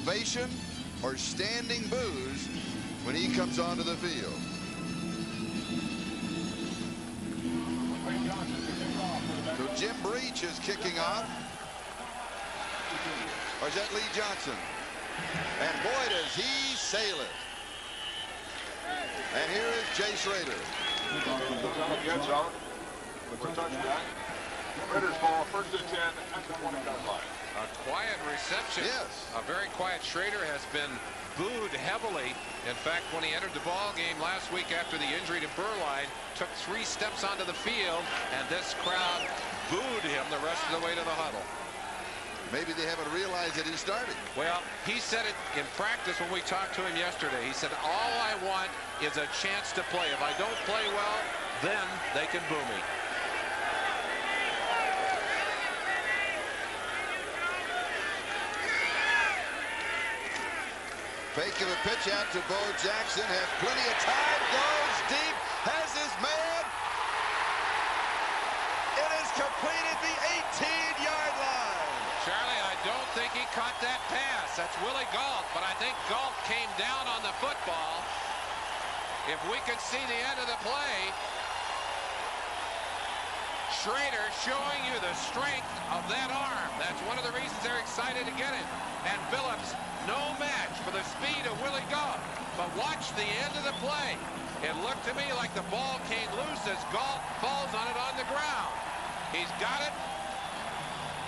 ovation or standing boos when he comes onto the field. So Jim Breach is kicking off. Or is that Lee Johnson? And boy, does he sail it. And here is Jay Schrader. For a touchdown. Raiders ball, 1st and 10 at the 20-yard line. A quiet reception. Yes. A very quiet. Schrader has been booed heavily. In fact, when he entered the ball game last week after the injury to Burline, took 3 steps onto the field, and this crowd booed him the rest of the way to the huddle. Maybe they haven't realized that he started. Well, he said it in practice when we talked to him yesterday. He said, all I want is a chance to play. If I don't play well, then they can boo me. Fake of a pitch out to Bo Jackson. Has plenty of time. Goes deep. Has his man. It is completed the 18-yard line. Charlie, I don't think he caught that pass. That's Willie Gault, but I think Gault came down on the football. If we could see the end of the play, Schrader showing you the strength of that arm. That's one of the reasons they're excited to get him. And Phillips, no match for the speed of Willie Gault. But watch the end of the play. It looked to me like the ball came loose as Gault falls on it on the ground. He's got it.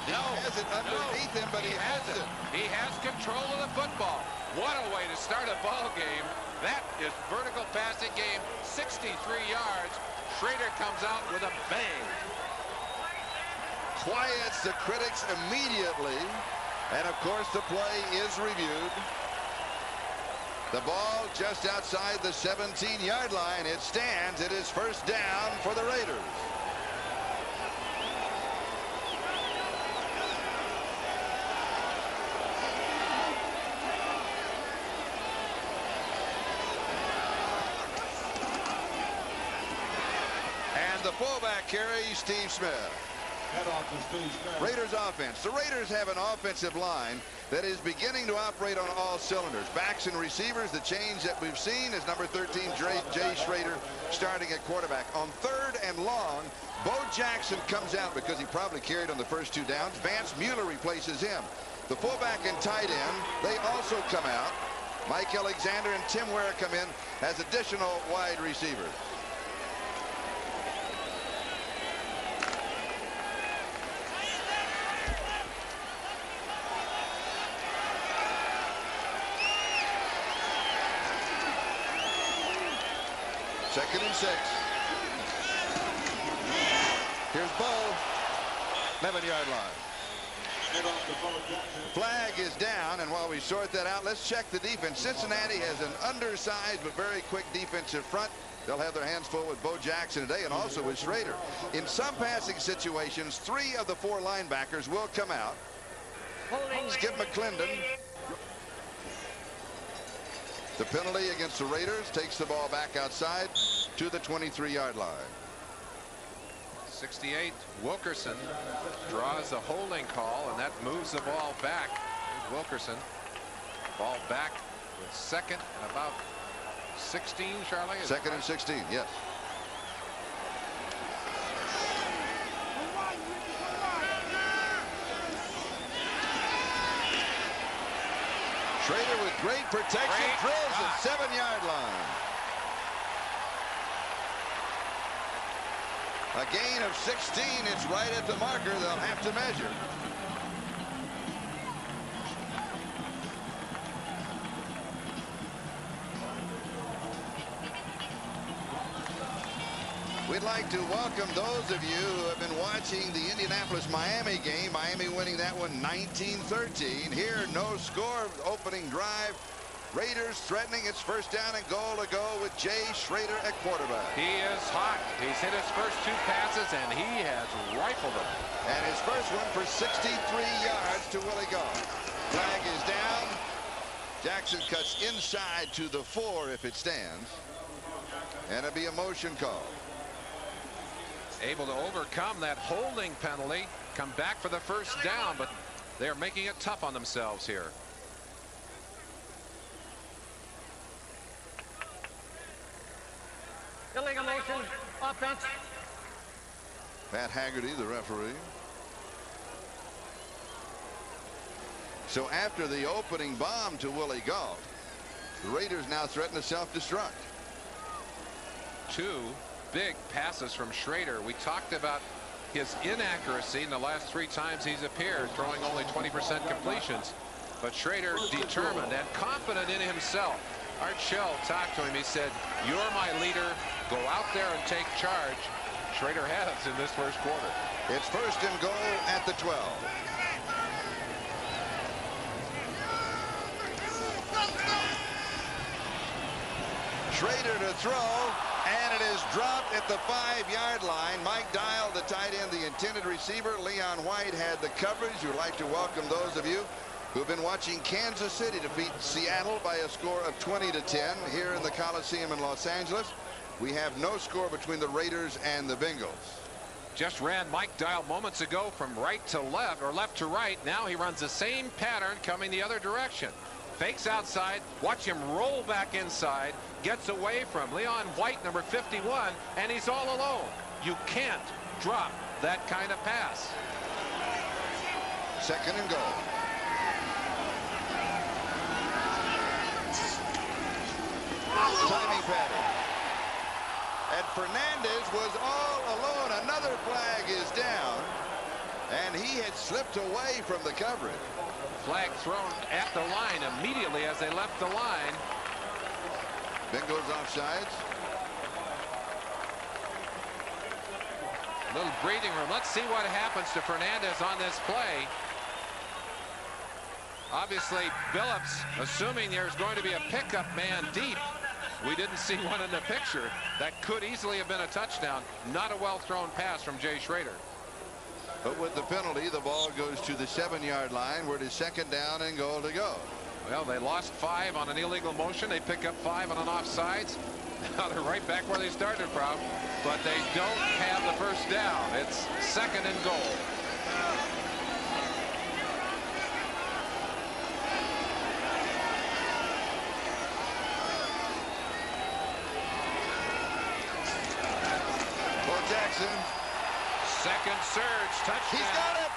He has it underneath him, but he has it. He has control of the football. What a way to start a ball game. That is vertical passing game, 63 yards. Schrader comes out with a bang. Quiets the critics immediately. And of course the play is reviewed. The ball just outside the 17-yard line. It stands. It is 1st down for the Raiders. And the fullback carries Steve Smith. Raiders offense. The Raiders have an offensive line that is beginning to operate on all cylinders. Backs and receivers. The change that we've seen is number 13, Jay Schrader, starting at quarterback. On 3rd and long, Bo Jackson comes out because he probably carried on the first 2 downs. Vance Mueller replaces him. The fullback and tight end, they also come out. Mike Alexander and Tim Ware come in as additional wide receivers. Second and 6. Here's Bo. 11-yard line. Flag is down, and while we sort that out, let's check the defense. Cincinnati has an undersized but very quick defensive front. They'll have their hands full with Bo Jackson today and also with Schrader. In some passing situations, 3 of the 4 linebackers will come out. Skip McClendon. The penalty against the Raiders takes the ball back outside to the 23-yard line. 68, Wilkerson draws a holding call, and that moves the ball back. Here's Wilkerson. Ball back with 2nd and about 16, Charlie? 2nd and 16, yes. Schrader with great protection, drills the 7-yard line. A gain of 16. It's right at the marker. They'll have to measure. We'd like to welcome those of you who have been watching the Indianapolis-Miami game. Miami winning that one 19-13. Here, no score, opening drive. Raiders threatening. It's 1st down and goal to go with Jay Schrader at quarterback. He is hot. He's hit his first 2 passes, and he has rifled them. And his first one for 63 yards to Willie Gault. Flag is down. Jackson cuts inside to the 4 if it stands. And it'll be a motion call. Able to overcome that holding penalty, come back for the 1st down, but they're making it tough on themselves here. Illegal motion, offense. Pat Haggerty, the referee. So after the opening bomb to Willie Gault, the Raiders now threaten to self-destruct. 2 big passes from Schrader. We talked about his inaccuracy in the last 3 times he's appeared, throwing only 20% completions. But Schrader determined and confident in himself. Art Shell talked to him. He said, "You're my leader. Go out there and take charge." Schrader has in this first quarter. It's 1st and goal at the 12. Schrader to throw, and it is dropped at the 5-yard line. Mike Dial, the tight end, the intended receiver. Leon White had the coverage. We'd like to welcome those of you who've been watching Kansas City defeat Seattle by a score of 20-10 here in the Coliseum in Los Angeles. We have no score between the Raiders and the Bengals. Just ran Mike Dial moments ago from right to left, or left to right. Now he runs the same pattern coming the other direction. Fakes outside, watch him roll back inside, gets away from Leon White, number 51, and he's all alone. You can't drop that kind of pass. 2nd and goal. Timing pattern. And Fernandez was all alone. Another flag is down, and he had slipped away from the coverage. Flag thrown at the line immediately as they left the line. Bengals offsides. A little breathing room. Let's see what happens to Fernandez on this play. Obviously, Billups, assuming there's going to be a pickup man deep. We didn't see one in the picture. That could easily have been a touchdown. Not a well-thrown pass from Jay Schrader. But with the penalty, the ball goes to the 7-yard line, where it is 2nd down and goal to go. Well, they lost 5 on an illegal motion. They pick up 5 on an offsides. Now they're right back where they started from. But they don't have the first down. It's 2nd and goal. Bo Jackson. 2nd surge, touchdown. He's got it.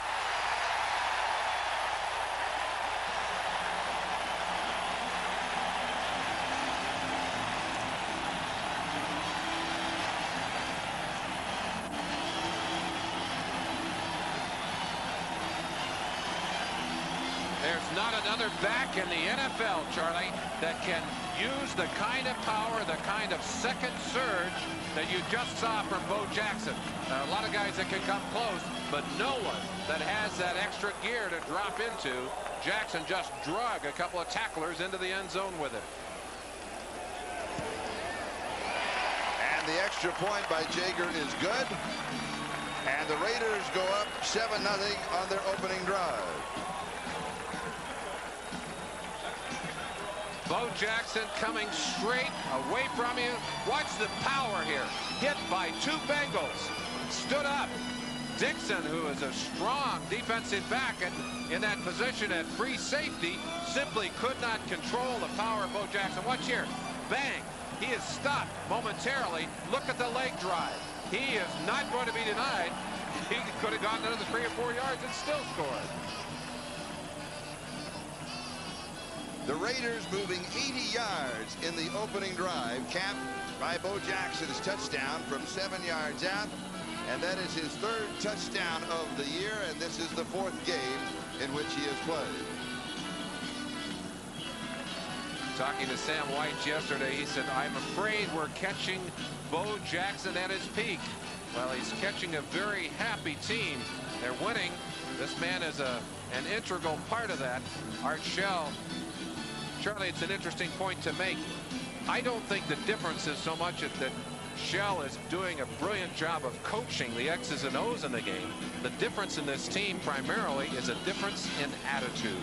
There's not another back in the NFL, Charlie, that can use the kind of power, the kind of 2nd surge that you just saw from Bo Jackson. A lot of guys that can come close, but no one that has that extra gear to drop into. Jackson just drug a couple of tacklers into the end zone with it. And the extra point by Jager is good. And the Raiders go up 7-0 on their opening drive. Bo Jackson coming straight away from you. Watch the power here. Hit by 2 Bengals. Stood up. Dixon, who is a strong defensive back in that position at free safety, simply could not control the power of Bo Jackson. Watch here. Bang. He is stopped momentarily. Look at the leg drive. He is not going to be denied. He could have gotten another 3 or 4 yards and still scored. The Raiders moving 80 yards in the opening drive, capped by Bo Jackson's touchdown from 7 yards out. And that is his 3rd touchdown of the year, and this is the 4th game in which he has played. Talking to Sam White yesterday, he said, "I'm afraid we're catching Bo Jackson at his peak." Well, he's catching a very happy team. They're winning. This man is an integral part of that. Art Shell. Charlie, it's an interesting point to make. I don't think the difference is so much that Shell is doing a brilliant job of coaching the X's and O's in the game. The difference in this team primarily is a difference in attitude.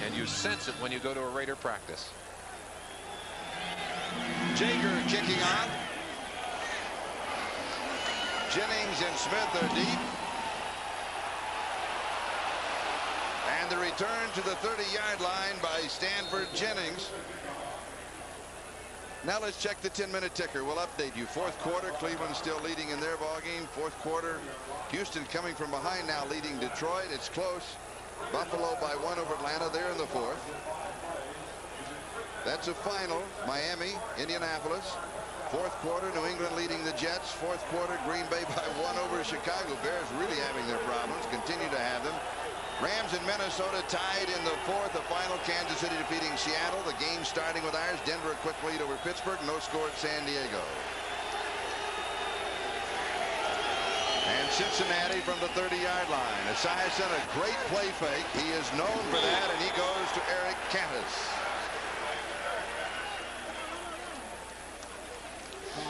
And you sense it when you go to a Raider practice. Jager kicking on. Jennings and Smith are deep. And the return to the 30-yard line by Stanford Jennings. Now let's check the 10-minute ticker. We'll update you. Fourth quarter, Cleveland still leading in their ball game. Fourth quarter, Houston coming from behind now, leading Detroit. It's close. Buffalo by 1 over Atlanta. They're in the fourth. That's a final. Miami, Indianapolis. Fourth quarter, New England leading the Jets. Fourth quarter, Green Bay by 1 over Chicago. Bears really having their problems, continue to have them. Rams and Minnesota tied in the fourth. The final, Kansas City defeating Seattle. The game starting with ours. Denver a quick lead over Pittsburgh. No score at San Diego. And Cincinnati from the 30-yard line. Esiason, a great play fake. He is known for that, and he goes to Eric Cantus.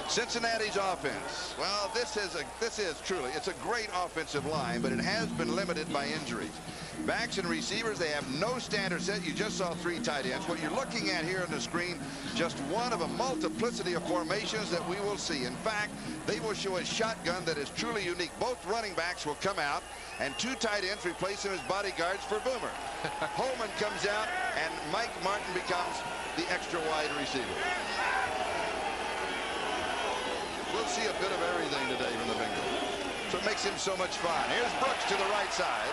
Cincinnati's offense. Well, this is truly, it's a great offensive line, but it has been limited by injuries. Backs and receivers, they have no standard set. You just saw 3 tight ends. What you're looking at here on the screen, just one of a multiplicity of formations that we will see. In fact, they will show a shotgun that is truly unique. Both running backs will come out, and 2 tight ends replace them as bodyguards for Boomer. Holman comes out, and Mike Martin becomes the extra wide receiver. We'll see a bit of everything today from the Bengals. So it makes him so much fun. Here's Brooks to the right side.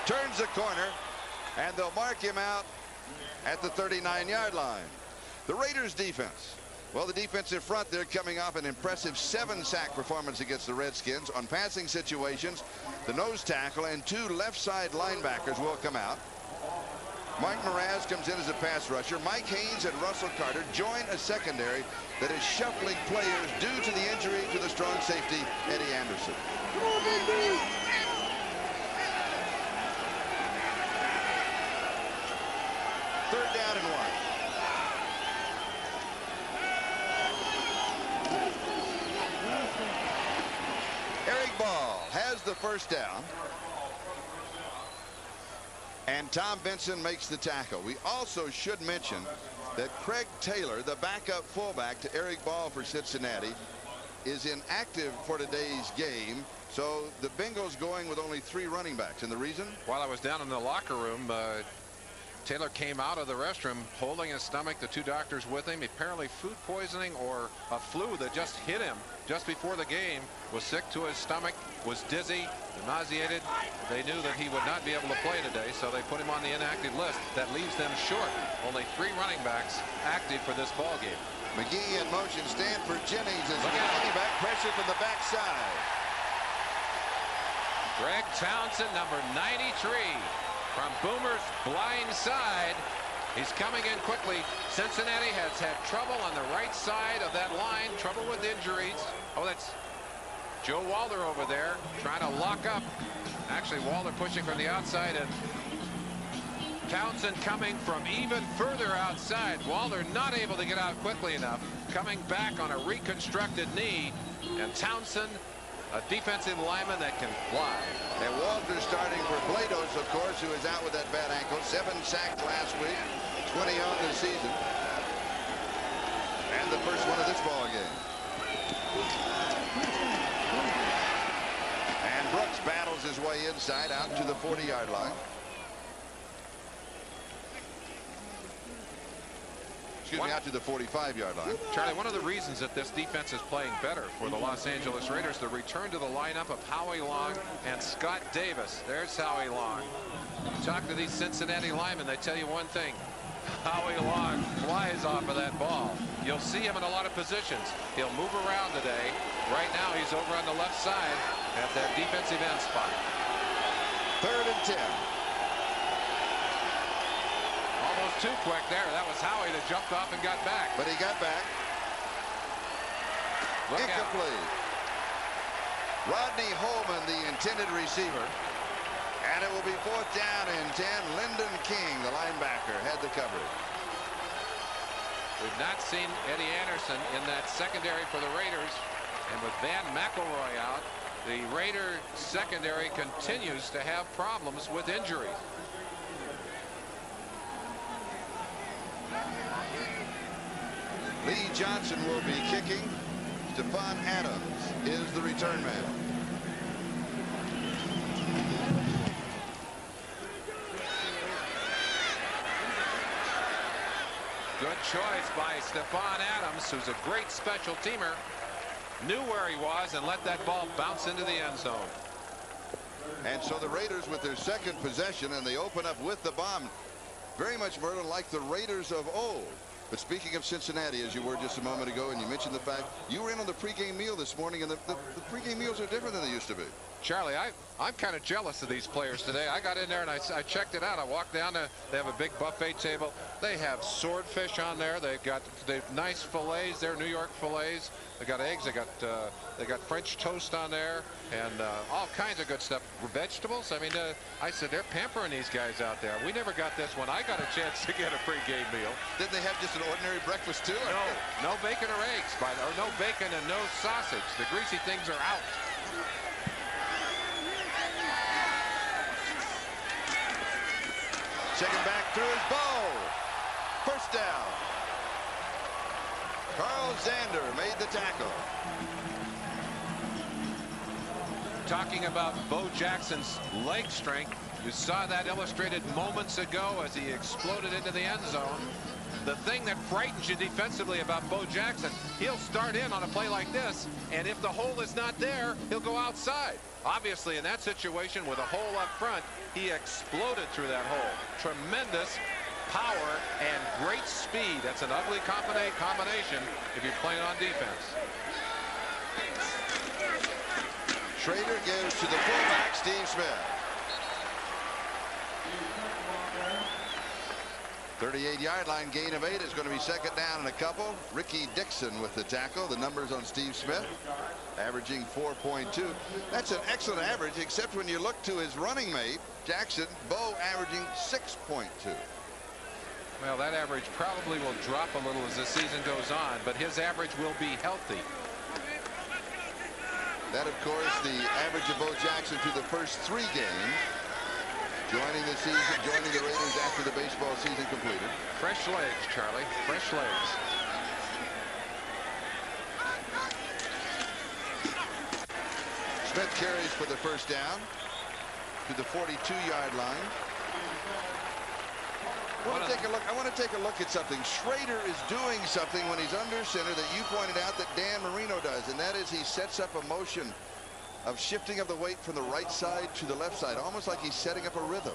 Turns the corner, and they'll mark him out at the 39-yard line. The Raiders defense. Well, the defensive front, they're coming off an impressive 7-sack performance against the Redskins. On passing situations, the nose tackle and 2 left side linebackers will come out. Mike Mraz comes in as a pass rusher. Mike Haynes and Russell Carter join a secondary that is shuffling players due to the injury to the strong safety, Eddie Anderson. Third down and 1. Eric Ball has the first down. And Tom Benson makes the tackle. We also should mention that Craig Taylor, the backup fullback to Eric Ball for Cincinnati, is inactive for today's game. So the Bengals going with only 3 running backs. And the reason? While I was down in the locker room, Taylor came out of the restroom holding his stomach. The 2 doctors with him. Apparently food poisoning or a flu that just hit him just before the game. Was sick to his stomach, was dizzy, nauseated. They knew that he would not be able to play today, so they put him on the inactive list. That leaves them short. Only 3 running backs active for this ball game. McGee in motion. Stanford Jennings is running back. Pressure from the backside. Greg Townsend, number 93. From Boomer's blind side. He's coming in quickly. Cincinnati has had trouble on the right side of that line. Trouble with injuries. Oh, that's Joe Walder over there trying to lock up. Actually, Walder pushing from the outside, and Townsend coming from even further outside. Walder not able to get out quickly enough. Coming back on a reconstructed knee. And Townsend, a defensive lineman that can fly. And Walter starting for Blados, of course, who is out with that bad ankle. 7 sacks last week, 20 on the season. And the first one of this ball game. And Brooks battles his way inside out to the 40-yard line. Excuse me, out to the 45-yard line. Charlie, one of the reasons that this defense is playing better for the Los Angeles Raiders, the return to the lineup of Howie Long and Scott Davis. There's Howie Long. You talk to these Cincinnati linemen, they tell you one thing. Howie Long flies off of that ball. You'll see him in a lot of positions. He'll move around today. Right now he's over on the left side at that defensive end spot. 3rd and 10. Almost too quick there. That was Howie that jumped off and got back. But he got back. Look incomplete. Rodney Holman, the intended receiver. And it will be 4th down and 10. Lyndon King, the linebacker, had the coverage. We've not seen Eddie Anderson in that secondary for the Raiders. And with Van McElroy out, the Raider secondary continues to have problems with injuries. Lee Johnson will be kicking. Stephon Adams is the return man. Good choice by Stephon Adams, who's a great special teamer. Knew where he was and let that ball bounce into the end zone. And so the Raiders with their second possession, and they open up with the bomb. Very much, Merlin, like the Raiders of old. But speaking of Cincinnati, as you were just a moment ago, and you mentioned the fact you were in on the pregame meal this morning, and the pregame meals are different than they used to be. Charlie, I'm kind of jealous of these players today. I got in there and I checked it out. I walked down to, they have a big buffet table. They have swordfish on there. They've nice fillets there, New York fillets. They got eggs. They got French toast on there, and all kinds of good stuff. Vegetables. I mean, I said they're pampering these guys out there. We never got this when I got a chance to get a pregame meal. Did they have just an ordinary breakfast too? No bacon or eggs, or no bacon and no sausage. The greasy things are out. Checking back through his bow. First down. Carl Zander made the tackle. Talking about Bo Jackson's leg strength, you saw that illustrated moments ago as he exploded into the end zone. The thing that frightens you defensively about Bo Jackson, he'll start in on a play like this, and if the hole is not there, he'll go outside. Obviously, in that situation with a hole up front, he exploded through that hole. Tremendous power and great speed. That's an ugly combination if you're playing on defense. Schrader gives to the fullback, Steve Smith. 38-yard line, gain of 8 is going to be second down and a couple. Ricky Dixon with the tackle. The numbers on Steve Smith, averaging 4.2. That's an excellent average, except when you look to his running mate, Jackson, Bo averaging 6.2. Well, that average probably will drop a little as the season goes on, but his average will be healthy. That, of course, the average of Bo Jackson through the first 3 games. Joining the season, joining the Raiders after the baseball season completed. Fresh legs, Charlie. Fresh legs. Smith carries for the first down to the 42-yard line. I want to take a look at something. Schrader is doing something when he's under center that you pointed out that Dan Marino does, and that is he sets up a motion of shifting of the weight from the right side to the left side, almost like he's setting up a rhythm.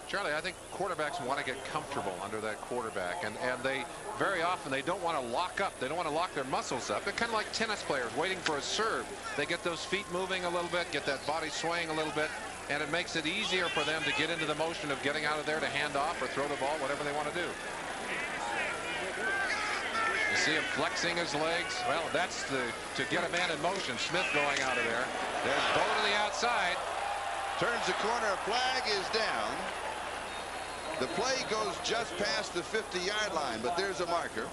Charlie, I think quarterbacks want to get comfortable under that quarterback, and they very often they don't want to lock up. They don't want to lock their muscles up. They're kind of like tennis players waiting for a serve. They get those feet moving a little bit, get that body swaying a little bit, and it makes it easier for them to get into the motion of getting out of there to hand off or throw the ball, whatever they want to do. You see him flexing his legs. Well, that's to get a man in motion. Smith going out of there. There's Bo to the outside. Turns the corner. A flag is down. The play goes just past the 50-yard line, but there's a marker.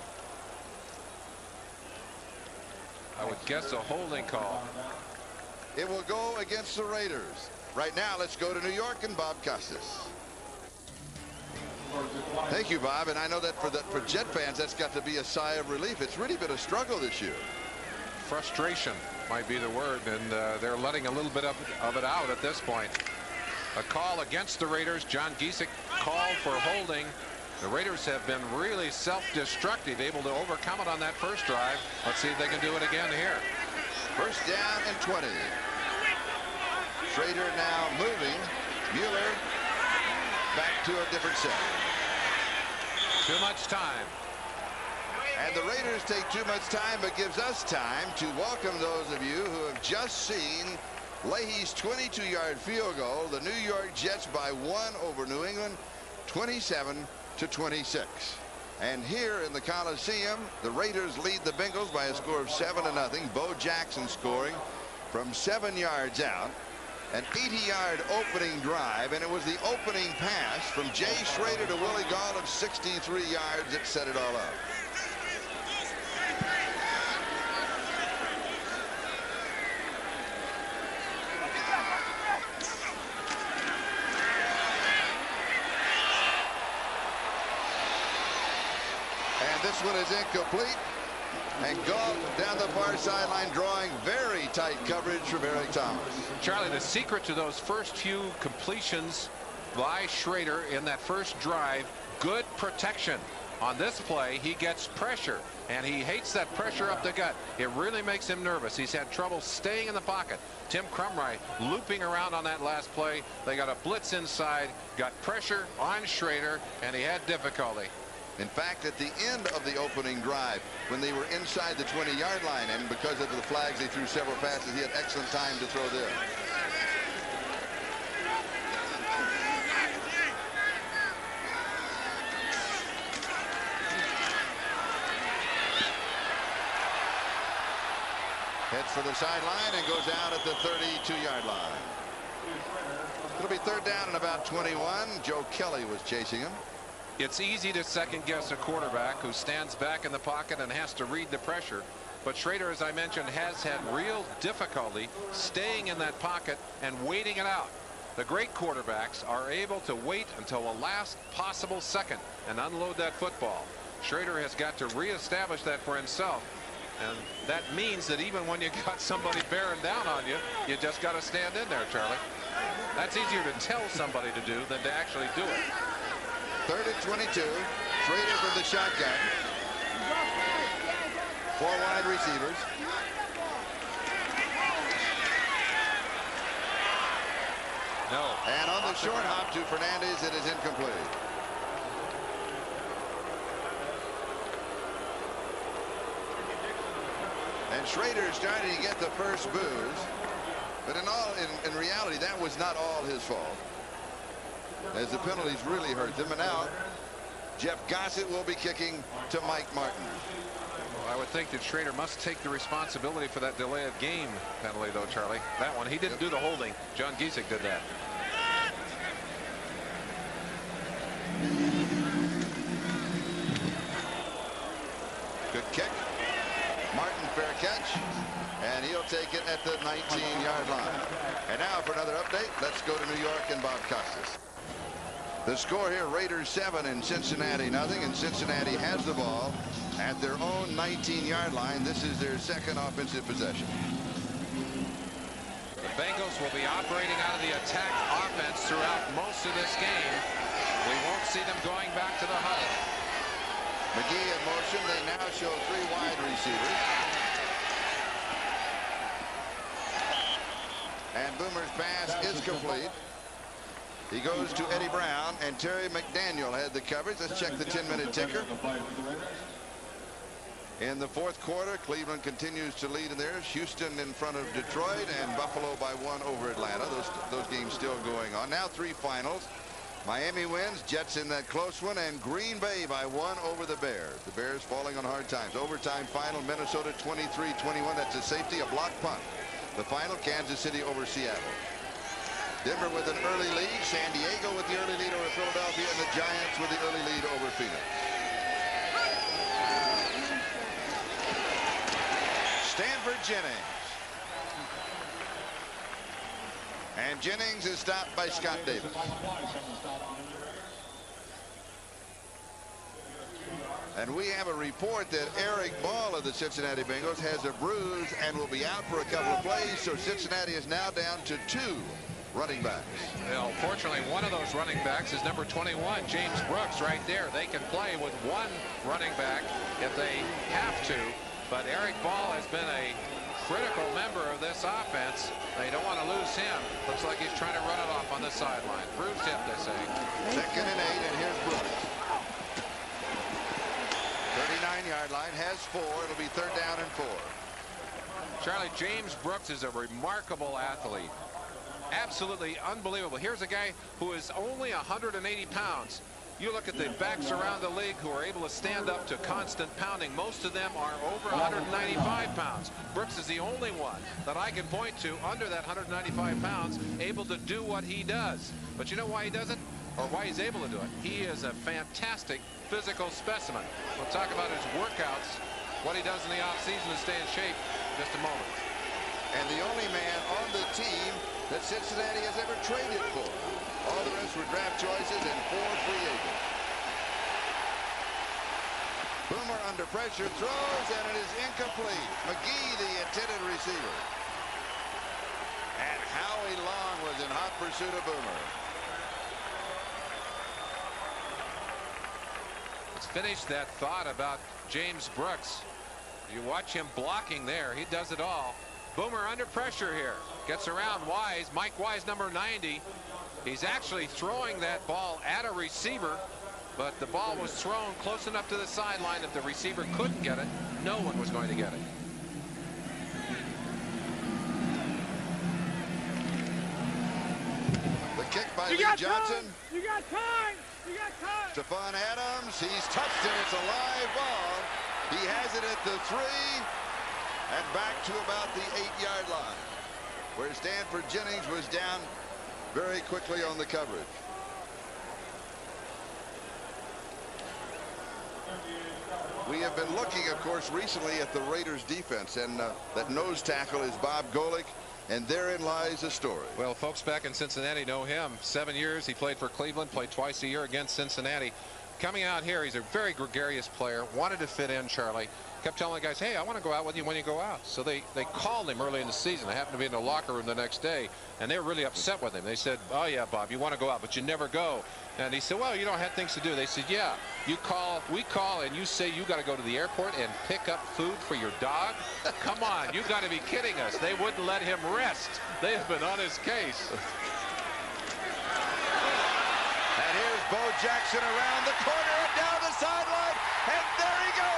I would guess a holding call. It will go against the Raiders. Right now, let's go to New York and Bob Costas. Thank you, Bob. And I know that for Jet fans, that's got to be a sigh of relief. It's really been a struggle this year. Frustration might be the word, and they're letting a little bit of it out at this point. A call against the Raiders. John Giesick called for holding. The Raiders have been really self-destructive, able to overcome it on that first drive. Let's see if they can do it again here. First down and 20. Schrader now moving. Mueller back to a different set. Too much time. And the Raiders take too much time, but gives us time to welcome those of you who have just seen Leahy's 22-yard field goal. The New York Jets by 1 over New England, 27-26. And here in the Coliseum, the Raiders lead the Bengals by a score of 7-0. Bo Jackson scoring from 7 yards out. An 80-yard opening drive, and it was the opening pass from Jay Schrader to Willie Gaul of 63 yards that set it all up. And this one is incomplete. And Gaul down the far sideline, drawing very tight coverage from Eric Thomas. Charlie, the secret to those first few completions by Schrader in that first drive, good protection. On this play, he gets pressure, and he hates that pressure up the gut. It really makes him nervous. He's had trouble staying in the pocket. Tim Crumry looping around on that last play. They got a blitz inside, got pressure on Schrader, and he had difficulty. In fact, at the end of the opening drive, when they were inside the 20-yard line, and because of the flags, they threw several passes, he had excellent time to throw there. Heads for the sideline and goes out at the 32-yard line. It'll be third down and about 21. Joe Kelly was chasing him. It's easy to second guess a quarterback who stands back in the pocket and has to read the pressure. But Schrader, as I mentioned, has had real difficulty staying in that pocket and waiting it out. The great quarterbacks are able to wait until the last possible second and unload that football. Schrader has got to reestablish that for himself. And that means that even when you got somebody bearing down on you, you just got to stand in there, Charlie. That's easier to tell somebody to do than to actually do it. Third and 22. Schrader from the shotgun. 4 wide receivers. No. And on the short hop to Fernandez, it is incomplete. And Schrader is starting to get the first booze, but in reality, that was not all his fault, as the penalties really hurt them. And now Jeff Gossett will be kicking to Mike Martin. Well, I would think that Schrader must take the responsibility for that delay of game penalty, though, Charlie. That one, he didn't do the holding. John Giesick did that. Good kick. Martin, fair catch, and he'll take it at the 19-yard line. And now for another update, let's go to New York and Bob Costas. The score here, Raiders 7 and Cincinnati nothing, and Cincinnati has the ball at their own 19-yard line. This is their second offensive possession. The Bengals will be operating out of the attack offense throughout most of this game. We won't see them going back to the huddle. McGee in motion. They now show 3 wide receivers. And Boomer's pass is complete. He goes to Eddie Brown, and Terry McDaniel had the coverage. Let's check the 10-minute ticker. In the fourth quarter, Cleveland continues to lead in theirs. Houston in front of Detroit, and Buffalo by 1 over Atlanta. Those games still going on. Now 3 finals. Miami wins, Jets in that close one, and Green Bay by 1 over the Bears. The Bears falling on hard times. Overtime final, Minnesota 23-21. That's a safety, a block punt. The final, Kansas City over Seattle. Denver with an early lead, San Diego with the early lead over Philadelphia, and the Giants with the early lead over Phoenix. Stanford Jennings. And Jennings is stopped by Scott Davis. And we have a report that Eric Ball of the Cincinnati Bengals has a bruise and will be out for a couple of plays. So Cincinnati is now down to 2 running backs. Well, fortunately, one of those running backs is number 21, James Brooks, right there. They can play with 1 running back if they have to. But Eric Ball has been a critical member of this offense. They don't want to lose him. Looks like he's trying to run it off on the sideline. Bruised hip, they say. 2nd and 8, and here's Brooks. 39-yard line, has 4. It'll be 3rd down and 4. Charlie, James Brooks is a remarkable athlete. Absolutely unbelievable. Here's a guy who is only 180 pounds. You look at the backs around the league who are able to stand up to constant pounding. Most of them are over 195 pounds. Brooks is the only one that I can point to under that 195 pounds able to do what he does. But you know why he does it? Or why he's able to do it? He is a fantastic physical specimen. We'll talk about his workouts, what he does in the offseason to stay in shape in just a moment. And the only man on the team that Cincinnati has ever traded for. All the rest were draft choices and 4 free agents. Boomer under pressure, throws, and it is incomplete. McGee, the intended receiver. And Howie Long was in hot pursuit of Boomer. Let's finish that thought about James Brooks. You watch him blocking there. He does it all. Boomer under pressure here. Gets around Wise. Mike Wise, number 90. He's actually throwing that ball at a receiver, but the ball was thrown close enough to the sideline that the receiver couldn't get it. No one was going to get it. The kick by Lee Johnson. You got time. You got time. Stephon Adams. He's touched it. It's a live ball. He has it at the 3 and back to about the 8-yard line, where Stanford Jennings was down very quickly on the coverage. We have been looking, of course, recently at the Raiders defense, and that nose tackle is Bob Golick, and therein lies a story. Well, folks back in Cincinnati know him. 7 years. He played for Cleveland, played twice a year against Cincinnati. Coming out here, he's a very gregarious player, wanted to fit in, Charlie. Kept telling the guys, hey, I want to go out with you when you go out. So they called him early in the season. I happened to be in the locker room the next day, and they were really upset with him. They said, oh, yeah, Bob, you want to go out, but you never go. And he said, well, you don't have things to do. They said, yeah, we call, and you say you got to go to the airport and pick up food for your dog? Come on, you got to be kidding us. They wouldn't let him rest. They have been on his case. And here's Bo Jackson around the corner and down the sideline, and there he goes.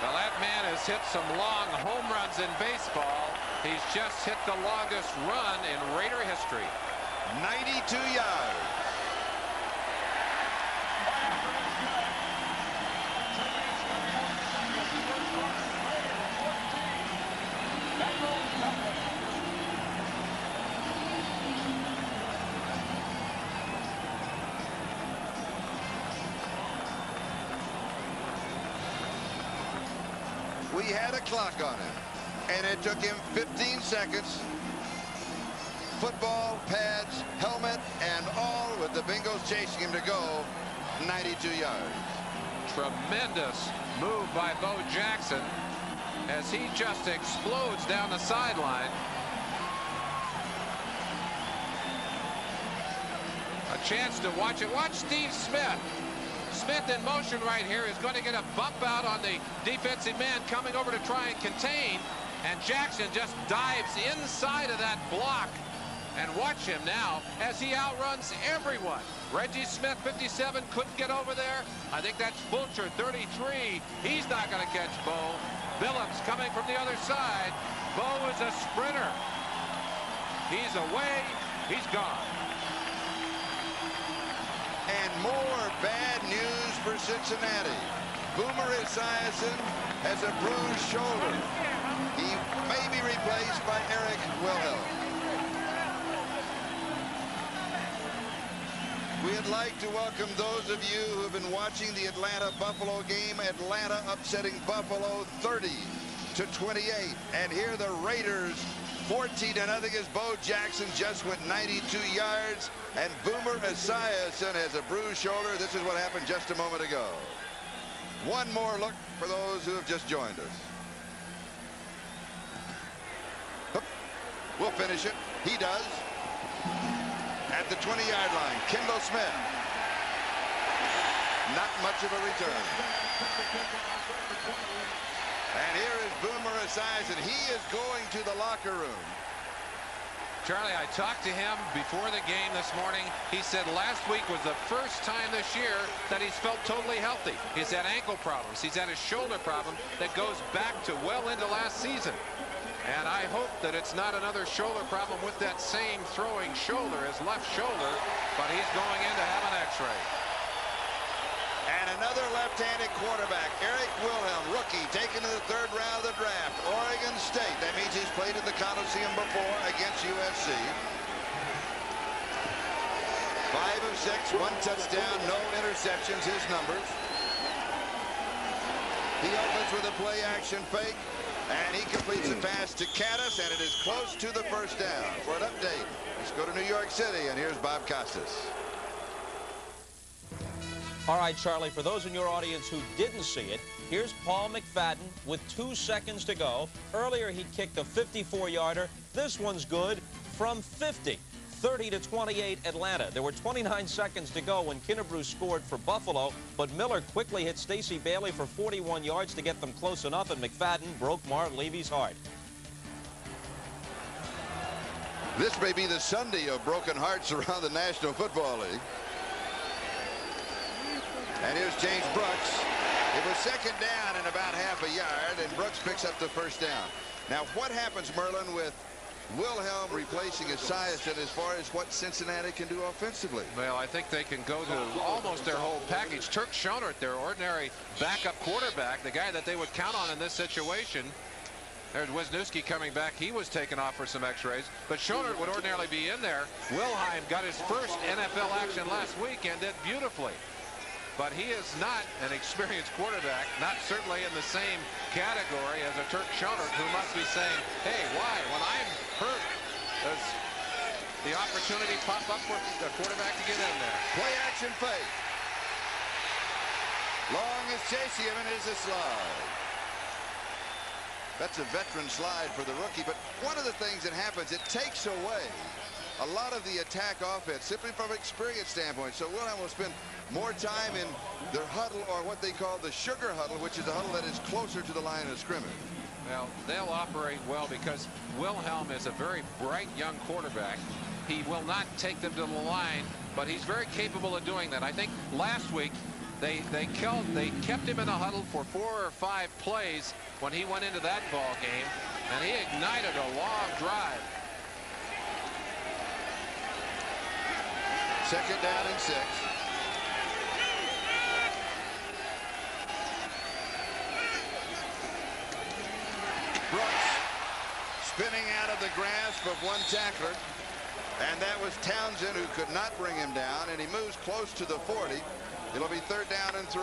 Well, that man has hit some long home runs in baseball. He's just hit the longest run in Raider history. 92 yards. We had a clock on him, and it took him 15 seconds. Football, pads, helmet, and all, with the Bengals chasing him to go 92 yards. Tremendous move by Bo Jackson as he just explodes down the sideline. A chance to watch it. Watch Steve Smith. Smith in motion right here is going to get a bump out on the defensive man coming over to try and contain, and Jackson just dives inside of that block. And watch him now as he outruns everyone. Reggie Smith, 57, couldn't get over there. I think that's Fulcher, 33. He's not going to catch Bo. Billups coming from the other side. Bo is a sprinter. He's away. He's gone. And more bad news for Cincinnati. Boomer Esiason has a bruised shoulder. He may be replaced by Eric Wilhelm. We'd like to welcome those of you who have been watching the Atlanta-Buffalo game. Atlanta upsetting Buffalo 30-28. And here the Raiders 14-0 as Bo Jackson just went 92 yards. And Boomer Esiason has a bruised shoulder. This is what happened just a moment ago. One more look for those who have just joined us. We'll finish it. He does. At the 20-yard line, Kendall Smith. Not much of a return. And here is Boomer Esiason. He is going to the locker room. Charlie, I talked to him before the game this morning. He said last week was the first time this year that he's felt totally healthy. He's had ankle problems. He's had a shoulder problem that goes back to well into last season. And I hope that it's not another shoulder problem with that same throwing shoulder, his left shoulder, but he's going in to have an x-ray. And another left-handed quarterback, Eric Wilhelm, rookie, taken in the 3rd round of the draft, Oregon State. That means he's played at the Coliseum before against USC. 5 of 6, 1 touchdown, no interceptions, his numbers. He opens with a play-action fake, and he completes a pass to Caddis, and it is close to the first down. For an update, let's go to New York City, and here's Bob Costas. All right, Charlie, for those in your audience who didn't see it, here's Paul McFadden with 2 seconds to go. Earlier, he kicked a 54-yarder. This one's good from 50. 30-28 Atlanta. There were 29 seconds to go when Kinnebrew scored for Buffalo, but Miller quickly hit Stacey Bailey for 41 yards to get them close enough, and McFadden broke Mark Levy's heart. This may be the Sunday of broken hearts around the National Football League. And here's James Brooks. It was 2nd down and about half a yard, and Brooks picks up the first down. Now, what happens, Merlin, with Wilhelm replacing Esiason as far as what Cincinnati can do offensively? Well, I think they can go to almost their whole package. Turk Schoenert, their ordinary backup quarterback, the guy that they would count on in this situation. There's Wisniewski coming back. He was taken off for some x-rays, but Schoenert would ordinarily be in there. Wilhelm got his first NFL action last week and did beautifully. But he is not an experienced quarterback, not certainly in the same category as a Turk Schoenert, who must be saying, hey, why? When I'm hurt, does the opportunity pop up for the quarterback to get in there? Play action fake. Long is chasing him, and it is a slide. That's a veteran slide for the rookie, but one of the things that happens, it takes away a lot of the attack offense, simply from an experience standpoint. So Wilhelm will spend more time in their huddle, or what they call the sugar huddle, which is a huddle that is closer to the line of scrimmage. Well, they'll operate well because Wilhelm is a very bright young quarterback. He will not take them to the line, but he's very capable of doing that. I think last week they kept him in a huddle for 4 or 5 plays when he went into that ball game, and he ignited a long drive. 2nd down and 6. Brooks spinning out of the grasp of one tackler, and that was Townsend, who could not bring him down, and he moves close to the 40. It'll be 3rd down and 3.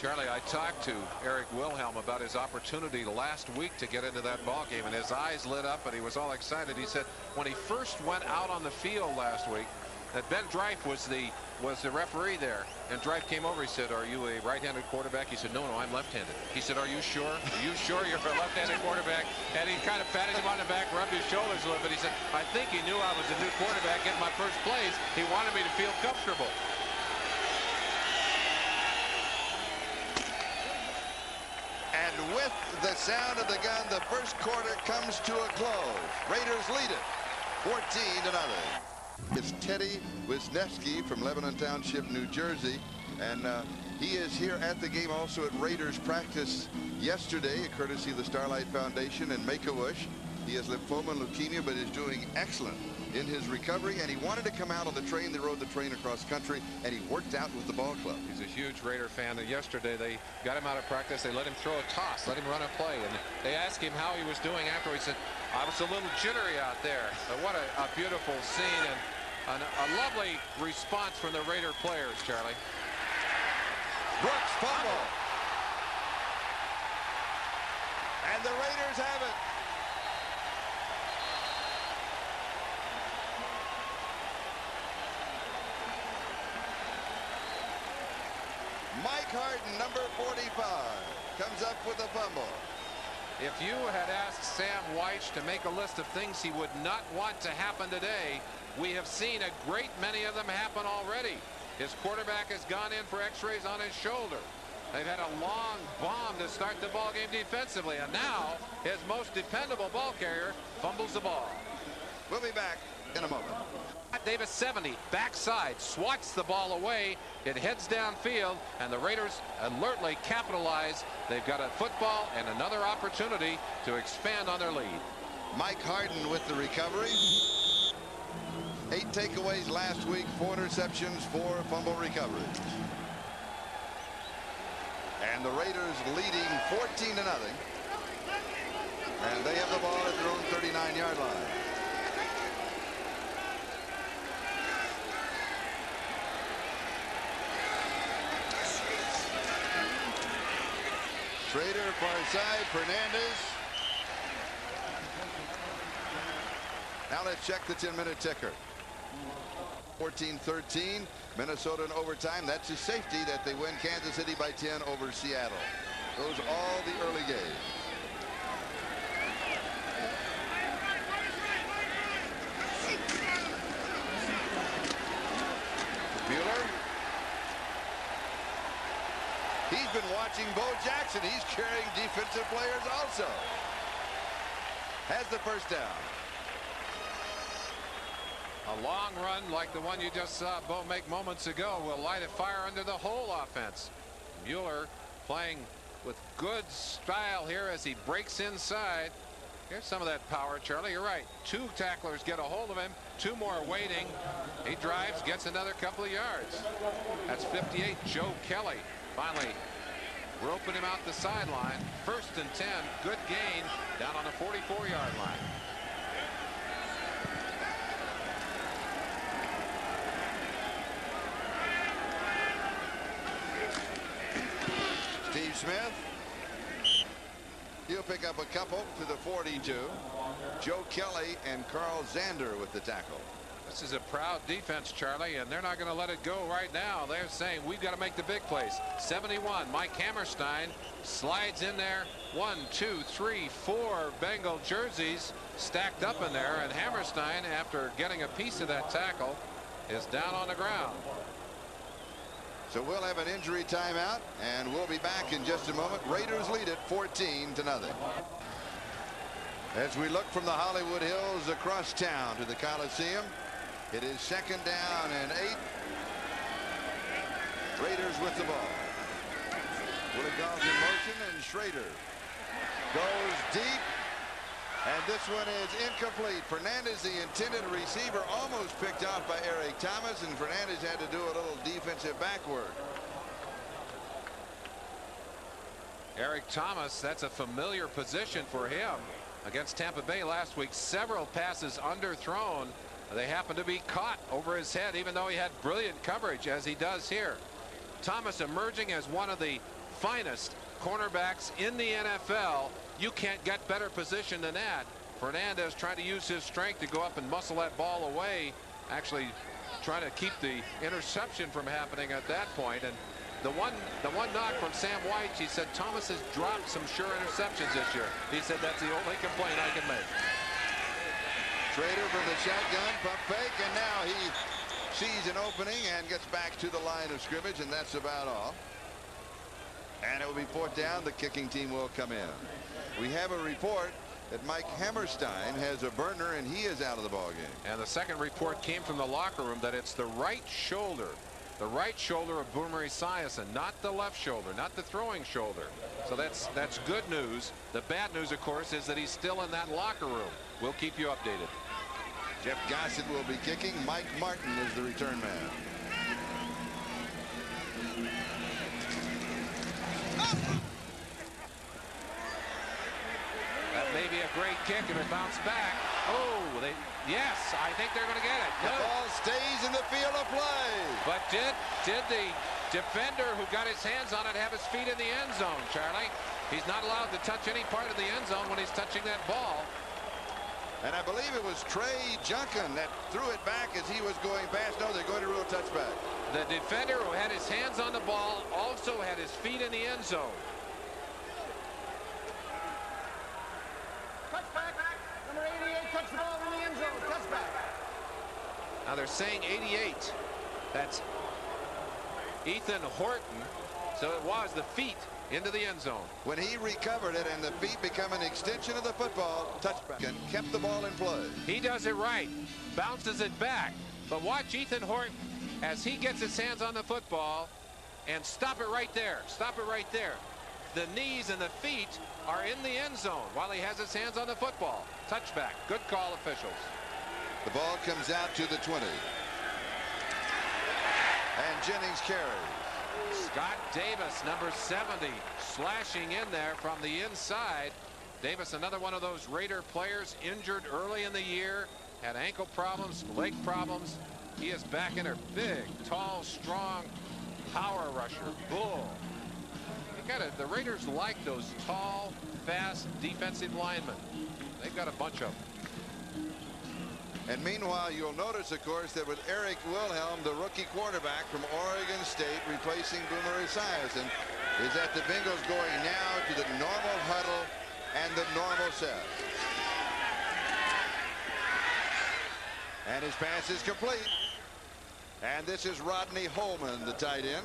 Charlie, I talked to Eric Wilhelm about his opportunity last week to get into that ball game, and his eyes lit up and he was all excited. He said when he first went out on the field last week that Ben Dreif was the referee there, and Dreif came over. He said, are you a right-handed quarterback? He said, no, I'm left-handed. He said, are you sure? Are you sure you're a left-handed quarterback? And he kind of patted him on the back, rubbed his shoulders a little bit. He said, I think he knew I was a new quarterback getting my first plays. He wanted me to feel comfortable. And with the sound of the gun, the first quarter comes to a close. Raiders lead it 14-0. It's Teddy Wisniewski from Lebanon Township, New Jersey, and he is here at the game, also at Raiders practice yesterday, courtesy of the Starlight Foundation and Make-A-Wish. He has lymphoma and leukemia, but is doing excellent in his recovery, and he wanted to come out on the train. They rode the train across country, and he worked out with the ball club. He's a huge Raider fan, and yesterday they got him out of practice. They let him throw a toss, let him run a play, and they asked him how he was doing after. He said, I was a little jittery out there. But what a beautiful scene, and a lovely response from the Raider players, Charlie. Brooks fumble. And the Raiders have it. Mike Harden, number 45, comes up with a fumble. If you had asked Sam Wyche to make a list of things he would not want to happen today, we have seen a great many of them happen already. His quarterback has gone in for x-rays on his shoulder. They've had a long bomb to start the ball game defensively, and now his most dependable ball carrier fumbles the ball. We'll be back in a moment. Davis 70, backside, swats the ball away. It heads downfield, and the Raiders alertly capitalize. They've got a football and another opportunity to expand on their lead. Mike Harden with the recovery. 8 takeaways last week, 4 interceptions, 4 fumble recoveries. And the Raiders leading 14-0. And they have the ball at their own 39-yard line. Schrader far side, Fernandez. Now let's check the 10-minute ticker. 14-13, Minnesota in overtime. That's a safety that they win Kansas City by 10 over Seattle. Those all the early games. Bueller. He's been watching Bo Jackson. He's carrying defensive players also. Has the first down. A long run like the one you just saw Bo make moments ago will light a fire under the whole offense. Mueller playing with good style here as he breaks inside. Here's some of that power, Charlie. You're right. 2 tacklers get a hold of him. 2 more waiting. He drives, gets another couple of yards. That's 58. Joe Kelly finally roping him out the sideline. 1st and 10. Good gain down on the 44-yard line. Steve Smith. He'll pick up a couple to the 42. Joe Kelly and Carl Zander with the tackle. This is a proud defense, Charlie, and they're not going to let it go right now. They're saying we've got to make the big plays. 71. Mike Hammerstein slides in there. 1, 2, 3, 4 Bengal jerseys stacked up in there, and Hammerstein, after getting a piece of that tackle, is down on the ground. So we'll have an injury timeout, and we'll be back in just a moment. Raiders lead it 14-0. As we look from the Hollywood Hills across town to the Coliseum, it is 2nd down and 8. Raiders with the ball. Willie Goff in motion, and Schrader goes deep. And this one is incomplete. Fernandez, the intended receiver, almost picked off by Eric Thomas, and Fernandez had to do a little defensive back work. Eric Thomas, that's a familiar position for him. Against Tampa Bay last week, several passes underthrown. They happened to be caught over his head, even though he had brilliant coverage, as he does here. Thomas emerging as one of the finest cornerbacks in the NFL. You can't get better position than that. Fernandez trying to use his strength to go up and muscle that ball away, actually trying to keep the interception from happening at that point. And the one knock from Sam White, he said Thomas has dropped some sure interceptions this year. He said that's the only complaint I can make. Schrader from the shotgun, pump fake, and now he sees an opening and gets back to the line of scrimmage, and that's about all. And it will be 4th down. The kicking team will come in. We have a report that Mike Hammerstein has a burner, and he is out of the ball game. And the second report came from the locker room that it's the right shoulder of Boomer Esiason, not the left shoulder, not the throwing shoulder. So that's good news. The bad news, of course, is that he's still in that locker room. We'll keep you updated. Jeff Gossett will be kicking. Mike Martin is the return man. That may be a great kick if it bounced back. Oh, yes, I think they're going to get it. The ball stays in the field of play. But did the defender who got his hands on it have his feet in the end zone, Charlie? He's not allowed to touch any part of the end zone when he's touching that ball. And I believe it was Trey Junkin that threw it back as he was going past. No, they're going to rule touchback. The defender who had his hands on the ball also had his feet in the end zone. Touchback. Number 88 touched the ball in the end zone. Touchback. Now they're saying 88. That's Ethan Horton. So it was the feet into the end zone. When he recovered it and the feet become an extension of the football, touchback, and kept the ball in play. He does it right. Bounces it back. But watch Ethan Horton as he gets his hands on the football and stop it right there. Stop it right there. The knees and the feet are in the end zone while he has his hands on the football. Touchback. Good call, officials. The ball comes out to the 20. And Jennings carries. Scott Davis, number 70, slashing in there from the inside. Davis, another one of those Raider players injured early in the year, had ankle problems, leg problems. He is back in there. Big, tall, strong power rusher. Bull. The Raiders like those tall, fast defensive linemen. They've got a bunch of them. And meanwhile, you'll notice, of course, that with Eric Wilhelm, the rookie quarterback from Oregon State, replacing Boomer Esiason, is that the Bengals going now to the normal huddle and the normal set. And his pass is complete. And this is Rodney Holman, the tight end.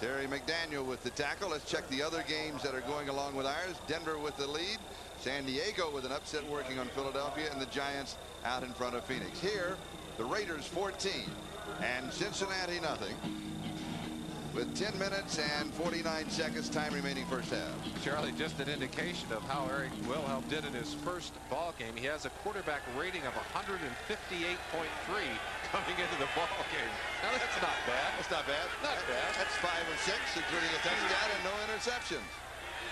Terry McDaniel with the tackle. Let's check the other games that are going along with ours. Denver with the lead. San Diego with an upset working on Philadelphia, and the Giants out in front of Phoenix. Here, the Raiders 14 and Cincinnati nothing, with 10 minutes and 49 seconds time remaining first half. Charlie, just an indication of how Eric Wilhelm did in his first ball game. He has a quarterback rating of 158.3 coming into the ball game. Now that's not bad. That's not bad. Not bad. That's 5 of 6, including a touchdown and no interceptions.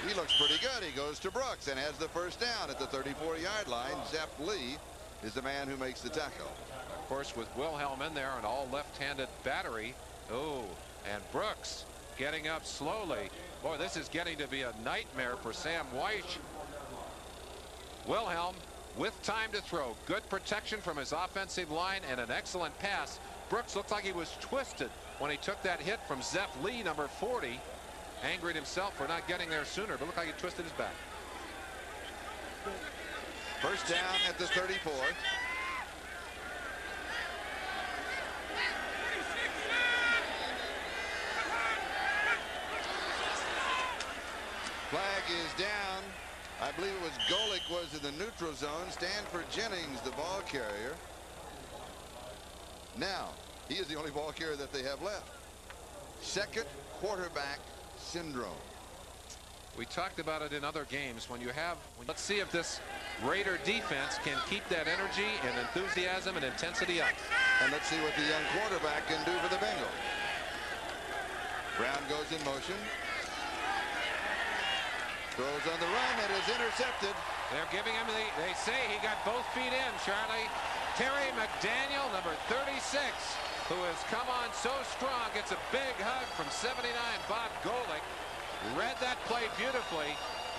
He looks pretty good. He goes to Brooks and has the first down at the 34-yard line. Zeph Lee is the man who makes the tackle. Of course, with Wilhelm in there, an all left-handed battery. Oh, and Brooks getting up slowly. Boy, this is getting to be a nightmare for Sam Wyche. Wilhelm with time to throw. Good protection from his offensive line and an excellent pass. Brooks looked like he was twisted when he took that hit from Zeph Lee, number 40. Angry at himself for not getting there sooner, but looked like he twisted his back. First down at the 34. Flag is down. I believe it was Golick was in the neutral zone. Stanford Jennings, the ball carrier. Now, he is the only ball carrier that they have left. Second quarterback syndrome. We talked about it in other games. Let's see if this Raider defense can keep that energy and enthusiasm and intensity up. And let's see what the young quarterback can do for the Bengals. Brown goes in motion. Throws on the run. It is intercepted. They're giving him they say he got both feet in, Charlie. Terry McDaniel, number 36, who has come on so strong, gets a big hug from 79 Bob Golick. Read that play beautifully.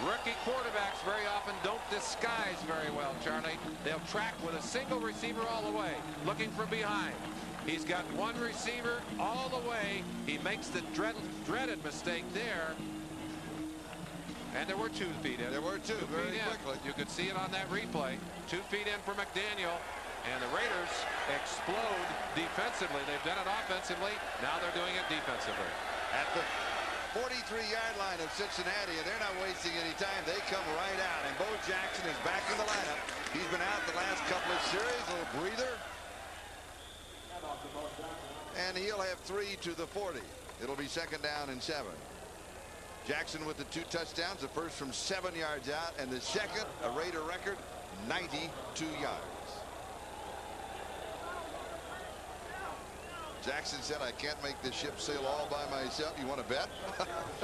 Rookie quarterbacks very often don't disguise very well, Charlie. They'll track with a single receiver all the way, looking from behind. He's got one receiver all the way. He makes the dreaded mistake there. And there were 2 feet in. There were two very quickly. You could see it on that replay. 2 feet in for McDaniel. And the Raiders explode defensively. They've done it offensively. Now they're doing it defensively. At the 43-yard line of Cincinnati, and they're not wasting any time. They come right out, and Bo Jackson is back in the lineup. He's been out the last couple of series, a little breather. And he'll have 3 to the 40. It'll be second down and 7. Jackson with the 2 touchdowns, the first from 7 yards out, and the second, a Raider record, 92 yards. Jackson said, I can't make this ship sail all by myself. You want to bet?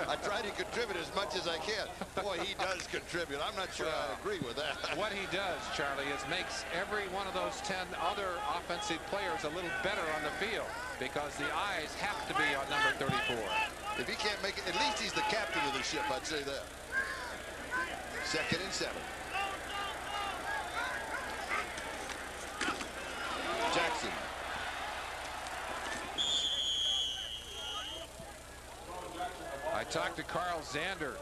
I try to contribute as much as I can. Boy, he does contribute. I'm not sure I agree with that. What he does, Charlie, is makes every one of those 10 other offensive players a little better on the field because the eyes have to be on number 34. If he can't make it, at least he's the captain of the ship, I'd say that. Second and 7. Jackson. I talked to Carl Zander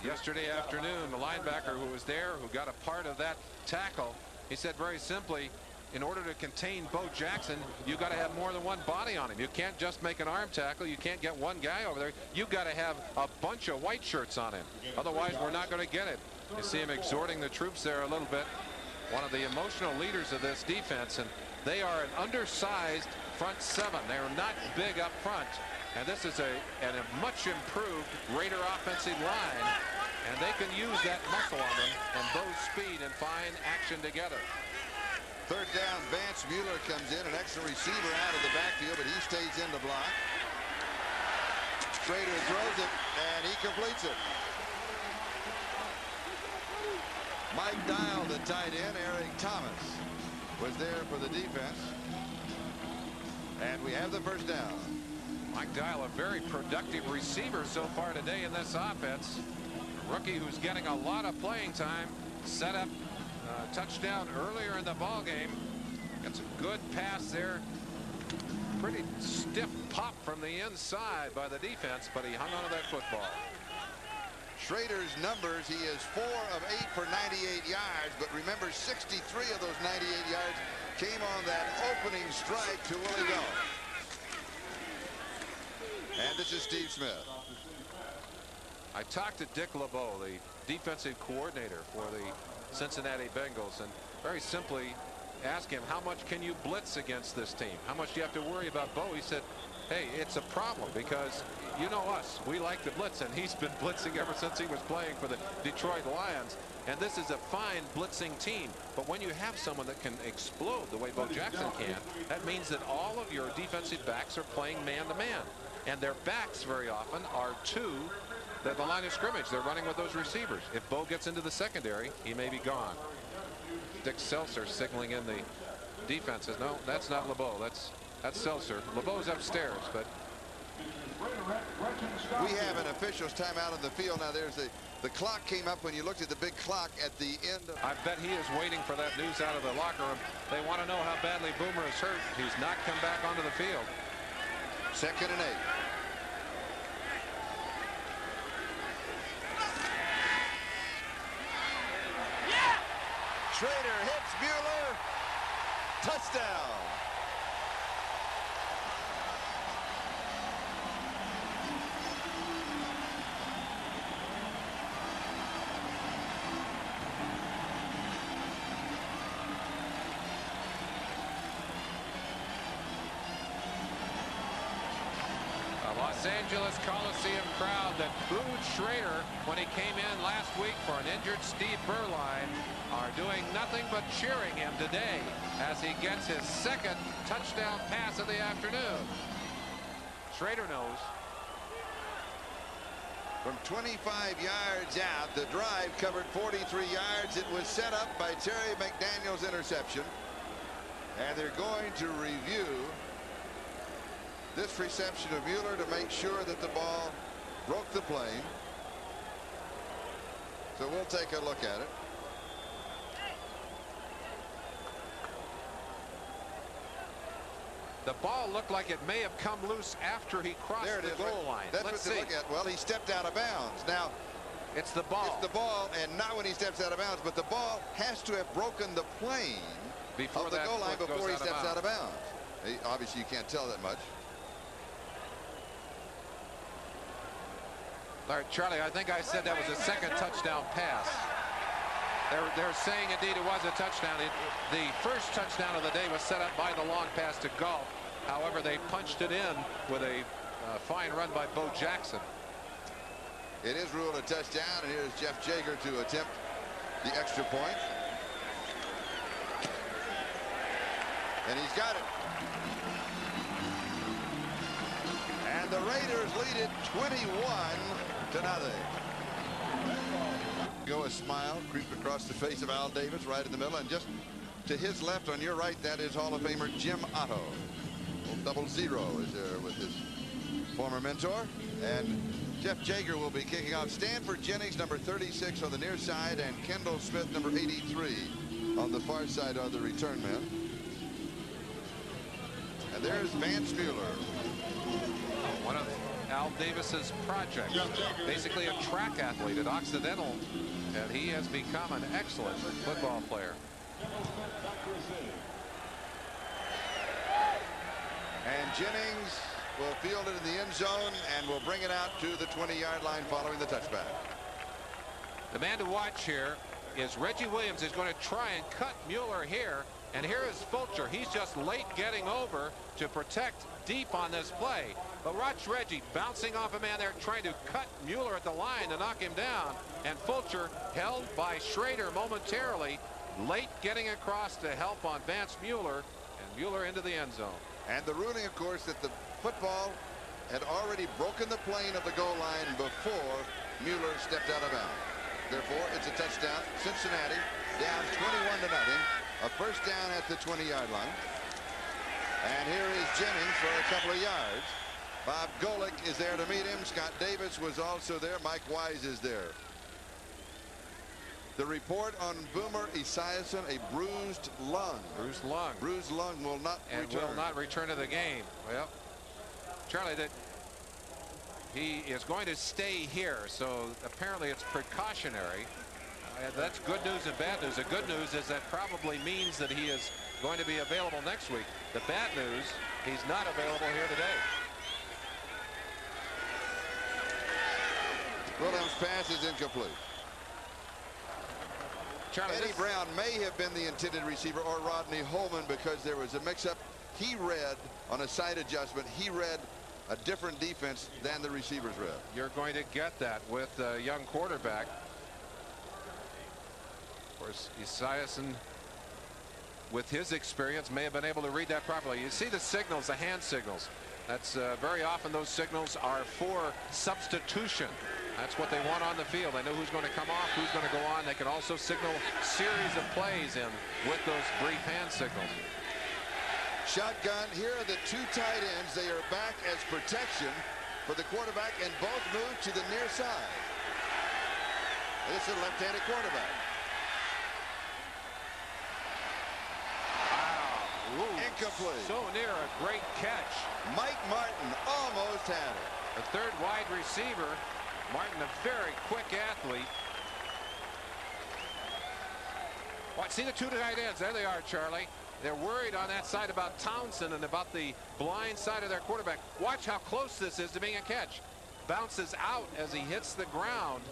yesterday afternoon, the linebacker who was there, who got a part of that tackle. He said very simply, in order to contain Bo Jackson, you got to have more than one body on him. You can't just make an arm tackle. You can't get one guy over there. You got to have a bunch of white shirts on him. Otherwise, we're not going to get it. You see him exhorting the troops there a little bit. One of the emotional leaders of this defense, and They are an undersized front seven. They're not big up front. And this is a much improved Raider offensive line. And they can use that muscle on them and Bo's speed and find action together. Third down, Vance Mueller comes in, an excellent receiver out of the backfield, but he stays in the block. Schrader throws it, and he completes it. Mike Dial, the tight end. Eric Thomas was there for the defense. And we have the first down. Mike Dial, a very productive receiver so far today in this offense. A rookie who's getting a lot of playing time. Set up touchdown earlier in the ball game. Gets a good pass there. Pretty stiff pop from the inside by the defense, but he hung onto that football. Schrader's numbers, he is 4 of 8 for 98 yards, but remember 63 of those 98 yards came on that opening strike to Willie Go. And this is Steve Smith. I talked to Dick LeBeau, the defensive coordinator for the Cincinnati Bengals, and very simply asked him, how much can you blitz against this team? How much do you have to worry about Bo? He said, hey, it's a problem because you know us. We like to blitz, and he's been blitzing ever since he was playing for the Detroit Lions. And this is a fine blitzing team. But when you have someone that can explode the way Bo Jackson can, that means that all of your defensive backs are playing man-to-man. And their backs very often are to the line of scrimmage. They're running with those receivers. If Bo gets into the secondary, he may be gone. Dick Seltzer signaling in the defenses. No, that's not LeBeau. That's Seltzer. LeBeau's upstairs, but we have an official's timeout on the field. Now there's the clock came up when you looked at the big clock at the end of. I bet he is waiting for that news out of the locker room. They want to know how badly Boomer is hurt. He's not come back onto the field. 2nd and 8. Schrader hits Mueller. Touchdown. A Los Angeles Coliseum crowd that booed Schrader when he came in last week for an injured Steve Berline are doing nothing but cheering him today as he gets his 2nd touchdown pass of the afternoon. Schrader knows. From 25 yards out, the drive covered 43 yards. It was set up by Terry McDaniel's interception. And they're going to review this reception of Mueller to make sure that the ball broke the plane. So we'll take a look at it. The ball looked like it may have come loose after he crossed the goal line. That's Let's what see. they look at. Well, he stepped out of bounds. Now, it's the ball. It's the ball, and not when he steps out of bounds, but the ball has to have broken the plane before of the goal line before he steps out of bounds. Obviously, you can't tell that much. All right, Charlie, I think I said that was a 2nd touchdown pass. They're saying indeed it was a touchdown. The first touchdown of the day was set up by the long pass to Galt. However, they punched it in with a fine run by Bo Jackson. It is ruled a touchdown, and here's Jeff Jager to attempt the extra point. And he's got it. And the Raiders lead it 21-0. Go a smile creep across the face of Al Davis right in the middle, and just to his left on your right, that is Hall of Famer Jim Otto. 00 is there with his former mentor, and Jeff Jager will be kicking off. Stanford Jennings, number 36 on the near side, and Kendall Smith, number 83 on the far side, are the return men. And there's Vance Mueller. One of Al Davis's projects, basically a track athlete at Occidental, and he has become an excellent football player. And Jennings will field it in the end zone and will bring it out to the 20-yard line following the touchback. The man to watch here is Reggie Williams. Is going to try and cut Mueller here, And here is Fulcher. He's just late getting over to protect deep on this play. But watch Reggie bouncing off a man there, trying to cut Mueller at the line to knock him down. And Fulcher held by Schrader momentarily, late getting across to help on Vance Mueller, and Mueller into the end zone. And the ruling, of course, that the football had already broken the plane of the goal line before Mueller stepped out of bounds. Therefore, it's a touchdown. Cincinnati down 21-0. A first down at the 20-yard line. And here is Jennings for a couple of yards. Bob Golick is there to meet him. Scott Davis was also there. Mike Wise is there. The report on Boomer Esiason, a bruised lung. Bruised lung. Bruised lung will not return. Will not return to the game. Well, Charlie, that he is going to stay here, so apparently it's precautionary. That's good news and bad news. The good news is that probably means that he is going to be available next week. The bad news, he's not available here today. Williams' pass is incomplete. Charlie, Eddie Brown may have been the intended receiver, or Rodney Holman, because there was a mix-up. He read on a side adjustment. He read a different defense than the receivers read. You're going to get that with a young quarterback. Of course, Esiason, with his experience, may have been able to read that properly. You see the signals, the hand signals. That's very often those signals are for substitution. That's what they want on the field. They know who's going to come off, who's going to go on. They can also signal series of plays in with those brief hand signals. Shotgun. Here are the two tight ends. They are back as protection for the quarterback, and both move to the near side. This is a left-handed quarterback. Wow. Ooh, incomplete. So near a great catch. Mike Martin almost had it. The third wide receiver. Martin, a very quick athlete. Watch, see the two tight ends. There they are, Charlie. They're worried on that side about Townsend and about the blind side of their quarterback. Watch how close this is to being a catch. Bounces out as he hits the ground.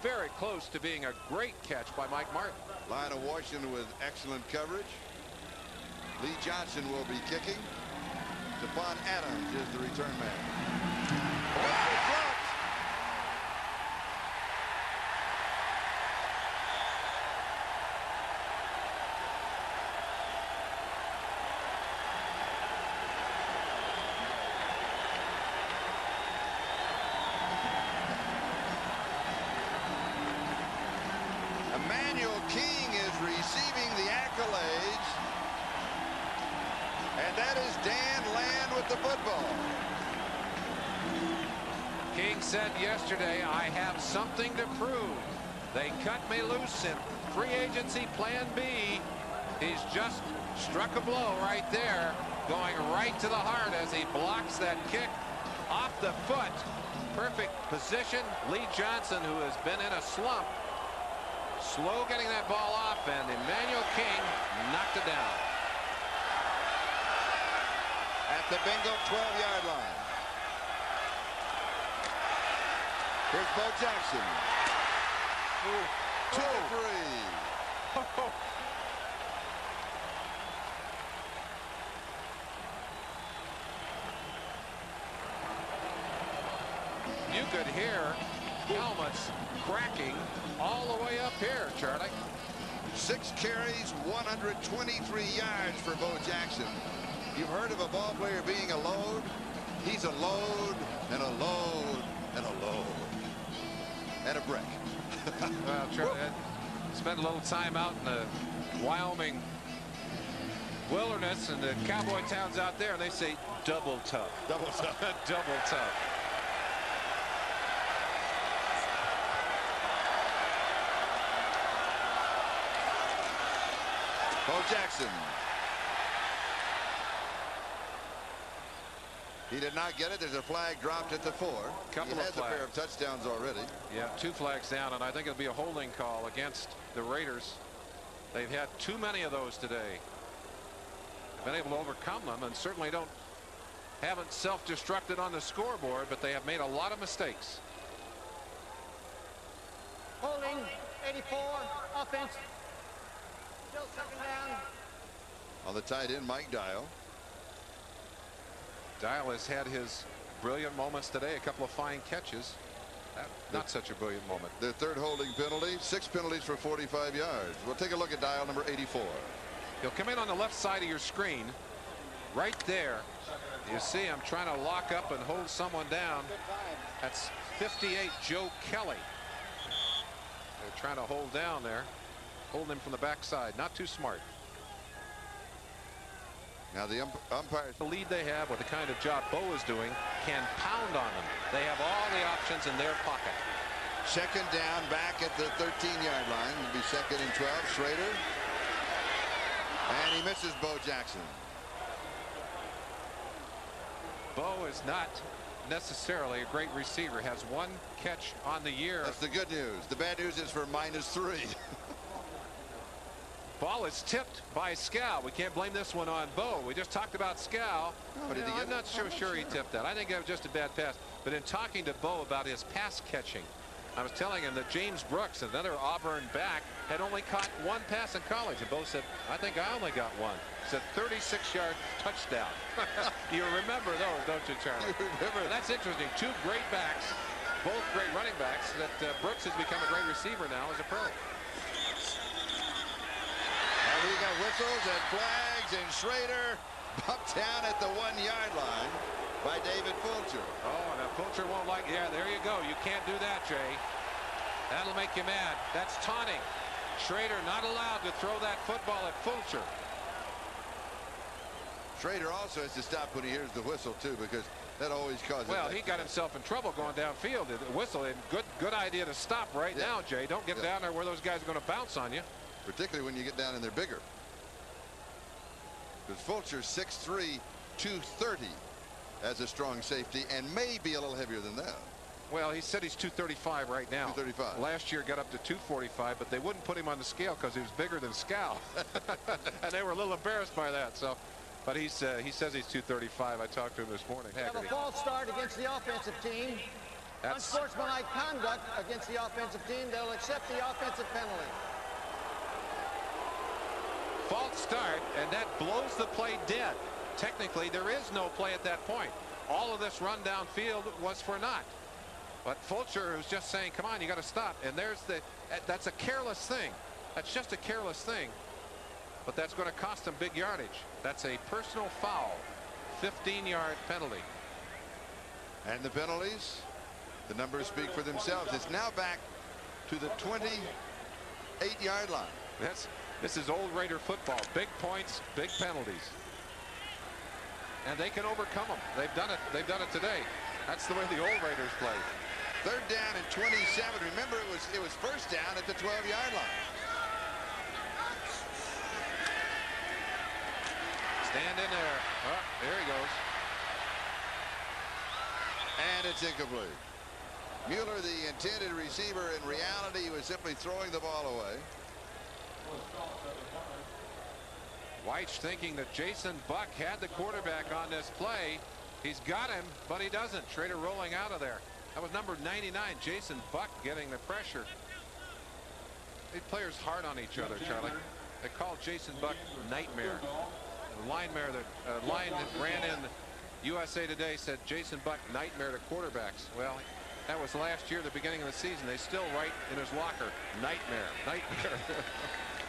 Very close to being a great catch by Mike Martin. Line of Washington with excellent coverage. Lee Johnson will be kicking. Stephon Adams is the return man. Receiving the accolades, and that is Dan Land with the football. King said yesterday, I have something to prove. They cut me loose in free agency plan B. He's just struck a blow right there, going right to the heart as he blocks that kick off the foot. Perfect position. Lee Johnson, who has been in a slump, slow getting that ball off, and Emmanuel King knocked it down. At the Bengal 12-yard line. Here's Bo Jackson. 2 or 3. You could hear helmets cracking all the way up here, Charlie. 6 carries, 123 yards for Bo Jackson. You've heard of a ball player being a load? He's a load and a load and a load and a brick. Well, Charlie, I spent a little time out in the Wyoming wilderness and the cowboy towns out there, and they say double tough. Double tough. Double tough. Bo Jackson. He did not get it. There's a flag dropped at the 4. Couple he has of flags. a pair of touchdowns already. Yeah, 2 flags down, and I think it'll be a holding call against the Raiders. They've had too many of those today. They've been able to overcome them, and certainly haven't self-destructed on the scoreboard, but they have made a lot of mistakes. Holding, 84, offense. Still second down. On the tight end, Mike Dial. Dial has had his brilliant moments today. A couple of fine catches. Not such a brilliant moment. Their third holding penalty. 6 penalties for 45 yards. We'll take a look at Dial number 84. He'll come in on the left side of your screen. Right there. You see him trying to lock up and hold someone down. That's 58 Joe Kelly. They're trying to hold down there. Holding him from the backside. Not too smart. Now the umpires. The lead they have with the kind of job Bo is doing can pound on them. They have all the options in their pocket. Second down back at the 13-yard line. It'll be second and 12. Schrader. And he misses Bo Jackson. Bo is not necessarily a great receiver. Has 1 catch on the year. That's the good news. The bad news is for -3. Ball is tipped by Scal. We can't blame this one on Bo. We just talked about Scal. I'm not sure he tipped that. I think that was just a bad pass. But in talking to Bo about his pass catching, I was telling him that James Brooks, another Auburn back, had only caught 1 pass in college. And Bo said, I think I only got 1. It's a 36-yard touchdown. You remember those, don't you, Charlie? You remember. That's interesting. 2 great backs, both great running backs, that Brooks has become a great receiver now as a pro. We got whistles and flags, and Schrader bumped down at the 1-yard line by David Fulcher. Oh, now Fulcher won't like. Yeah, there you go. You can't do that, Jay. That'll make you mad. That's taunting. Schrader not allowed to throw that football at Fulcher. Schrader also has to stop when he hears the whistle too, because that always causes. Well, he got himself in trouble going downfield. The whistle, and good idea to stop right now, Jay. Don't get down there where those guys are going to bounce on you. Particularly when you get down and they're bigger. Because Fulcher's 6'3", 230 as a strong safety, and may be a little heavier than that. Well, he said he's 235 right now. 235. Last year got up to 245, but they wouldn't put him on the scale because he was bigger than Scal. And they were a little embarrassed by that. So, but he says he's 235. I talked to him this morning. Have a false start against the offensive team. Unsportsmanlike conduct against the offensive team. They'll accept the offensive penalty. False start, and that blows the play dead. Technically, there is no play at that point. All of this run downfield was for naught. But Fulcher was just saying, come on, you got to stop. And that's a careless thing. That's just a careless thing. But that's going to cost them big yardage. That's a personal foul. 15-yard penalty. And the penalties, the numbers speak for themselves. It's now back to the 28-yard line. This is old Raider football. Big points, big penalties. And they can overcome them. They've done it. They've done it today. That's the way the old Raiders play. Third down and 27. Remember, it was first down at the 12-yard line. Stand in there. Oh, there he goes. And it's incomplete. Mueller, the intended receiver, in reality, was simply throwing the ball away. Weich thinking that Jason Buck had the quarterback on this play. He's got him, but he doesn't. Schrader rolling out of there. That was number 99, Jason Buck, getting the pressure. These players hard on each other, Charlie. They called Jason Buck Nightmare. The line that ran in USA Today said Jason Buck Nightmare to quarterbacks. Well, that was last year, the beginning of the season. They still write in his locker, Nightmare, Nightmare.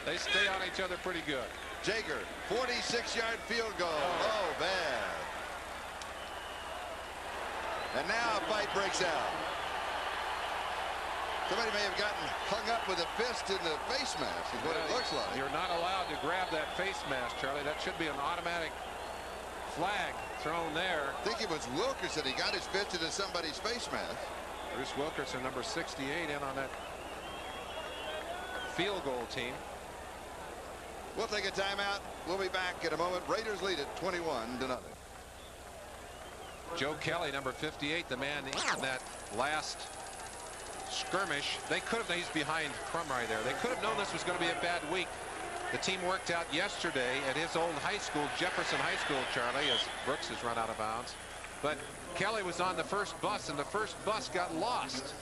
They stay on each other pretty good. Jager, 46-yard field goal. Oh, bad. And now a fight breaks out. Somebody may have gotten hung up with a fist in the face mask, is what it looks like. You're not allowed to grab that face mask, Charlie. That should be an automatic flag thrown there. I think it was Wilkerson. He got his fist into somebody's face mask. Bruce Wilkerson, number 68, in on that field goal team. We'll take a timeout. We'll be back in a moment. Raiders lead it 21-0. Joe Kelly, number 58, the man in that last skirmish. They could have, he's behind Crumry there. They could have known this was going to be a bad week. The team worked out yesterday at his old high school, Jefferson High School, Charlie, as Brooks has run out of bounds. But Kelly was on the first bus, and the first bus got lost.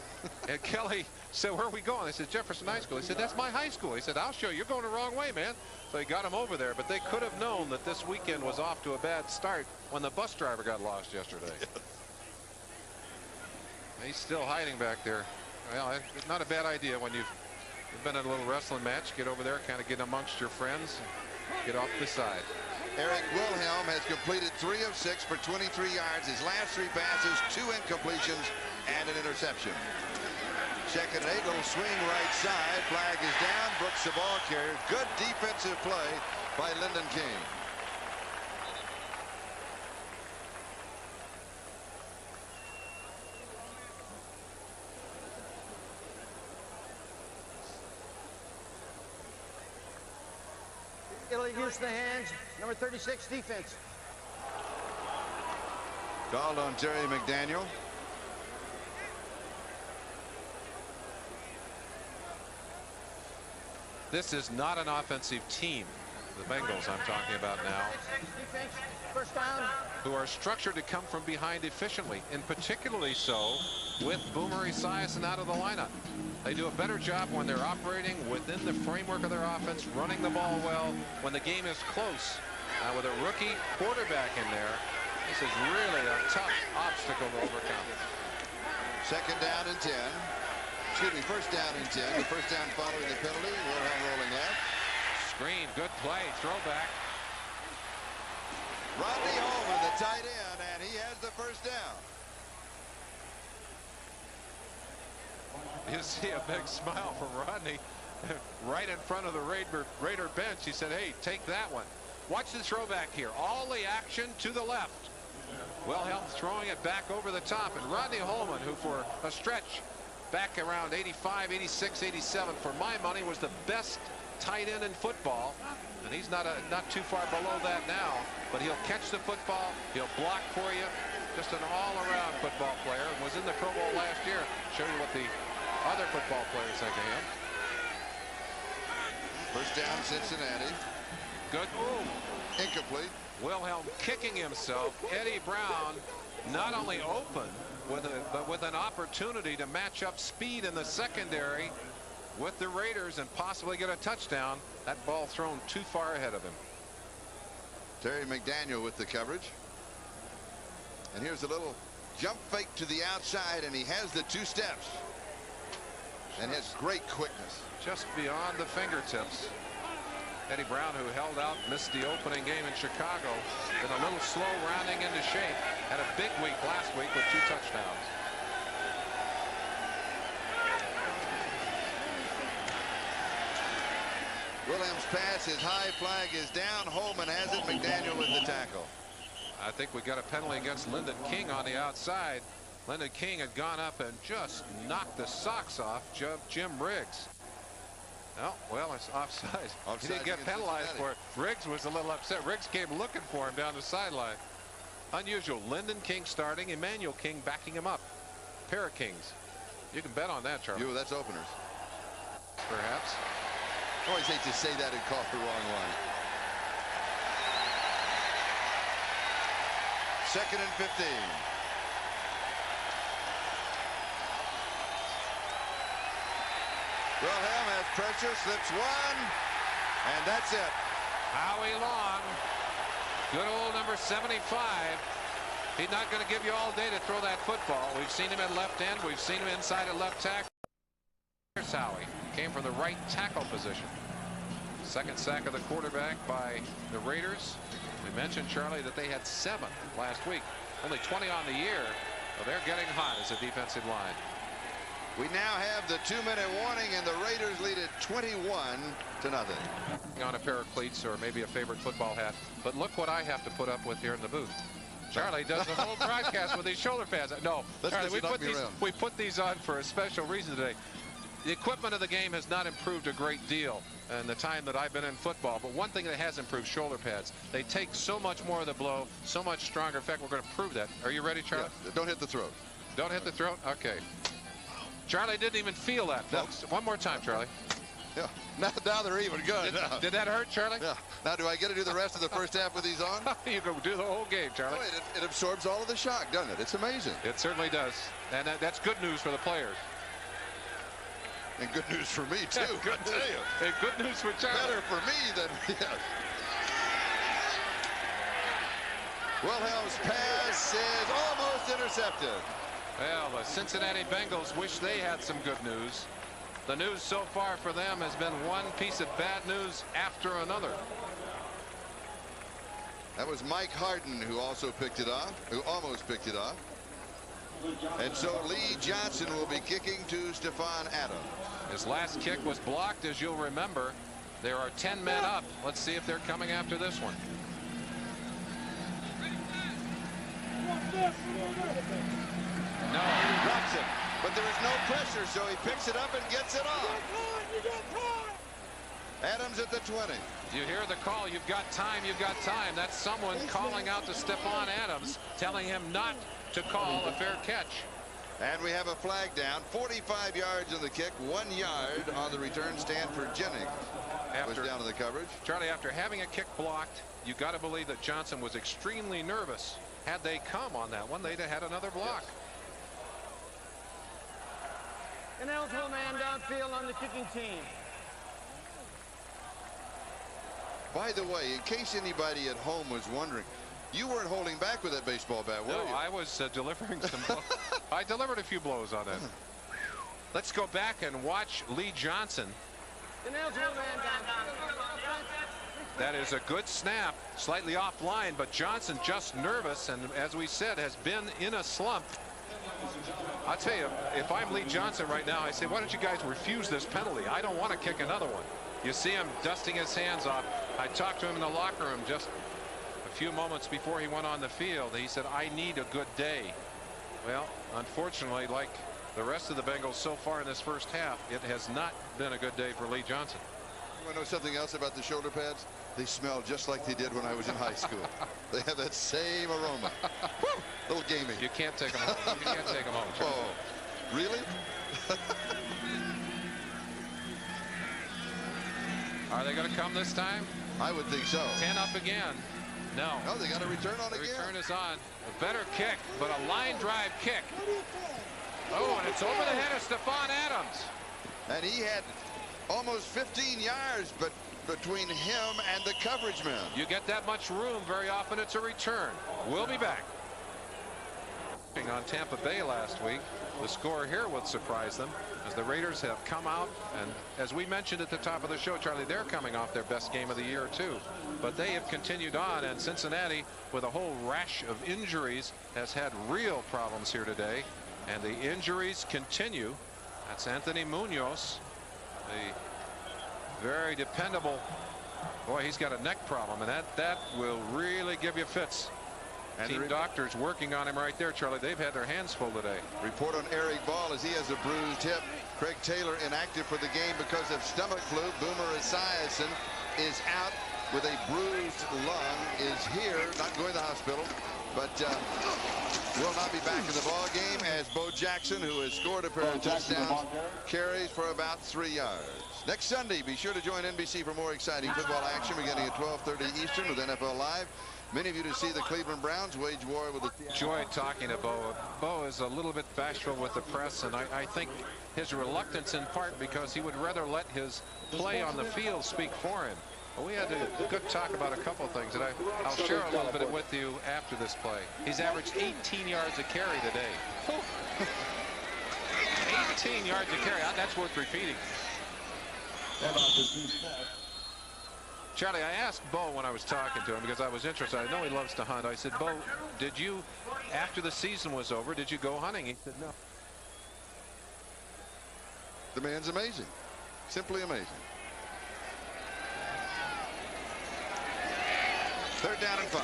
And Kelly said, where are we going? I said, Jefferson High School. He said, that's my high school. He said, I'll show you. You're going the wrong way, man. So he got him over there. But they could have known that this weekend was off to a bad start when the bus driver got lost yesterday. He's still hiding back there. Well, it's not a bad idea when you've been in a little wrestling match. Get over there, kind of get amongst your friends, get off the side. Eric Wilhelm has completed 3 of 6 for 23 yards. His last 3 passes, 2 incompletions, and an interception. 2nd and 8, little swing right side. Flag is down. Brooks the ball carrier. Good defensive play by Lyndon King. It'll use the hands. Number 36 defense. Called on Terry McDaniel. This is not an offensive team. The Bengals I'm talking about now. Defense, first down. Who are structured to come from behind efficiently, and particularly so with Boomer Esiason out of the lineup. They do a better job when they're operating within the framework of their offense, running the ball well when the game is close. With a rookie quarterback in there, this is really a tough obstacle to overcome. 2nd down and 10. Excuse me, 1st down and 10. The 1st down following the penalty. Wilhelm rolling left. Screen, good play, throwback. Rodney Holman, the tight end, and he has the 1st down. You see a big smile from Rodney right in front of the Raider bench. He said, hey, take that one. Watch the throwback here. All the action to the left. Wilhelm throwing it back over the top. And Rodney Holman, who for a stretch back around 85, 86, 87, for my money, was the best tight end in football. And he's not too far below that now. But he'll catch the football. He'll block for you. Just an all-around football player. And was in the Pro Bowl last year. Show you what the other football players think of him. 1st down, Cincinnati. Good move. Incomplete. Wilhelm kicking himself. Eddie Brown not only open but with an opportunity to match up speed in the secondary with the Raiders and possibly get a touchdown. That ball thrown too far ahead of him. Terry McDaniel with the coverage. And here's a little jump fake to the outside, and he has the 2 steps. And has great quickness. Just beyond the fingertips. Eddie Brown, who held out, missed the opening game in Chicago. Been a little slow rounding into shape. Had a big week last week with 2 touchdowns. Wilhelm's pass is high. Flag is down. Holman has it. McDaniel with the tackle. I think we got a penalty against Lyndon King on the outside. Lyndon King had gone up and just knocked the socks off Jim Riggs. Oh, well, it's offside. He didn't get penalized for it. Riggs was a little upset. Riggs came looking for him down the sideline. Unusual. Lyndon King starting, Emmanuel King backing him up. Pair of Kings. You can bet on that, Charlie. That's openers. Perhaps. I always hate to say that and call the wrong one. 2nd and 15. Wilhelm has pressure, slips one, and that's it. Howie Long, good old number 75. He's not going to give you all day to throw that football. We've seen him at left end. We've seen him inside at left tackle. Here's Howie. Came from the right tackle position. 2nd sack of the quarterback by the Raiders. We mentioned, Charlie, that they had 7 last week. Only 20 on the year. So they're getting hot as a defensive line. We now have the 2-minute warning, and the Raiders lead it 21-0. On a pair of cleats or maybe a favorite football hat. But look what I have to put up with here in the booth. Charlie does the whole broadcast with these shoulder pads. No, Charlie, we put these on for a special reason today. The equipment of the game has not improved a great deal in the time that I've been in football. But one thing that has improved, shoulder pads. They take so much more of the blow, so much stronger. In fact, we're going to prove that. Are you ready, Charlie? Yeah, don't hit the throat. Don't hit the throat? Okay. Charlie didn't even feel that, folks. One more time, Charlie. Yeah. Now they're even good. Did that hurt, Charlie? Yeah. Now, do I get to do the rest of the first half with these on? You can do the whole game, Charlie. It absorbs all of the shock, doesn't it? It's amazing. It certainly does. And that's good news for the players. And good news for me, too. Good I tell you. And good news for Charlie. Better for me than, yes. Wilhelm's pass is almost intercepted. Well, the Cincinnati Bengals wish they had some good news. The news so far for them has been one piece of bad news after another. That was Mike Harden who also picked it off, who almost picked it off. And so Lee Johnson will be kicking to Stephon Adams. His last kick was blocked, as you'll remember. There are 10 men up. Let's see if they're coming after this one. No, he drops it, but there is no pressure, so he picks it up and gets it off. Adams at the 20. You hear the call, you've got time, you've got time. That's someone calling out to Stephon Adams, telling him not to call a fair catch. And we have a flag down. 45 yards on the kick, 1 yard on the return. Stanford Jennings was down in the coverage. Charlie, after having a kick blocked, you got to believe that Johnson was extremely nervous. Had they come on that one, they'd have had another block. An eligible man downfield on the kicking team. By the way, in case anybody at home was wondering, you weren't holding back with that baseball bat, were you? No, I was delivering some blows. I delivered a few blows on it. Let's go back and watch Lee Johnson. An eligible man downfield. That is a good snap, slightly offline, but Johnson just nervous, and as we said, has been in a slump. I'll tell you, if I'm Lee Johnson right now, I say, why don't you guys refuse this penalty? I don't want to kick another one. You see him dusting his hands off. I talked to him in the locker room just a few moments before he went on the field. He said, I need a good day. Well, unfortunately, like the rest of the Bengals so far in this first half, it has not been a good day for Lee Johnson. You want to know something else about the shoulder pads? They smell just like they did when I was in high school. They have that same aroma. Woo! Little gaming. You can't take them home. You can't take them home, Charlie. Oh, really? Are they going to come this time? I would think so. 10 up again. No. No, they got a return on The again. return is on. A better kick, but a line drive kick. Oh, and it's over the head of Stephon Adams. And he had almost 15 yards, but between him and the coverage man. You get that much room, very often it's a return. We'll be back. On Tampa Bay last week, the score here would surprise them as the Raiders have come out, and as we mentioned at the top of the show, Charlie, they're coming off their best game of the year too, but they have continued on, and Cincinnati, with a whole rash of injuries, has had real problems here today, and the injuries continue. That's Anthony Munoz, the very dependable boy. He's got a neck problem, and that will really give you fits. And team doctors working on him right there, Charlie. They've had their hands full today. Report on Eric Ball as he has a bruised hip. Craig Taylor inactive for the game because of stomach flu. Boomer Esiason is out with a bruised lung, is here, not going to the hospital, but will not be back in the ball game as Bo Jackson, who has scored a pair of touchdowns, carries for about 3 yards. Next Sunday, be sure to join NBC for more exciting football action beginning at 12:30 Eastern with NFL Live. Many of you to see the Cleveland Browns wage war with the... Enjoyed talking to Bo. Bo is a little bit bashful with the press, and I think his reluctance in part because he would rather let his play on the field speak for him. But we had a good talk about a couple of things, and I'll share a little bit with you after this play. He's averaged 18 yards a carry today. 18 yards a carry. That's worth repeating. Charlie, I asked Bo when I was talking to him because I was interested. I know he loves to hunt. I said, Bo, did you, after the season was over, did you go hunting? He said, no. The man's amazing. Simply amazing. Third down and 5.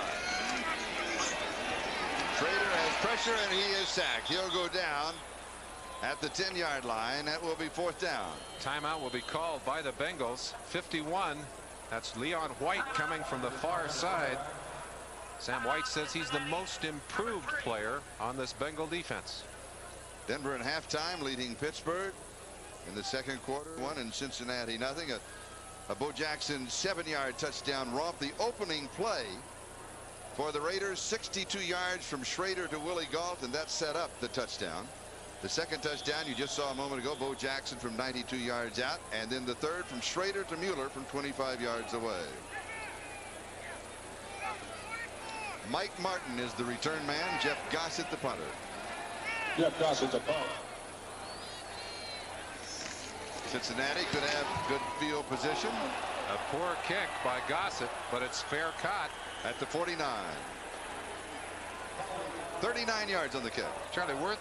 Schrader has pressure, and he is sacked. He'll go down at the 10-yard line. That will be 4th down. Timeout will be called by the Bengals. 51. That's Leon White coming from the far side. Sam White says he's the most improved player on this Bengal defense. Denver in halftime leading Pittsburgh in the second quarter. 1 in Cincinnati, nothing. A Bo Jackson 7-yard touchdown romp. The opening play for the Raiders, 62 yards from Schrader to Willie Gault, and that set up the touchdown. The second touchdown you just saw a moment ago, Bo Jackson from 92 yards out, and then the third from Schrader to Mueller from 25 yards away. Mike Martin is the return man. Jeff Gossett the punter. Jeff Gossett the punt. Cincinnati could have good field position. A poor kick by Gossett, but it's fair caught At the 49. 39 yards on the kick. Charlie Worth,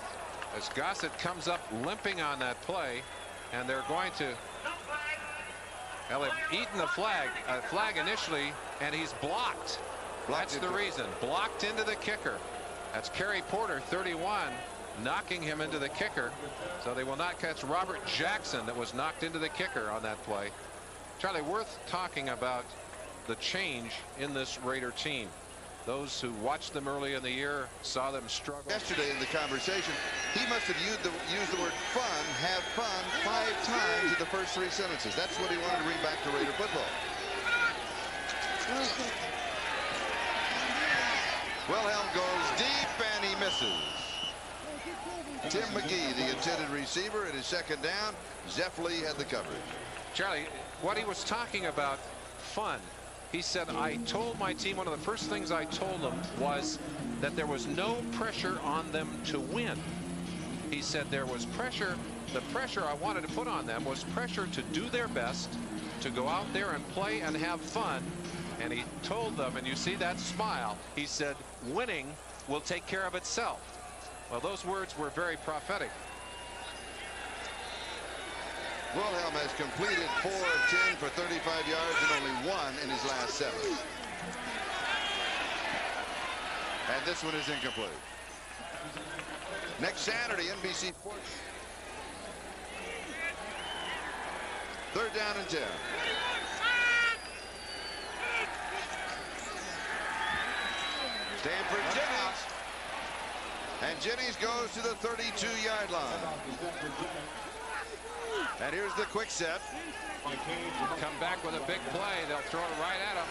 as Gossett comes up limping on that play, and they're going to, well, they've eaten the flag initially, and he's blocked. That's the reason. Blocked into the kicker. That's Kerry Porter, 31, knocking him into the kicker. So they will not catch Robert Jackson, that was knocked into the kicker on that play. Charlie Worth talking about the change in this Raider team. Those who watched them early in the year saw them struggle. Yesterday in the conversation, he must have used the word fun, have fun 5 times in the first 3 sentences. That's what he wanted to bring back to Raider football. Wilhelm goes deep and he misses. Tim McGee, the intended receiver, at his second down. Zeff Lee had the coverage. Charlie, what he was talking about, fun. He said, I told my team, one of the first things I told them was that there was no pressure on them to win. He said there was pressure. The pressure I wanted to put on them was pressure to do their best, to go out there and play and have fun. And he told them, and you see that smile, he said, winning will take care of itself. Well, those words were very prophetic. Wilhelm has completed 4 of 10 for 35 yards and only 1 in his last 7. And this one is incomplete. Next Saturday, NBC Sports. 3rd down and 10. Stanford Jennings. And Jennings goes to the 32-yard line. And here's the quick set. Come back with a big play. They'll throw it right at him.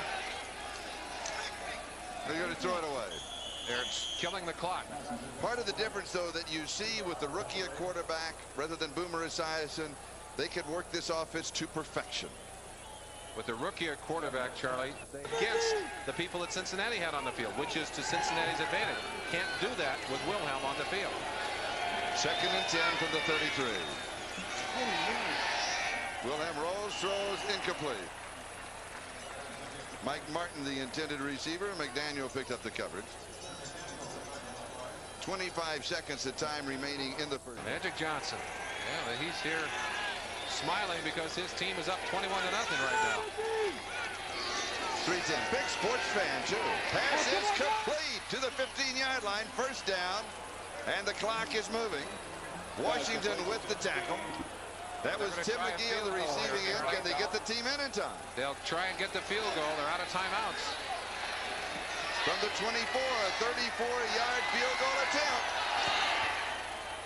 They're going to throw it away. They're killing the clock. Part of the difference, though, that you see with the rookie at quarterback rather than Boomer Esiason, they could work this offense to perfection. With the rookie at quarterback, Charlie, against the people that Cincinnati had on the field, which is to Cincinnati's advantage. Can't do that with Wilhelm on the field. 2nd and 10 from the 33. Wilhelm rolls, throws, incomplete. Mike Martin, the intended receiver. McDaniel picked up the coverage. 25 seconds of time remaining in the first. Magic Johnson. Yeah, he's here smiling because his team is up 21-0 right now. 3-10. Big sports fan, too. Pass is complete to the 15-yard line. 1st down. And the clock is moving. Washington with the tackle. That was Tim McGee on the receiving end. Can they get the team in time? They'll try and get the field goal. They're out of timeouts. From the 24, a 34-yard field goal attempt.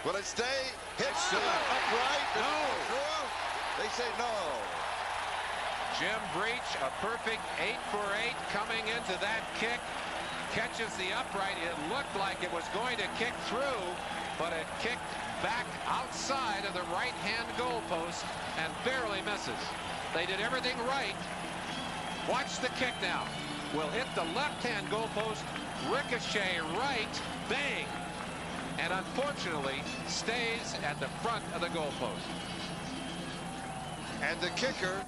Will it stay? Hits upright. No. They say no. Jim Breach, a perfect 8 for 8 coming into that kick. Catches the upright. It looked like it was going to kick through, but it kicked back outside of the right-hand goalpost and barely misses. They did everything right. Watch the kick now. Will hit the left-hand goalpost, ricochet right, bang, and unfortunately stays at the front of the goalpost. And the kicker,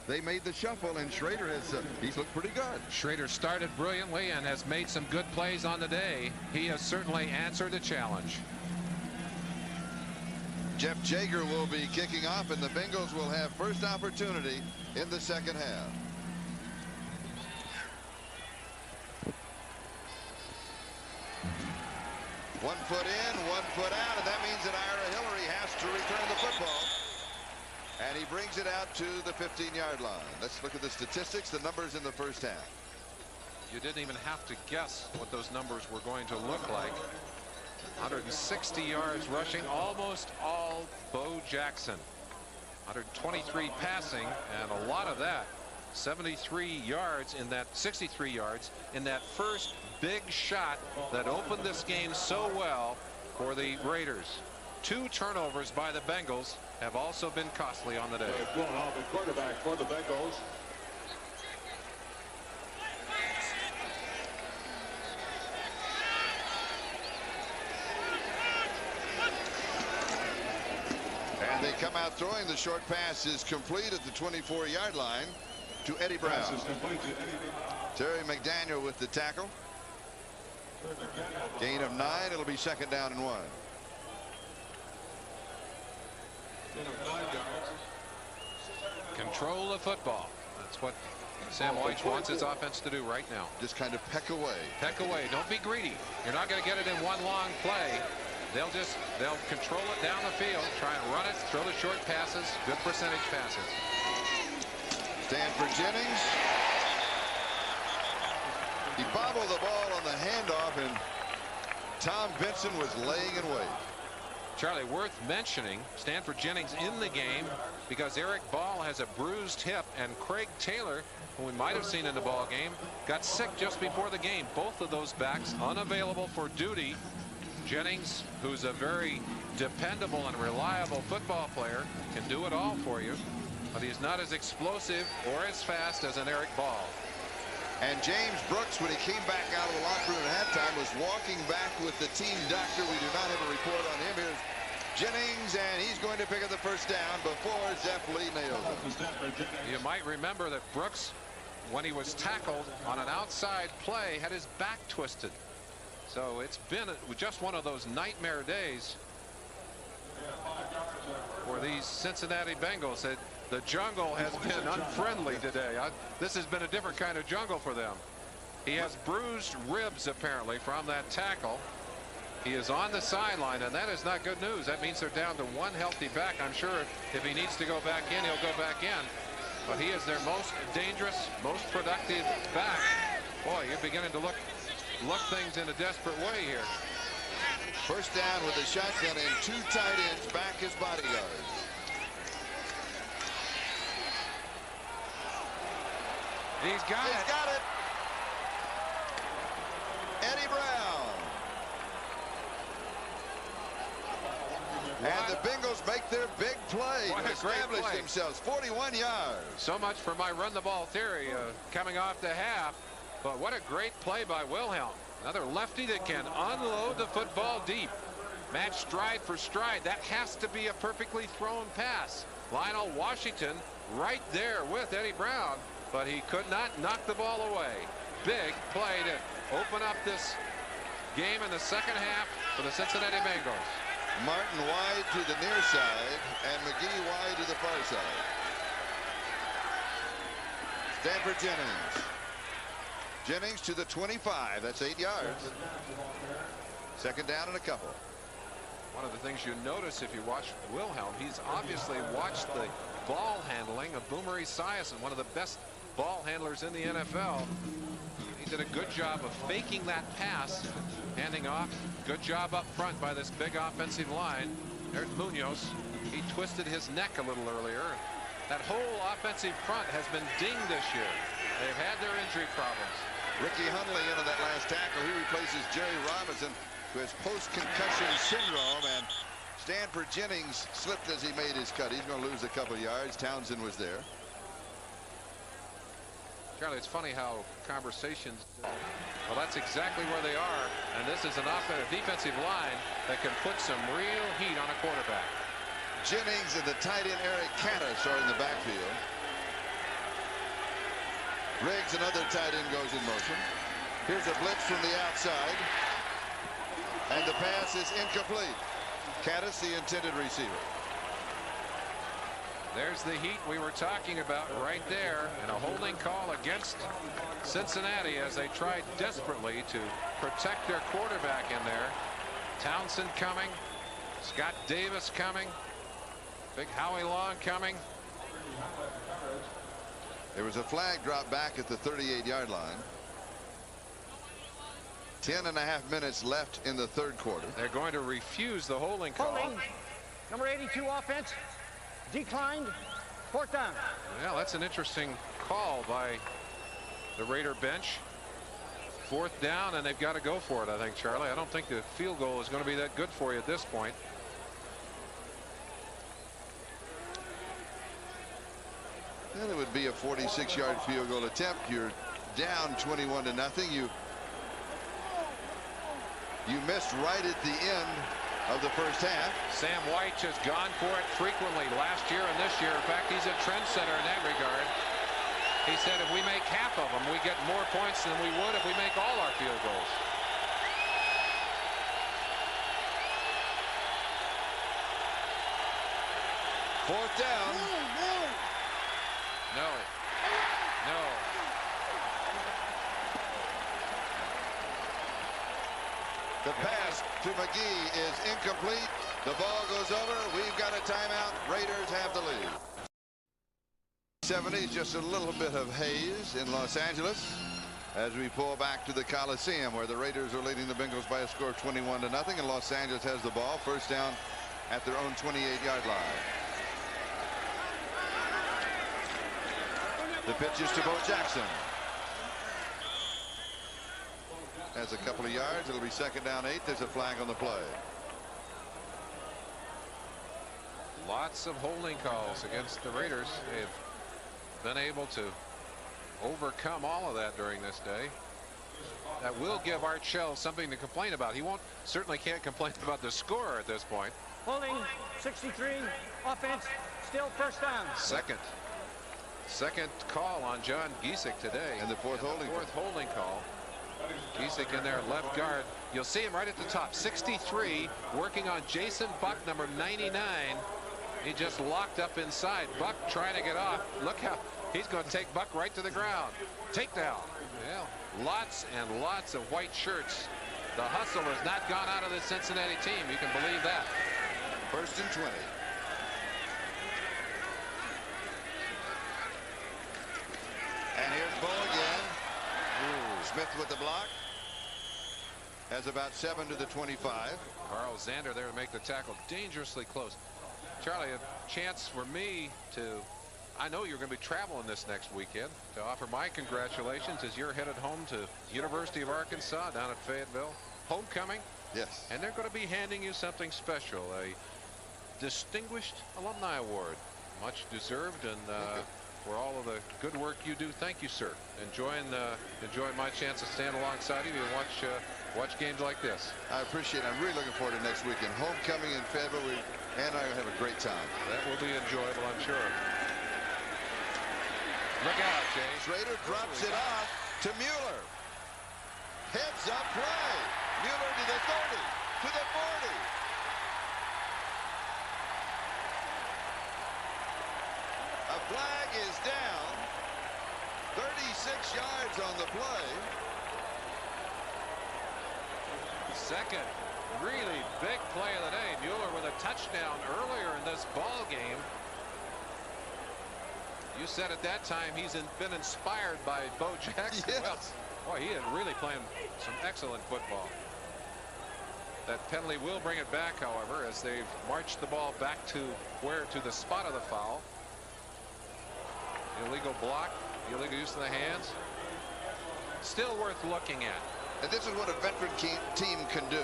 they made the shuffle, and Schrader has he's looked pretty good. Schrader started brilliantly and has made some good plays on the day. He has certainly answered the challenge. Jeff Jager will be kicking off, and the Bengals will have first opportunity in the 2nd half. One foot in, 1 foot out, and that means that Ira Hillary has to return the football. And he brings it out to the 15-yard line. Let's look at the statistics, the numbers in the 1st half. You didn't even have to guess what those numbers were going to look like. 160 yards rushing, almost all Bo Jackson. 123 passing, and a lot of that. 63 yards in that, 63 yards in that first big shot that opened this game so well for the Raiders. 2 turnovers by the Bengals have also been costly on the day. Wilhelm, the quarterback for the Bengals. And they come out throwing. The short pass is complete at the 24-yard line to Eddie Brown. Terry McDaniel with the tackle. Gain of 9. It'll be 2nd down and 1. Control the football. That's what Sam White wants his offense to do right now. Just kind of peck away. Peck away. Don't be greedy. You're not going to get it in one long play. They'll control it down the field, try and run it, throw the short passes, good percentage passes. Stanford Jennings. He bobbled the ball on the handoff, and Tom Benson was laying in wait. Charlie, worth mentioning, Stanford Jennings in the game because Eric Ball has a bruised hip, and Craig Taylor, who we might have seen in the ball game, got sick just before the game. Both of those backs unavailable for duty. Jennings, who's a very dependable and reliable football player, can do it all for you, but he's not as explosive or as fast as an Eric Ball. And James Brooks, when he came back out of the locker room at halftime, was walking back with the team doctor. We do not have a report on him. Here's Jennings, and he's going to pick up the first down before Zeff Lee nails it. You might remember that Brooks, when he was tackled on an outside play, had his back twisted. So it's been just one of those nightmare days for these Cincinnati Bengals. The jungle has been unfriendly today. This has been a different kind of jungle for them. He has bruised ribs apparently from that tackle. He is on the sideline, and that is not good news. That means they're down to one healthy back. I'm sure if he needs to go back in, he'll go back in. But he is their most dangerous, most productive back. Boy, you're beginning to look things in a desperate way here. First down with a shotgun and 2 tight ends back as bodyguards. He's got it. Eddie Brown. And the Bengals make their big play to establish themselves. 41 yards. So much for my run the ball theory coming off the half. But what a great play by Wilhelm. Another lefty that can unload the football deep. Match stride for stride. That has to be a perfectly thrown pass. Lionel Washington right there with Eddie Brown, but he could not knock the ball away. Big play to open up this game in the second half for the Cincinnati Bengals. Martin wide to the near side and McGee wide to the far side. Stanford Jennings. Jennings to the 25. That's 8 yards. Second down and a couple. One of the things you notice if you watch Wilhelm, he's obviously watched the ball handling of Boomer Esiason, one of the best ball handlers in the NFL. He did a good job of faking that pass, handing off. Good job up front by this big offensive line. There's Munoz. He twisted his neck a little earlier. That whole offensive front has been dinged this year. They've had their injury problems. Ricky Hundley into that last tackle. He replaces Jerry Robinson, who has post-concussion syndrome, and Stanford Jennings slipped as he made his cut. He's going to lose a couple yards. Townsend was there. Charlie, it's funny how conversations, well, that's exactly where they are, and this is an defensive line that can put some real heat on a quarterback. Jennings and the tight end Eric Caddis are in the backfield. Riggs, another tight end, goes in motion. Here's a blitz from the outside, and the pass is incomplete. Caddis, the intended receiver. There's the heat we were talking about right there, and a holding call against Cincinnati as they tried desperately to protect their quarterback in there. Townsend coming, Scott Davis coming, big Howie Long coming. There was a flag drop back at the 38-yard line. 10.5 minutes left in the third quarter. They're going to refuse the holding call. Holding. Number 82 offense. Declined. 4th down. Well, that's an interesting call by the Raider bench. 4th down, and they've got to go for it, I think, Charlie. I don't think the field goal is going to be that good for you at this point. And it would be a 46-yard field goal attempt. You're down 21-0. You missed right at the end of the first half. Sam White has gone for it frequently last year and this year. In fact, he's a trendsetter in that regard. He said if we make half of them, we get more points than we would if we make all our field goals. Fourth down. No. No. The pass to McGee is incomplete. The ball goes over. We've got a timeout. Raiders have the lead. 70s, just a little bit of haze in Los Angeles as we pull back to the Coliseum, where the Raiders are leading the Bengals by a score of 21-0, and Los Angeles has the ball. First down at their own 28-yard line. The pitch is to Bo Jackson. Has a couple of yards. It'll be second down 8. There's a flag on the play. Lots of holding calls against the Raiders. They've been able to overcome all of that during this day. That will give Art Shell something to complain about. He certainly can't complain about the score at this point. Holding 63, offense, still first down. Second call on John Giesick today. And the fourth holding call. Giesick in there, left guard. You'll see him right at the top. 63, working on Jason Buck, number 99. He just locked up inside. Buck trying to get off. Look how he's going to take Buck right to the ground. Takedown. Yeah, lots and lots of white shirts. The hustle has not gone out of the Cincinnati team. You can believe that. First and 20. And here's Bo again. Smith with the block. Has about 7 to the 25. Carl Zander there to make the tackle. Dangerously close. Charlie, a chance for me to, I know you're going to be traveling this next weekend, to offer my congratulations as you're headed home to University of Arkansas down at Fayetteville. Homecoming. Yes. And they're going to be handing you something special, a Distinguished Alumni Award. Much deserved, and for all of the good work you do, thank you, sir. Enjoying my chance to stand alongside you and watch games like this. I appreciate it. I'm really looking forward to next weekend. Homecoming in February, and I have a great time. That will be enjoyable, I'm sure. Look out, Jay. Schrader drops it off to Mueller. Heads up play. Mueller to the 30, to the 40. A flag is down. 36 yards on the play. Second really big play of the day. Mueller with a touchdown earlier in this ball game. You said at that time he's been inspired by Bo Jackson. Yes. Well, boy, he is really playing some excellent football. That penalty will bring it back, however, as they've marched the ball back to the spot of the foul. Illegal block, illegal use of the hands. Still worth looking at. And this is what a veteran team can do.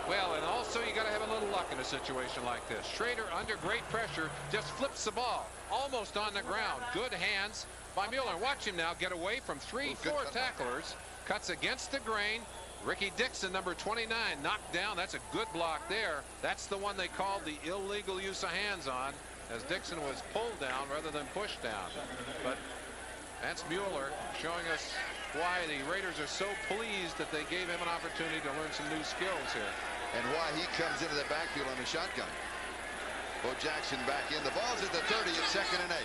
Well, and also you got to have a little luck in a situation like this. Schrader, under great pressure, just flips the ball almost on the ground. Good hands by Mueller. Watch him now get away from 3-4 tacklers. Cuts against the grain. Ricky Dixon, number 29, knocked down. That's a good block there. That's the one they called the illegal use of hands on, as Dixon was pulled down rather than pushed down. But that's Mueller showing us why the Raiders are so pleased that they gave him an opportunity to learn some new skills here. And why he comes into the backfield on the shotgun. Bo Jackson back in. The ball's at the 30. It's second and 8.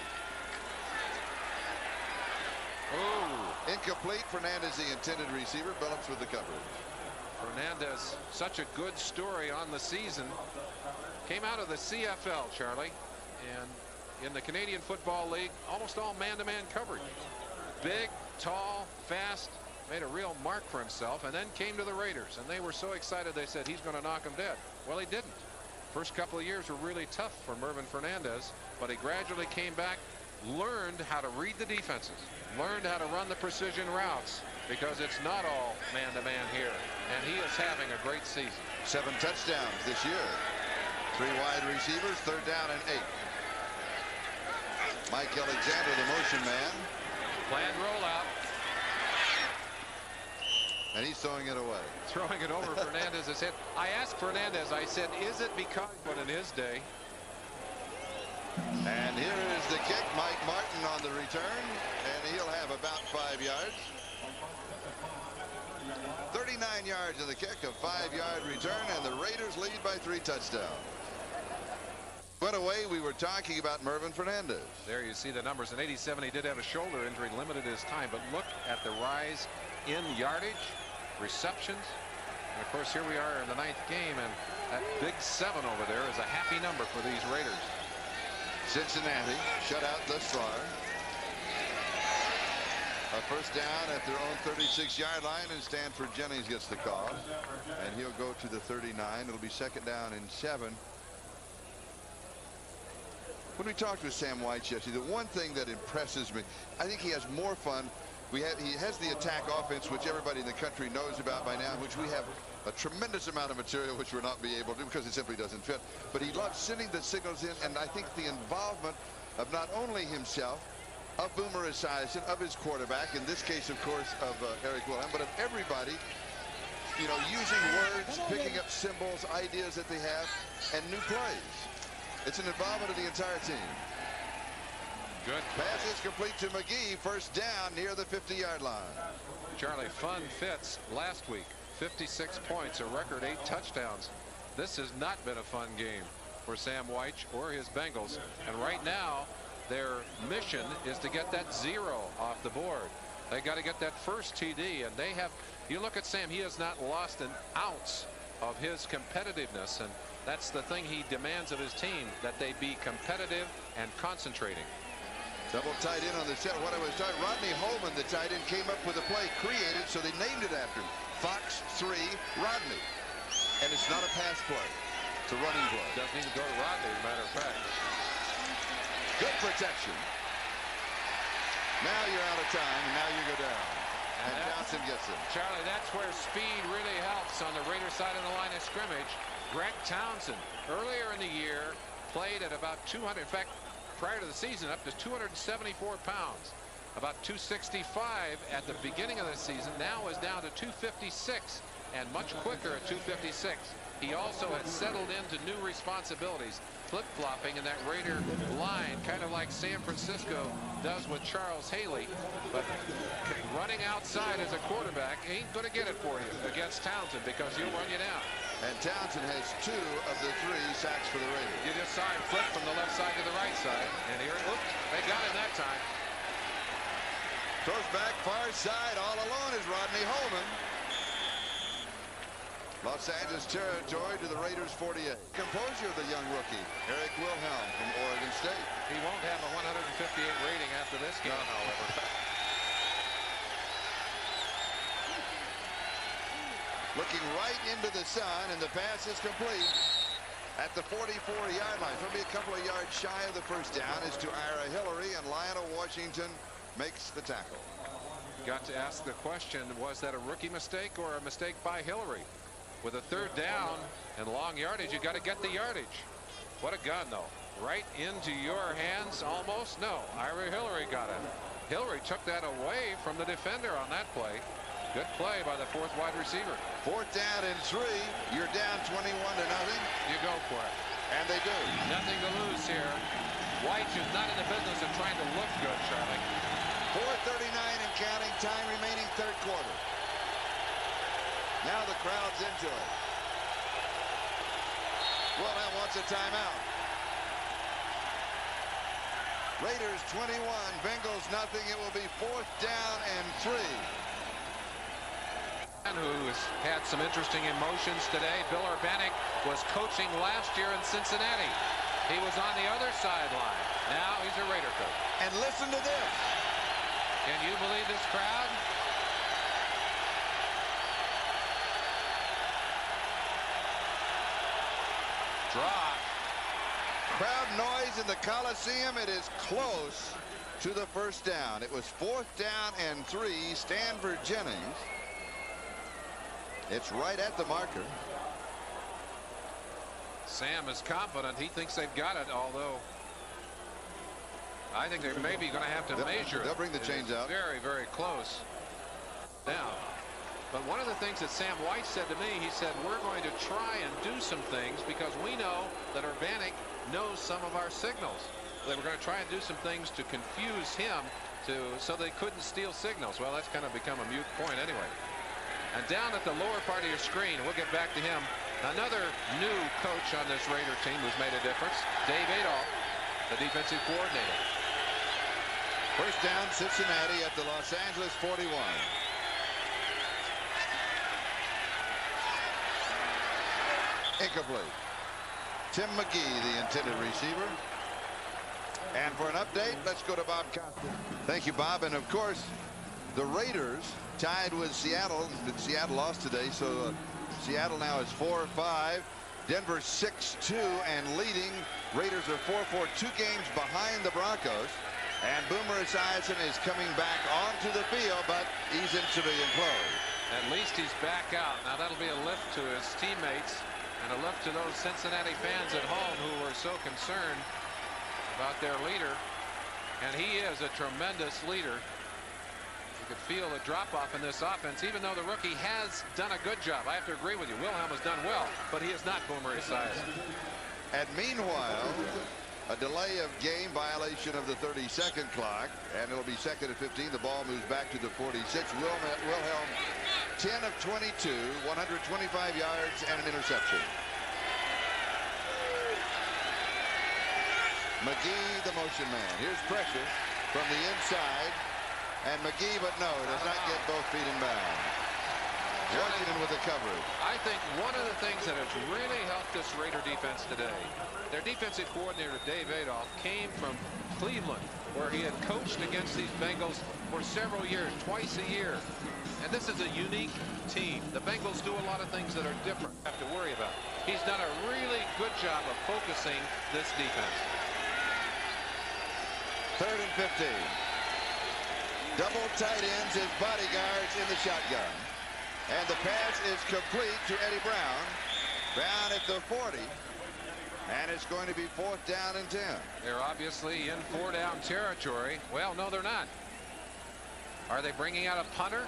Oh, incomplete. Fernandez, the intended receiver. Phillips with the coverage. Fernandez, such a good story on the season. Came out of the CFL, Charlie, and in the Canadian Football League, almost all man-to-man coverage. Big, tall, fast, made a real mark for himself, and then came to the Raiders, and they were so excited they said he's going to knock him dead. Well, he didn't. First couple of years were really tough for Mervyn Fernandez, but he gradually came back, learned how to read the defenses, learned how to run the precision routes, because it's not all man-to-man here, and he is having a great season. 7 touchdowns this year. 3 wide receivers, third down and 8. Mike Alexander, the motion man. Planned rollout. And he's throwing it away. Throwing it over Fernandez's head. I asked Fernandez, I said, is it because, but in his day. And here is the kick. Mike Martin on the return, and he'll have about 5 yards. 39 yards in the kick, a 5-yard return, and the Raiders lead by 3 touchdowns. But away, we were talking about Mervin Fernandez. There you see the numbers. In '87, he did have a shoulder injury, limited his time. But look at the rise in yardage, receptions. And of course, here we are in the 9th game, and that big 7 over there is a happy number for these Raiders. Cincinnati shut out thus far. A first down at their own 36-yard line, and Stanford Jennings gets the call. And he'll go to the 39. It'll be 2nd down and 7. When we talked with Sam White yesterday, the one thing that impresses me, I think he has more fun. He has the attack offense, which everybody in the country knows about by now, which we have a tremendous amount of material which we'll not be able to do because it simply doesn't fit. But he loves sending the signals in, and I think the involvement of not only himself, of Boomer Esiason, of his quarterback, in this case, of course, of Eric Wilhelm, but of everybody, you know, using words, picking up symbols, ideas that they have, and new plays. It's an involvement of the entire team. Good. Pass is complete to McGee. First down near the 50-yard line. Charlie, fun fits last week. 56 points, a record 8 touchdowns. This has not been a fun game for Sam White or his Bengals. And right now, their mission is to get that 0 off the board. They got to get that first TD, and they have. You look at Sam, he has not lost an ounce of his competitiveness, and that's the thing he demands of his team, that they be competitive and concentrating. Double tight end on the set. What I was talking, Rodney Holman, the tight end, came up with a play created, so they named it after him. Fox 3 Rodney. And it's not a pass play. It's a running play. Doesn't even go to Rodney, as a matter of fact. Good protection. Now you're out of time, and now you go down. And Johnson gets it. Charlie, that's where speed really helps on the Raider side of the line of scrimmage. Greg Townsend, earlier in the year, played at about 200. In fact, prior to the season, up to 274 pounds. About 265 at the beginning of the season. Now is down to 256 and much quicker at 256. He also has settled into new responsibilities, flip-flopping in that Raider line, kind of like San Francisco does with Charles Haley. But running outside as a quarterback ain't going to get it for you against Townsend, because he'll run you down. And Townsend has 2 of the 3 sacks for the Raiders. You just saw him flip from the left side to the right side. And here, oops, they got him that time. Throws back far side. All alone is Rodney Holman. Los Angeles territory to the Raiders 48. Composure of the young rookie, Eric Wilhelm from Oregon State. He won't have a 158 rating after this game, however. Looking right into the sun, and the pass is complete at the 44-yard line. It'll be a couple of yards shy of the first down. Is to Ira Hillary, and Lionel Washington makes the tackle. Got to ask the question, was that a rookie mistake or a mistake by Hillary? With a 3rd down and long yardage, you got to get the yardage. What a gun, though. Right into your hands, almost. No, Ira Hillary got it. Hillary took that away from the defender on that play. Good play by the 4th wide receiver. 4th down and 3. You're down 21-0. You go for it. And they do. Nothing to lose here. White is not in the business of trying to look good, Charlie. 4:39 and counting. Time remaining, 3rd quarter. Now the crowd's into it. Wilhelm wants a timeout. Raiders 21, Bengals nothing. It will be 4th down and 3. Who's had some interesting emotions today. Bill Urbanek was coaching last year in Cincinnati. He was on the other sideline. Now he's a Raider coach. And listen to this. Can you believe this crowd? Draw. Crowd noise in the Coliseum. It is close to the first down. It was 4th down and 3. Stanford Jennings. It's right at the marker. Sam is confident. He thinks they've got it, although I think they're maybe going to have to measure. They'll bring the chains out. Very, very close. Now, but one of the things that Sam White said to me, he said, we're going to try and do some things because we know that Urbanic knows some of our signals. They were going to try and do some things to confuse him so they couldn't steal signals. Well, that's kind of become a mute point anyway. And down at the lower part of your screen, we'll get back to him. Another new coach on this Raider team who's made a difference, Dave Adolph, the defensive coordinator. First down, Cincinnati at the Los Angeles 41. Incomplete. Tim McGee, the intended receiver. And for an update, let's go to Bob Costa. Thank you, Bob. And of course, the Raiders tied with Seattle. Seattle lost today, so Seattle now is 4-5. Denver 6-2 and leading. Raiders are 4-4, 2 games behind the Broncos. And Boomer Esiason is coming back onto the field, but he's in civilian clothes. At least he's back out. Now that'll be a lift to his teammates and a lift to those Cincinnati fans at home who were so concerned about their leader. And he is a tremendous leader. You could feel the drop-off in this offense, even though the rookie has done a good job. I have to agree with you. Wilhelm has done well, but he is not Boomer Esiason. And meanwhile, a delay of game violation of the 30-second clock, and it'll be 2nd and 15. The ball moves back to the 46. Wilhelm 10 of 22, 125 yards and an interception. McGee, the motion man. Here's pressure from the inside, and McGee, but no, does not get both feet in bounds. Washington with the coverage. I think one of the things that has really helped this Raider defense today, their defensive coordinator, Dave Adolph, came from Cleveland, where he had coached against these Bengals for several years, twice a year. And this is a unique team. The Bengals do a lot of things that are different, have to worry about. He's done a really good job of focusing this defense. 3rd and 15. Double tight ends as bodyguards in the shotgun. And the pass is complete to Eddie Brown. Brown at the 40. And it's going to be 4th down and 10. They're obviously in 4-down territory. Well, no, they're not. Are they bringing out a punter?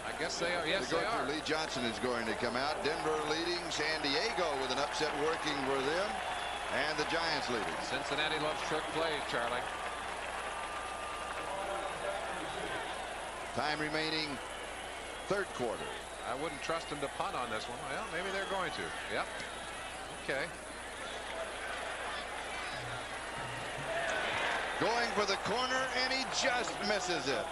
I guess they are. Yes, they are. Lee Johnson is going to come out. Denver leading. San Diego with an upset working for them. And the Giants leading. Cincinnati loves trick plays, Charlie. Time remaining, 3rd quarter. I wouldn't trust them to punt on this one. Well, maybe they're going to. Yep. Okay. Going for the corner, and he just misses it.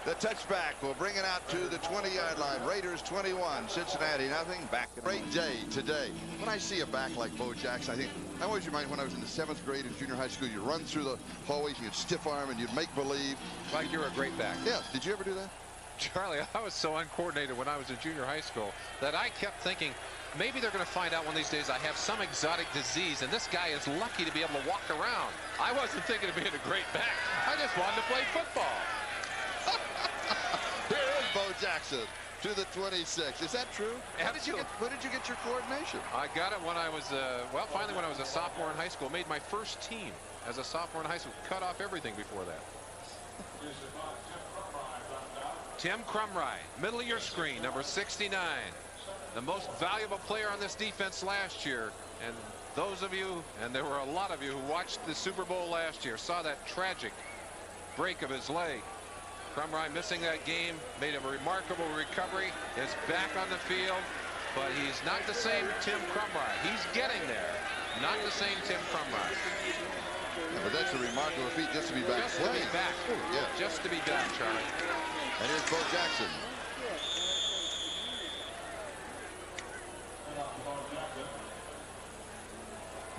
The touchback will bring it out to the 20-yard line. Raiders 21, Cincinnati nothing. Back. Great day today. When I see a back like Bo Jackson, I always remind when I was in the 7th grade in junior high school, you run through the hallways, you stiff arm, and you'd make believe. Like you're a great back. Yeah. Did you ever do that? Charlie, I was so uncoordinated when I was in junior high school that I kept thinking, maybe they're going to find out one of these days I have some exotic disease, and this guy is lucky to be able to walk around. I wasn't thinking of being a great back. I just wanted to play football. Here is Bo Jackson to the 26. Is that true? Where did you get your coordination? I got it when I was, well, finally when I was a sophomore in high school. Made my first team as a sophomore in high school. Cut off everything before that. Tim Crumry, middle of your screen, number 69. The most valuable player on this defense last year. And those of you, and there were a lot of you who watched the Super Bowl last year, saw that tragic break of his leg. Crumry missing that game, made a remarkable recovery, is back on the field, but he's not the same Tim Crumry. He's getting there. Not the same Tim Crumry. Yeah, but that's a remarkable feat just to be back. Just to be back. Yeah. Just to be back, Charlie. And here's Bo Jackson.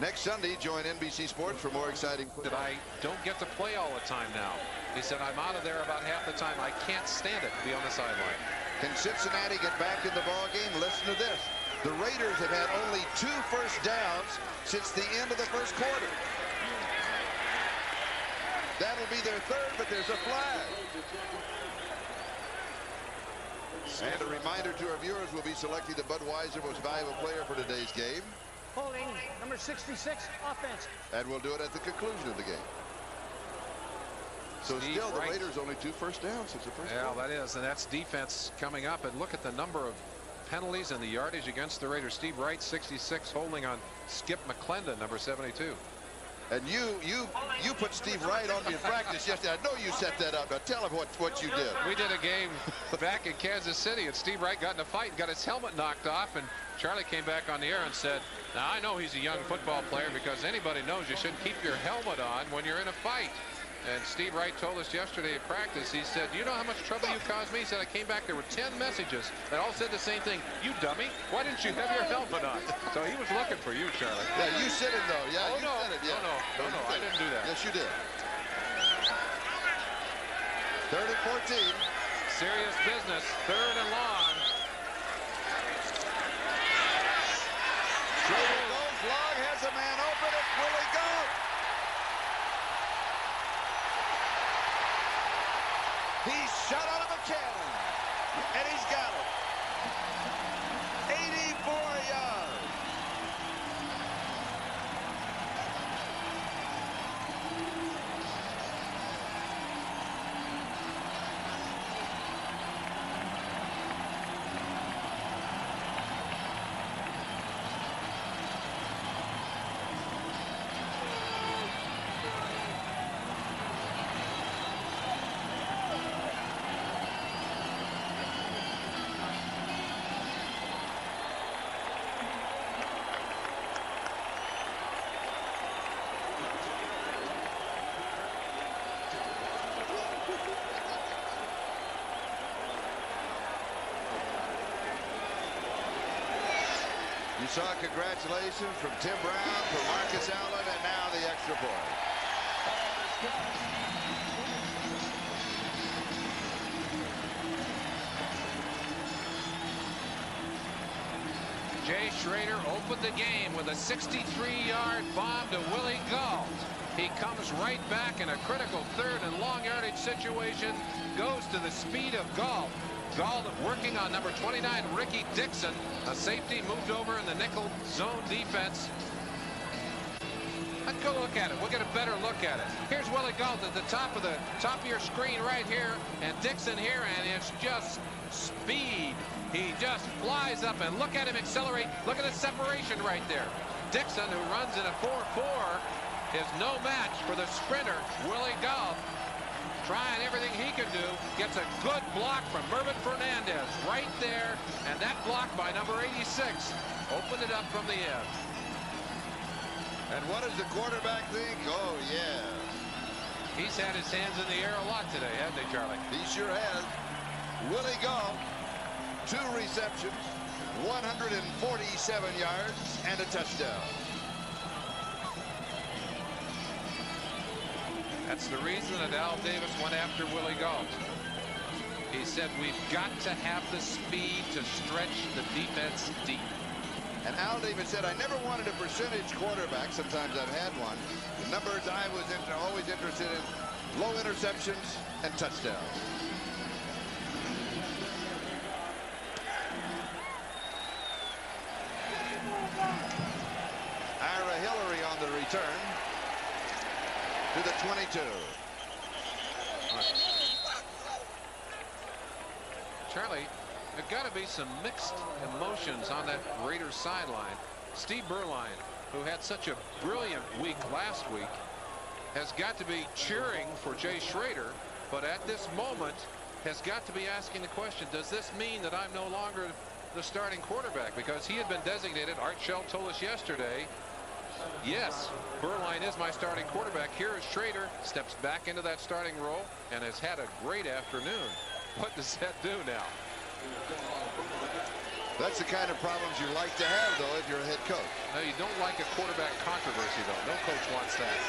Next Sunday, join NBC Sports for more exciting. That I don't get to play all the time now. He said, I'm out of there about half the time. I can't stand it to be on the sideline. Can Cincinnati get back in the ball game? Listen to this. The Raiders have had only 2 first downs since the end of the first quarter. That'll be their 3rd, but there's a flag. And a reminder to our viewers, we'll be selecting the Budweiser most valuable player for today's game. Holding number 66, offense. And we'll do it at the conclusion of the game. So Steve still the Wright. Raiders only 2 first downs since the first Yeah, quarter. that is, and that's defense coming up. And look at the number of penalties and the yardage against the Raiders. Steve Wright, 66, holding on Skip McClendon, number 72. And you put Steve Wright on me in practice yesterday. I know you set that up. Now tell him what you did. We did a game back in Kansas City, and Steve Wright got in a fight and got his helmet knocked off, and Charlie came back on the air and said, now I know he's a young football player because anybody knows you shouldn't keep your helmet on when you're in a fight. And Steve Wright told us yesterday at practice, he said, you know how much trouble you caused me? He said, I came back, there were 10 messages that all said the same thing. You dummy, why didn't you have your helmet on? So he was looking for you, Charlie. Yeah, you said it though. Yeah, Oh, you no, said it. Yeah. no, I didn't do that. Yes, you did. 3rd and 14. Serious business, 3rd and long. Schrader goes long, has a man open. It's Willie Gault. He's shot out of a cannon, and he's got it. 84 yards. You saw congratulations from Tim Brown, from Marcus Allen, and now the extra point. Jay Schrader opened the game with a 63-yard bomb to Willie Gault. He comes right back in a critical 3rd and long yardage situation, goes to the speed of Gault. Gault working on number 29, Ricky Dixon. A safety moved over in the nickel zone defense. Let's go look at it. We'll get a better look at it. Here's Willie Gault at the top of your screen right here, and Dixon here, and it's just speed. He just flies up, and look at him accelerate. Look at the separation right there. Dixon, who runs in a 4.4, is no match for the sprinter, Willie Gault. Trying everything he can do, gets a good block from Mervyn Fernandez right there, and that block by number 86 opened it up from the end. And what does the quarterback think? Oh, yeah. He's had his hands in the air a lot today, hasn't he, Charlie? He sure has. Willie Gault, 2 receptions, 147 yards, and a touchdown. That's the reason that Al Davis went after Willie Gault. He said, we've got to have the speed to stretch the defense deep. And Al Davis said, I never wanted a percentage quarterback. Sometimes I've had one. The numbers I was always interested in, low interceptions and touchdowns. Ira Hillary on the return to the 22. Charlie, there's got to be some mixed emotions on that Raiders sideline. Steve Berline, who had such a brilliant week last week, has got to be cheering for Jay Schrader, but at this moment has got to be asking the question, does this mean that I'm no longer the starting quarterback? Because he had been designated, Art Shell told us yesterday, yes, Berline is my starting quarterback. Here is Schrader, steps back into that starting role and has had a great afternoon. What does that do now? That's the kind of problems you like to have, though, if you're a head coach. No, you don't like a quarterback controversy, though. No coach wants that.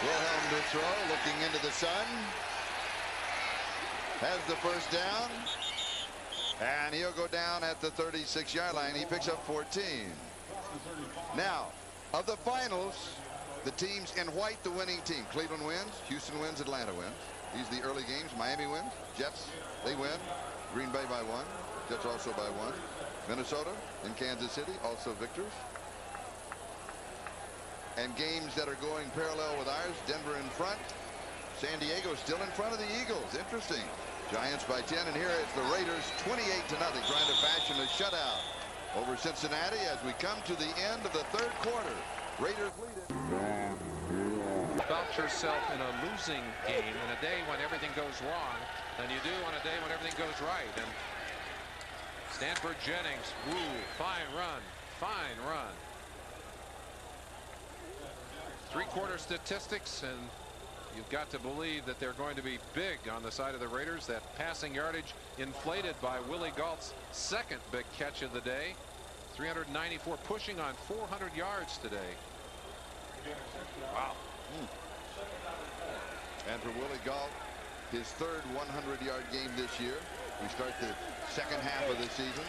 Wilhelm to throw, looking into the sun. Has the first down. And he'll go down at the 36-yard line. He picks up 14. Now, of the finals, the teams in white, the winning team. Cleveland wins, Houston wins, Atlanta wins. These are the early games. Miami wins, Jets, they win. Green Bay by 1. Jets also by 1. Minnesota and Kansas City also victors. And games that are going parallel with ours, Denver in front, San Diego still in front of the Eagles. Interesting. Giants by 10, and here it's the Raiders 28-0 trying to fashion a shutout over Cincinnati as we come to the end of the third quarter. Raiders lead it. Felt yourself in a losing game in a day when everything goes wrong than you do on a day when everything goes right. And Stanford Jennings, fine run, fine run. Three-quarter statistics, and you've got to believe that they're going to be big on the side of the Raiders. That passing yardage inflated by Willie Gault's second big catch of the day. 394, pushing on 400 yards today. Wow. And for Willie Gault, his third 100-yard game this year. We start the second half of the season.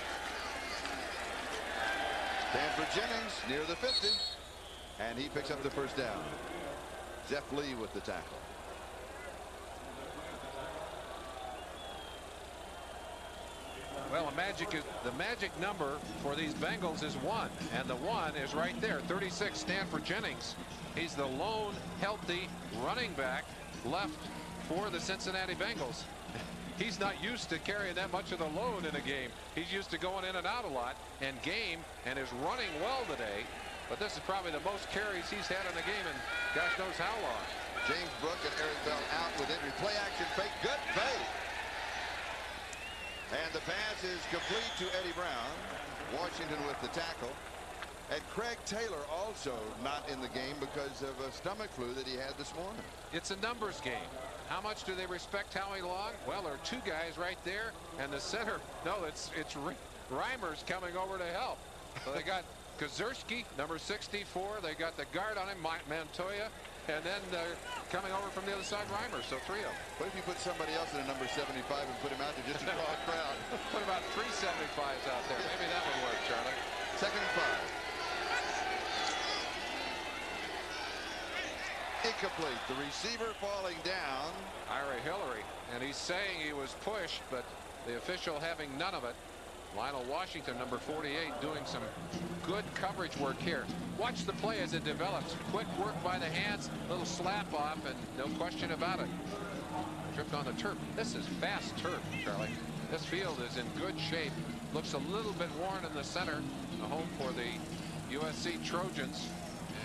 Stanford Jennings near the 50. And he picks up the first down. Jeff Lee with the tackle. Well, the magic number for these Bengals is 1, and the 1 is right there. 36, Stanford Jennings. He's the lone healthy running back left for the Cincinnati Bengals. He's not used to carrying that much of the load in a game. He's used to going in and out a lot and is running well today. But this is probably the most carries he's had in the game in gosh knows how long. James Brooke and Eric Bell out with injury. Play action fake. Good fake. And the pass is complete to Eddie Brown. Washington with the tackle. And Craig Taylor also not in the game because of a stomach flu that he had this morning. It's a numbers game. How much do they respect Howie Long? Well, there are two guys right there, and the center. No, it's Reimers coming over to help. So they got Kazurski, number 64. They got the guard on him, Montoya, and then they're coming over from the other side, Reimers. So 3 of them. What if you put somebody else in a number 75 and put him out there just to draw a crowd? Put about 3 75s out there. Maybe that would work, Charlie. Second and 5. Incomplete. The receiver falling down. Ira Hillary, and he's saying he was pushed, but the official having none of it. Lionel Washington, number 48, doing some good coverage work here. Watch the play as it develops. Quick work by the hands, little slap off, and no question about it. Tripped on the turf. This is fast turf, Charlie. This field is in good shape. Looks a little bit worn in the center. A home for the USC Trojans.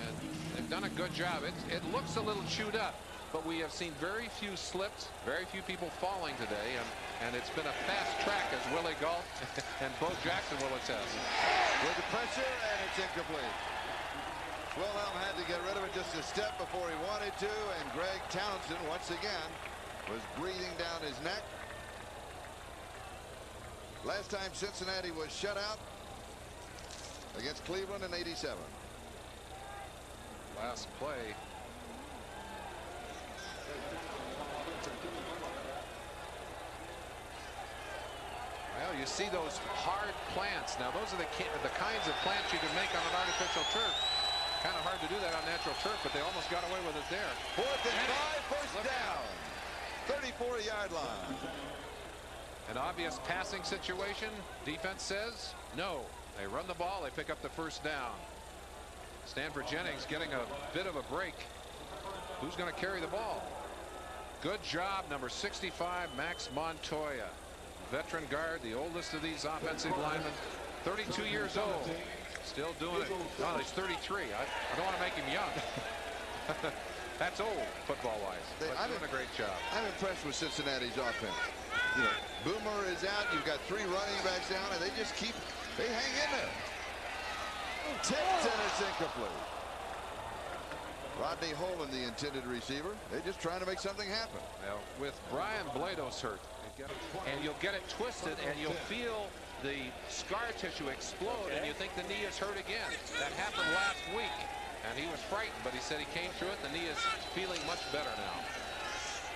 And they've done a good job. It looks a little chewed up, but we have seen very few slips, very few people falling today, and it's been a fast track, as Willie Gault and Bo Jackson will attest. With the pressure, and it's incomplete. Wilhelm had to get rid of it just a step before he wanted to, and Greg Townsend once again was breathing down his neck. Last time Cincinnati was shut out against Cleveland in '87. Last play. Well, you see those hard plants. Now, those are the kinds of plants you can make on an artificial turf. Kind of hard to do that on natural turf, but they almost got away with it there. 4th and 5, first down. 34-yard line. An obvious passing situation. Defense says no. They run the ball. They pick up the first down. Stanford Jennings getting a bit of a break. Who's going to carry the ball? Good job, number 65, Max Montoya. Veteran guard, the oldest of these offensive linemen. 32 years old. Still doing it. Oh, he's 33. I don't want to make him young. That's old, football-wise. But doing a great job. I'm impressed with Cincinnati's offense. You know, Boomer is out. You've got 3 running backs down, and they hang in there. Tipped, and it's incomplete. Rodney Holman, the intended receiver. They're just trying to make something happen. Well, with Brian Blados hurt, and you'll get it twisted, and you'll feel the scar tissue explode, and you think the knee is hurt again. That happened last week, and he was frightened, but he said he came through it. The knee is feeling much better now.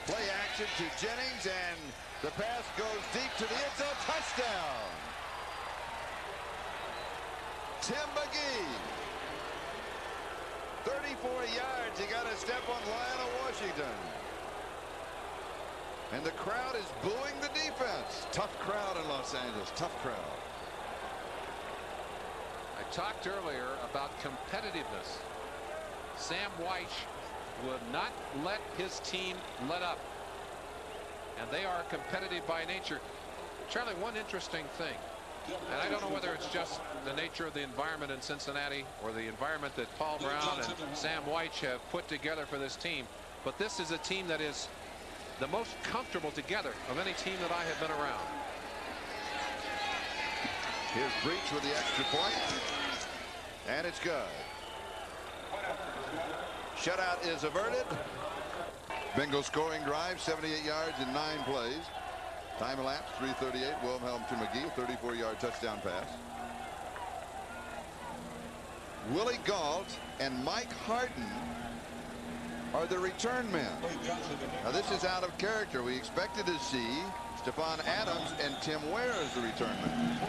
Play action to Jennings, and the pass goes deep to the end zone. Touchdown. Tim McGee. 34 yards. He got a step on Lionel Washington. And the crowd is booing the defense. Tough crowd in Los Angeles. Tough crowd. I talked earlier about competitiveness. Sam Wyche will not let his team let up. And they are competitive by nature. Charlie, one interesting thing, and I don't know whether it's just the nature of the environment in Cincinnati or the environment that Paul Brown and Sam Wyche have put together for this team, but this is a team that is the most comfortable together of any team that I have been around. Here's Breach with the extra point, and it's good. Shutout is averted. Bengals scoring drive, 78 yards in 9 plays. Time elapsed 3:38. Wilhelm to McGee, 34-yard touchdown pass. Willie Gault and Mike Harden are the return men. Now this is out of character. We expected to see Stephon Adams and Tim Ware as the return men.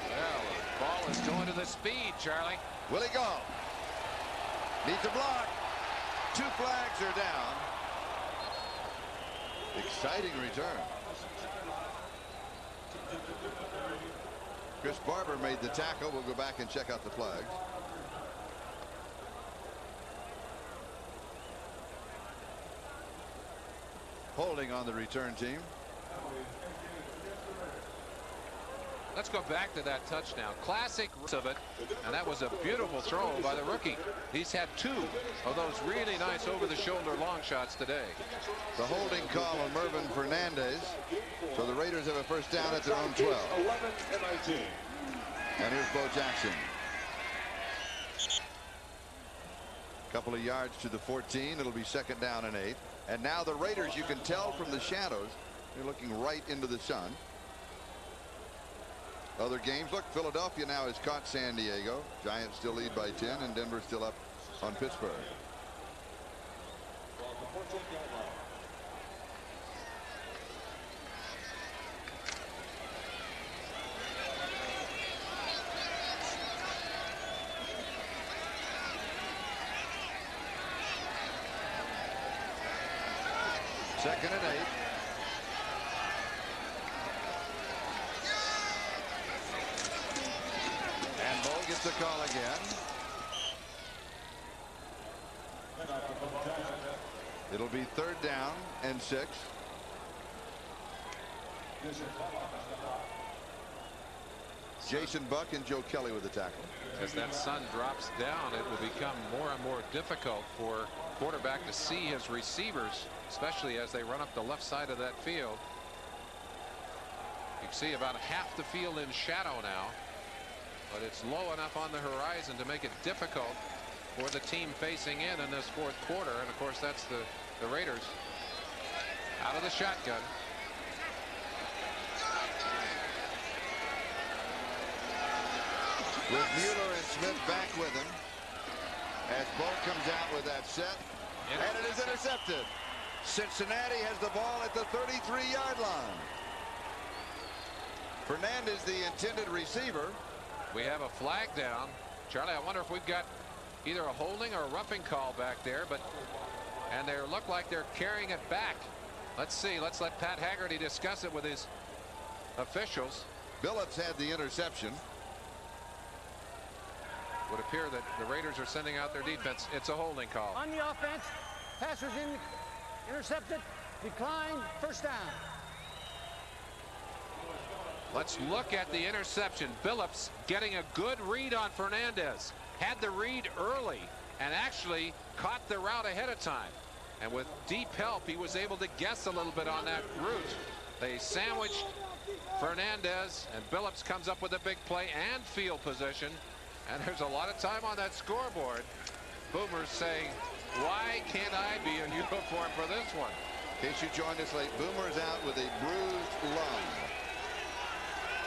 Well, the ball is going to the speed, Charlie. Willie Gault needs a block. 2 flags are down. Exciting return. Chris Barber made the tackle. We'll go back and check out the flags. Holding on the return team. Let's go back to that touchdown. Classic of it, and that was a beautiful throw by the rookie. He's had 2 of those really nice over-the-shoulder long shots today. The holding call on Mervin Fernandez. So the Raiders have a first down at their own 12. 11 and 19. And here's Bo Jackson. Couple of yards to the 14. It'll be 2nd down and 8. And now the Raiders, you can tell from the shadows, they're looking right into the sun. Other games, look, Philadelphia now has caught San Diego. Giants still lead by 10, and Denver still up on Pittsburgh. Second and 8. And Bo gets the call again. It'll be 3rd down and 6. Jason Buck and Joe Kelly with the tackle. As that sun drops down, it will become more and more difficult for quarterback to see his receivers, especially as they run up the left side of that field. You can see about half the field in shadow now, but it's low enough on the horizon to make it difficult for the team facing in this 4th quarter. And of course, that's the Raiders out of the shotgun. With Mueller and Smith back with him as Bo comes out with that set, and it is intercepted. Cincinnati has the ball at the 33-yard line. Fernandez, the intended receiver. We have a flag down. Charlie, I wonder if we've got either a holding or a roughing call back there, and they look like they're carrying it back. Let's see. Let's let Pat Haggerty discuss it with his officials. Billups had the interception. Would appear that the Raiders are sending out their defense. It's a holding call. On the offense, passers intercepted, declined, first down. Let's look at the interception. Billups getting a good read on Fernandez. Had the read early and actually caught the route ahead of time. And with deep help, he was able to guess a little bit on that route. They sandwiched Fernandez, and Billups comes up with a big play and field position. And there's a lot of time on that scoreboard. Boomer's saying, why can't I be in uniform for this one? In case you joined us late, Boomer's out with a bruised lung.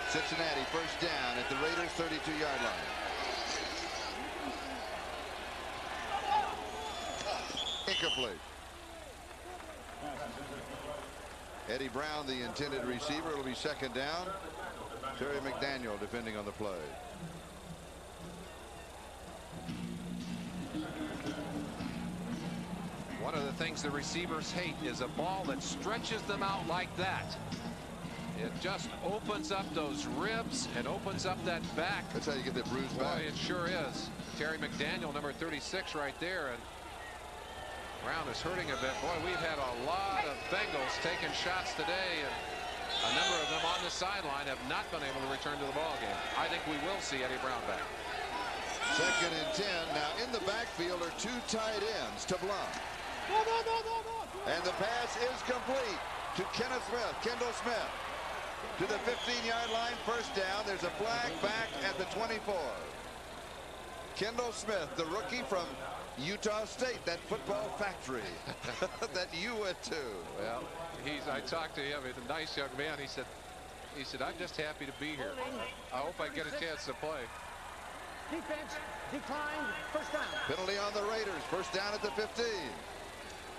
Cincinnati first down at the Raiders' 32-yard line. Incomplete. Eddie Brown, the intended receiver. It'll be 2nd down. Terry McDaniel defending on the play. One of the things the receivers hate is a ball that stretches them out like that. It just opens up those ribs and opens up that back. That's how you get that bruised back. Boy, it sure is. Terry McDaniel, number 36 right there. And Brown is hurting a bit. Boy, we've had a lot of Bengals taking shots today, and a number of them on the sideline have not been able to return to the ball game. I think we will see Eddie Brown back. 2nd and 10. Now in the backfield are 2 tight ends to Blunt. And the pass is complete to Kendall Smith. To the 15-yard line, 1st down. There's a flag back at the 24. Kendall Smith, the rookie from Utah State, that football factory that you went to. Well, I talked to him. He's a nice young man. He said, I'm just happy to be here. I hope I get a chance to play. Defense declined. 1st down. Penalty on the Raiders. 1st down at the 15.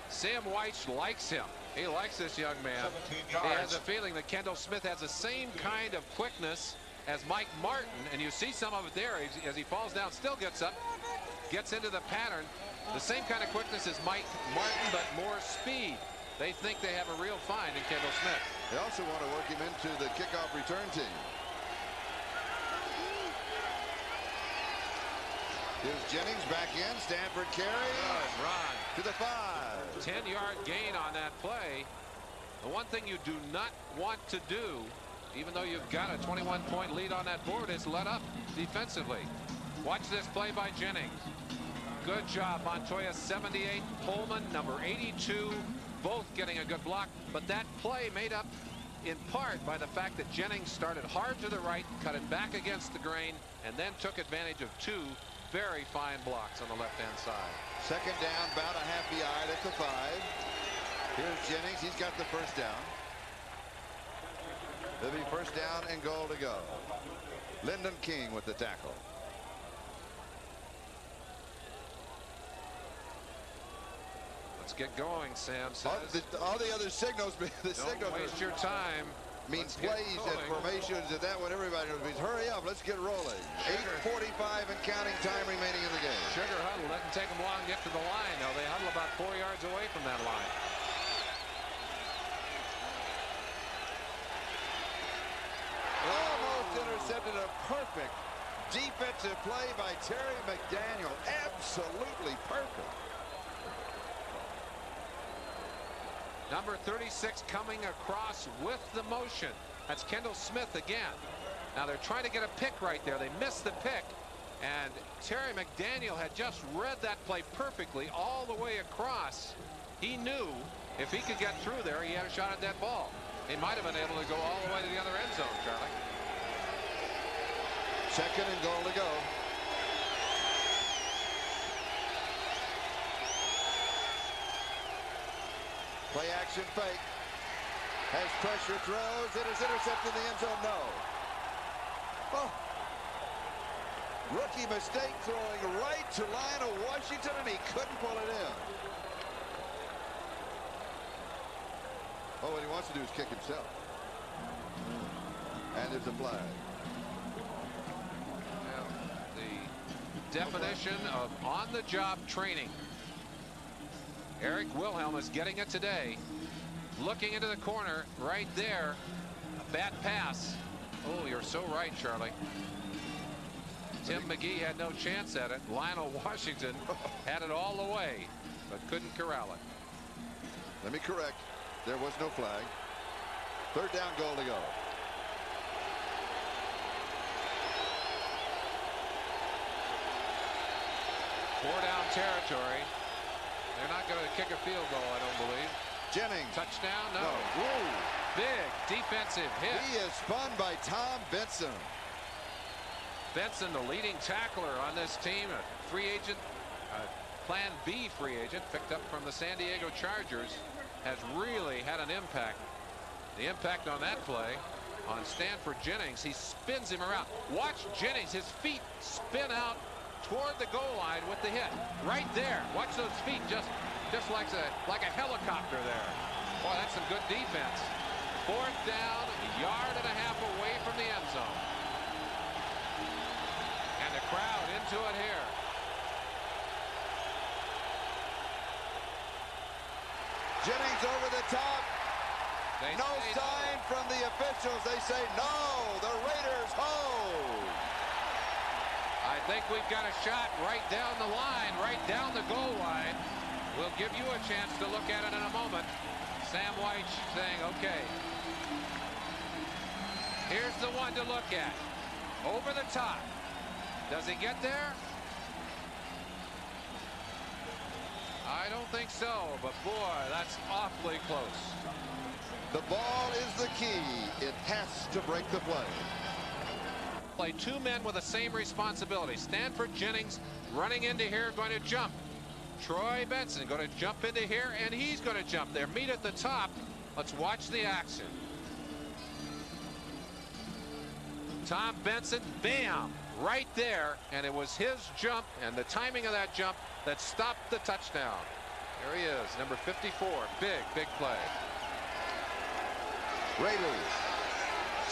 Sam White likes him. He likes this young man. He has a feeling that Kendall Smith has the same kind of quickness as Mike Martin, and you see some of it there as he falls down, still gets up, gets into the pattern. The same kind of quickness as Mike Martin, but more speed. They think they have a real find in Kendall Smith. They also want to work him into the kickoff return team. Here's Jennings back in. Stanford carry. Good run. To the 5. 10-yard gain on that play. The one thing you do not want to do, even though you've got a 21-point lead on that board, is let up defensively. Watch this play by Jennings. Good job. Montoya 78, Pullman number 82, both getting a good block. But that play made up in part by the fact that Jennings started hard to the right, cut it back against the grain, and then took advantage of 2 very fine blocks on the left-hand side. 2nd down, about a half yard at the 5. Here's Jennings. He's got the 1st down. There'll be 1st down and goal to go. Lyndon King with the tackle. Let's get going, Sam says. All the other signals. Don't waste your time. Means plays and formations and that one. Everybody means hurry up. Let's get rolling. 8:45 and counting time remaining in the game. Sugar huddle. Doesn't take them long to get to the line. Now they huddle about 4 yards away from that line. Almost intercepted. A perfect defensive play by Terry McDaniel. Absolutely perfect. Number 36 coming across with the motion. That's Kendall Smith again. Now they're trying to get a pick right there. They missed the pick. And Terry McDaniel had just read that play perfectly all the way across. He knew if he could get through there, he had a shot at that ball. He might have been able to go all the way to the other end zone, Charlie. 2nd and goal to go. Play action fake. Has pressure, throws. It is intercepted in the end zone. No. Oh. Rookie mistake, throwing right to Lionel Washington, and he couldn't pull it in. Oh, what he wants to do is kick himself. And there's a flag. Well, the definition of on-the-job training. Eric Wilhelm is getting it today. Looking into the corner right there. A bad pass. Oh, you're so right, Charlie. Tim McGee had no chance at it. Lionel Washington had it all the way, but couldn't corral it. Let me correct. There was no flag. 3rd down, goal to go. Four down territory. They're not going to kick a field goal, I don't believe. Jennings. Touchdown? No. Whoa. Big defensive hit. He is spun by Tom Benson. Benson, the leading tackler on this team, a free agent, Plan B free agent, picked up from the San Diego Chargers, has really had an impact. The impact on that play on Stanford Jennings. He spins him around. Watch Jennings, his feet spin out toward the goal line with the hit. Right there. Watch those feet just like a helicopter there. Boy, that's some good defense. 4th down, a yard and a half away from the end zone. And the crowd into it here. Jennings over the top. No sign from the officials. They say no. The Raiders hold. I think we've got a shot right down the line, right down the goal line. We'll give you a chance to look at it in a moment. Sam White saying, okay. Here's the one to look at. Over the top. Does he get there? I don't think so, but boy, that's awfully close. The ball is the key. It has to break the play. Play two men with the same responsibility. Stanford Jennings running into here, going to jump. Troy Benson going to jump into here, and he's going to jump there. Meet at the top. Let's watch the action. Tom Benson, bam, right there, and it was his jump and the timing of that jump that stopped the touchdown. There he is, number 54. Big play. Raiders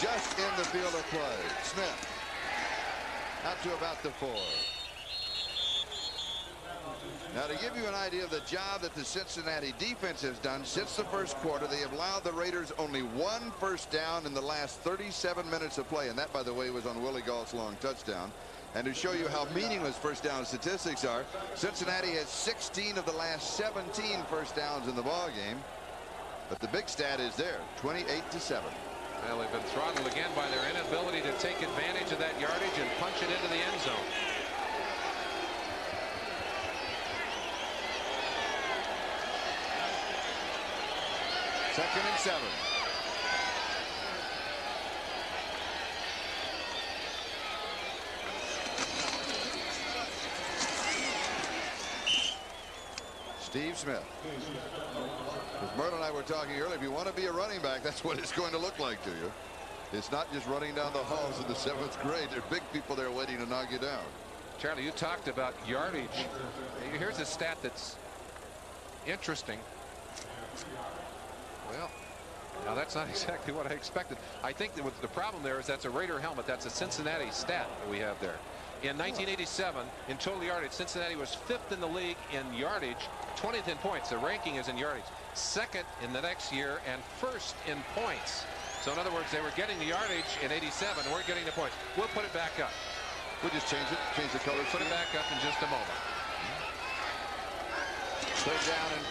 just in the field of play. Smith out to about the 4. Now, to give you an idea of the job that the Cincinnati defense has done since the first quarter, they have allowed the Raiders only 1 first down in the last 37 minutes of play, and that, by the way, was on Willie Gault's long touchdown. And to show you how meaningless first down statistics are, Cincinnati has 16 of the last 17 first downs in the ball game. But the big stat is there, 28-7. Well, they've been throttled again by their inability to take advantage of that yardage and punch it into the end zone. Second and 7. Steve Smith. As Merle and I were talking earlier, if you want to be a running back, that's what it's going to look like to you. It's not just running down the halls in the 7th grade. There are big people there waiting to knock you down. Charlie, you talked about yardage. Here's a stat that's interesting. Well, now that's not exactly what I expected. I think that the problem there is that's a Raider helmet. That's a Cincinnati stat that we have there. In 1987, in total yardage, Cincinnati was 5th in the league in yardage, 20th in points. The ranking is in yardage. 2nd in the next year, and 1st in points. So in other words, they were getting the yardage in 87. We're getting the points. We'll put it back up. We'll just change it. Change the color. Put it back up in just a moment. Third down and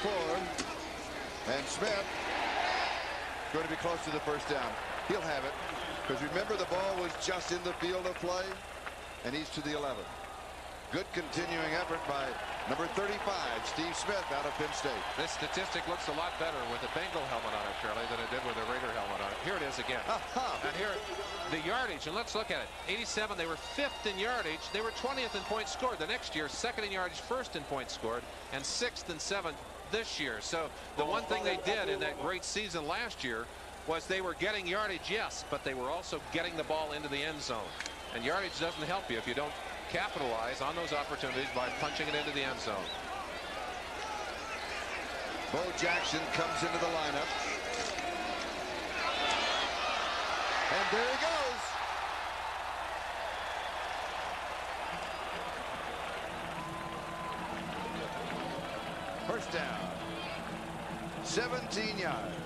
4. And Smith going to be close to the first down. He'll have it. Because remember, the ball was just in the field of play. And he's to the 11. Good continuing effort by number 35, Steve Smith, out of Penn State. This statistic looks a lot better with a Bengal helmet on it, Charlie, than it did with a Raider helmet on it. Here it is again. And here, the yardage, and let's look at it. 87, they were 5th in yardage. They were 20th in points scored. The next year, 2nd in yardage, 1st in points scored, and 6th and 7th this year. So the one thing they did in that great season last year was they were getting yardage, yes, but they were also getting the ball into the end zone. And yardage doesn't help you if you don't capitalize on those opportunities by punching it into the end zone. Bo Jackson comes into the lineup. And there he goes. First down. 17 yards.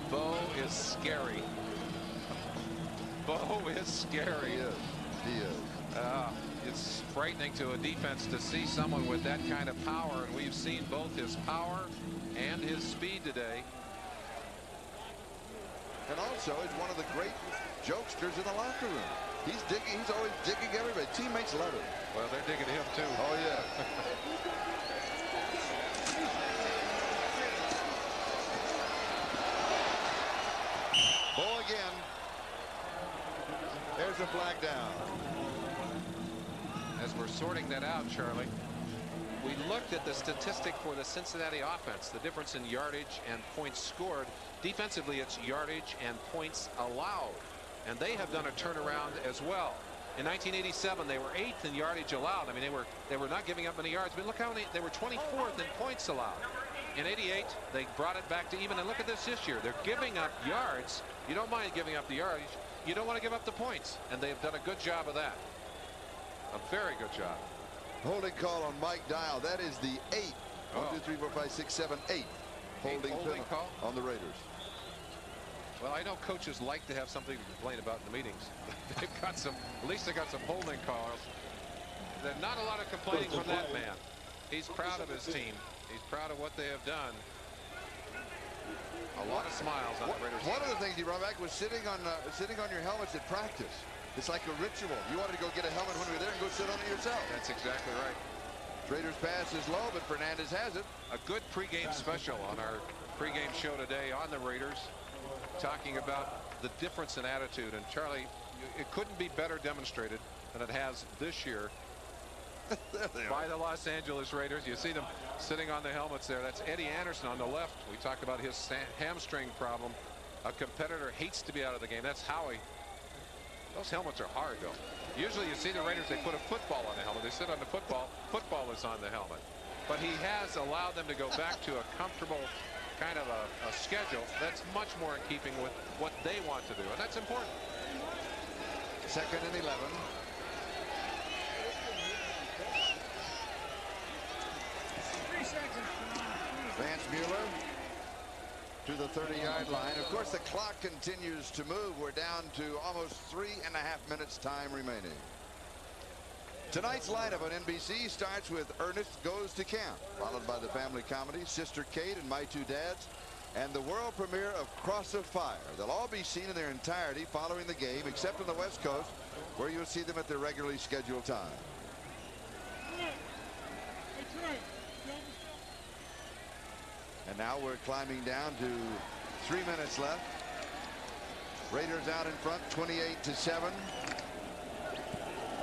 Bo is scary. Bo is scary. He is. It's frightening to a defense to see someone with that kind of power, and we've seen both his power and his speed today. And also, he's one of the great jokesters in the locker room. He's digging. He's always digging everybody. Teammates love him. Well, they're digging him too. Oh yeah. Ball again. There's a flag down. As we're sorting that out, Charlie, we looked at the statistic for the Cincinnati offense, the difference in yardage and points scored. Defensively, it's yardage and points allowed, and they have done a turnaround as well. In 1987, they were 8th in yardage allowed. I mean, they were not giving up many yards, but look how many, they were 24th in points allowed. In 88, they brought it back to even, and look at this year. They're giving up yards. You don't mind giving up the yardage. You don't want to give up the points, and they've done a good job of that. A very good job. Holding call on Mike Dial. That is the 8th. 1, 2, 3, 4, 5, 6, 7, 8 holding call on the Raiders. Well, I know coaches like to have something to complain about in the meetings. They've got some, at least they got some holding calls. There's not a lot of complaining from that man. He's proud of his team. He's proud of what they have done. A lot of smiles on the Raiders. One of the things he brought back was sitting on your helmets at practice. It's like a ritual. You wanted to go get a helmet when we were there and go sit on it yourself. That's exactly right. Raiders pass is low, but Fernandez has it. A good pregame special on our pregame show today on the Raiders, talking about the difference in attitude. And Charlie, it couldn't be better demonstrated than it has this year by the Los Angeles Raiders. You see them sitting on the helmets there. That's Eddie Anderson on the left. We talked about his hamstring problem. A competitor hates to be out of the game. That's Howie. Those helmets are hard, though. Usually you see the Raiders, they put a football on the helmet. They sit on the football. Football is on the helmet. But he has allowed them to go back to a comfortable kind of a schedule that's much more in keeping with what they want to do. And that's important. 2nd and 11. Vance Mueller to the 30-yard line. Of course, the clock continues to move. We're down to almost 3.5 minutes time remaining. Tonight's lineup on NBC starts with Ernest Goes to Camp, followed by the family comedy Sister Kate and My Two Dads, and the world premiere of Cross of Fire. They'll all be seen in their entirety following the game, except on the West Coast, where you'll see them at their regularly scheduled time. And now we're climbing down to 3 minutes left. Raiders out in front, 28-7.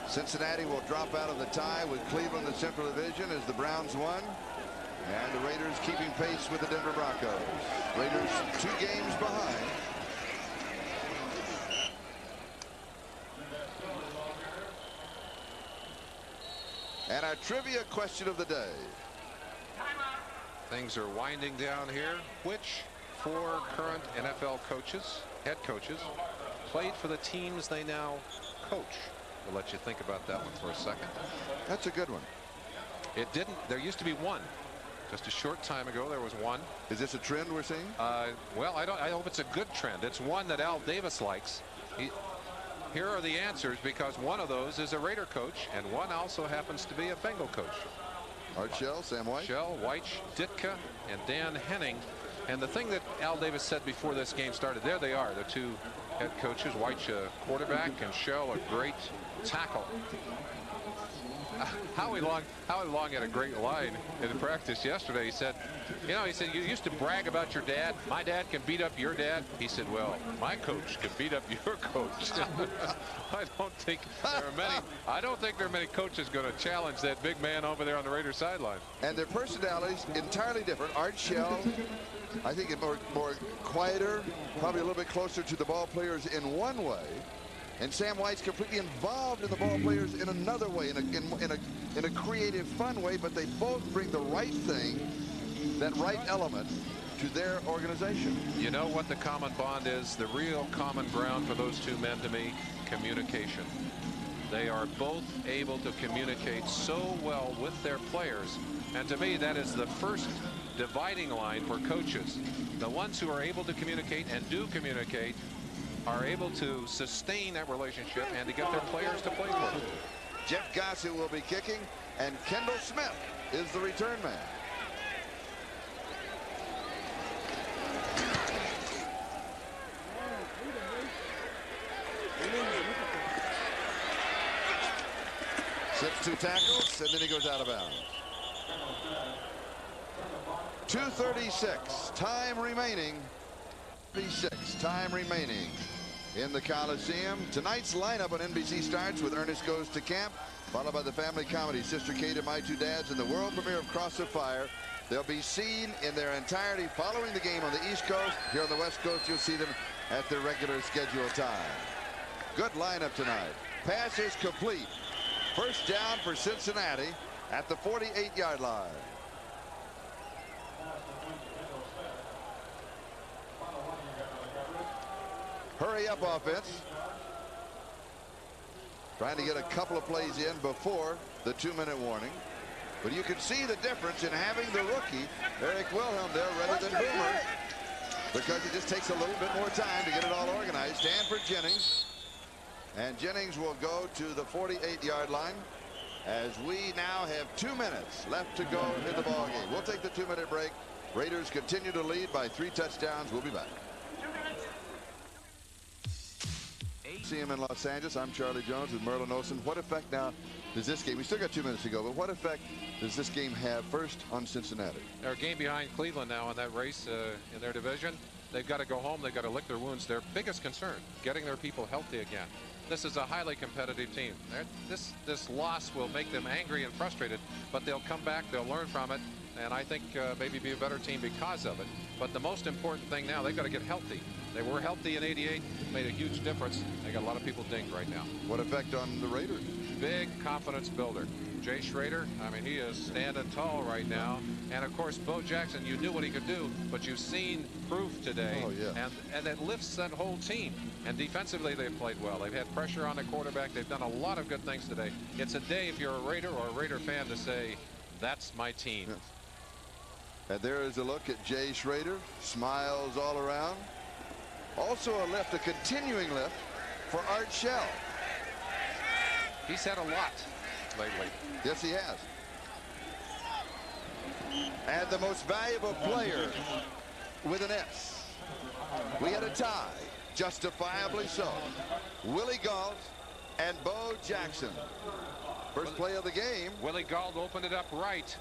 Cincinnati will drop out of the tie with Cleveland in the Central Division as the Browns won. And the Raiders keeping pace with the Denver Broncos. Raiders 2 games behind. And our trivia question of the day. Things are winding down here. Which 4 current NFL coaches, head coaches, played for the teams they now coach? We'll let you think about that one for a second. That's a good one. It didn't. There used to be one. Just a short time ago, there was one. Is this a trend we're seeing? Well, I hope it's a good trend. It's one that Al Davis likes. Here are the answers, because one of those is a Raider coach, and one also happens to be a Bengal coach. Art Shell, Sam White. Shell, White, Ditka, and Dan Henning. And the thing that Al Davis said before this game started, there they are, the 2 head coaches. White's a quarterback, and Shell a great tackle. Howie Long had a great line in practice yesterday. He said, you used to brag about your dad. My dad can beat up your dad. He said, well, my coach can beat up your coach. I don't think there are many coaches going to challenge that big man over there on the Raiders sideline. And their personalities entirely different. Art Shell, I think, more quieter, probably a little bit closer to the ball players in one way. And Sam White's completely involved in the ball players in another way, in a creative, fun way. But they both bring the right thing, that right element, to their organization. You know what the common bond is? The real common ground for those 2 men, to me, communication. They are both able to communicate so well with their players. And to me, that is the first dividing line for coaches. The ones who are able to communicate and do communicate are able to sustain that relationship and to get their players to play for them. Jeff Gossu will be kicking, and Kendall Smith is the return man. Slips 2 tackles, and then he goes out of bounds. 2:36 time remaining. 36 time remaining in the Coliseum. Tonight's lineup on NBC starts with Ernest Goes to Camp, followed by the family comedy Sister Kate and My Two Dads, and the world premiere of Cross of Fire. They'll be seen in their entirety following the game on the East Coast. Here on the West Coast, you'll see them at their regular scheduled time. Good lineup tonight. Pass is complete. First down for Cincinnati at the 48-yard line. Hurry up offense. Trying to get a couple of plays in before the 2-minute warning. But you can see the difference in having the rookie, Eric Wilhelm, there rather than Boomer, because it just takes a little bit more time to get it all organized. Stanford Jennings. And Jennings will go to the 48-yard line as we now have 2 minutes left to go in the ballgame. We'll take the 2-minute break. Raiders continue to lead by 3 touchdowns. We'll be back. See him in Los Angeles. I'm Charlie Jones with Merlin Olsen. What effect now does this game, we still got 2 minutes to go, but what effect does this game have first on Cincinnati? They're a game behind Cleveland now in that race in their division. They've got to go home. They've got to lick their wounds. Their biggest concern, getting their people healthy again. This is a highly competitive team. This loss will make them angry and frustrated, but they'll come back. They'll learn from it, and I think maybe be a better team because of it. But the most important thing now, they've got to get healthy. They were healthy in '88, made a huge difference. They got a lot of people dinged right now. What effect on the Raiders? Big confidence builder. Jay Schrader, I mean, he is standing tall right now. And of course, Bo Jackson, you knew what he could do, but you've seen proof today. Oh, yeah. And it lifts that whole team. And defensively, they've played well. They've had pressure on the quarterback. They've done a lot of good things today. It's a day, if you're a Raider or a Raider fan, to say, that's my team. Yes. And there is a look at Jay Schrader. Smiles all around. Also a lift, a continuing lift for Art Shell. He's had a lot lately. Yes, he has. And the most valuable player with an S. We had a tie, justifiably so. Willie Gault and Bo Jackson. First play of the game. Willie Gault opened it up right.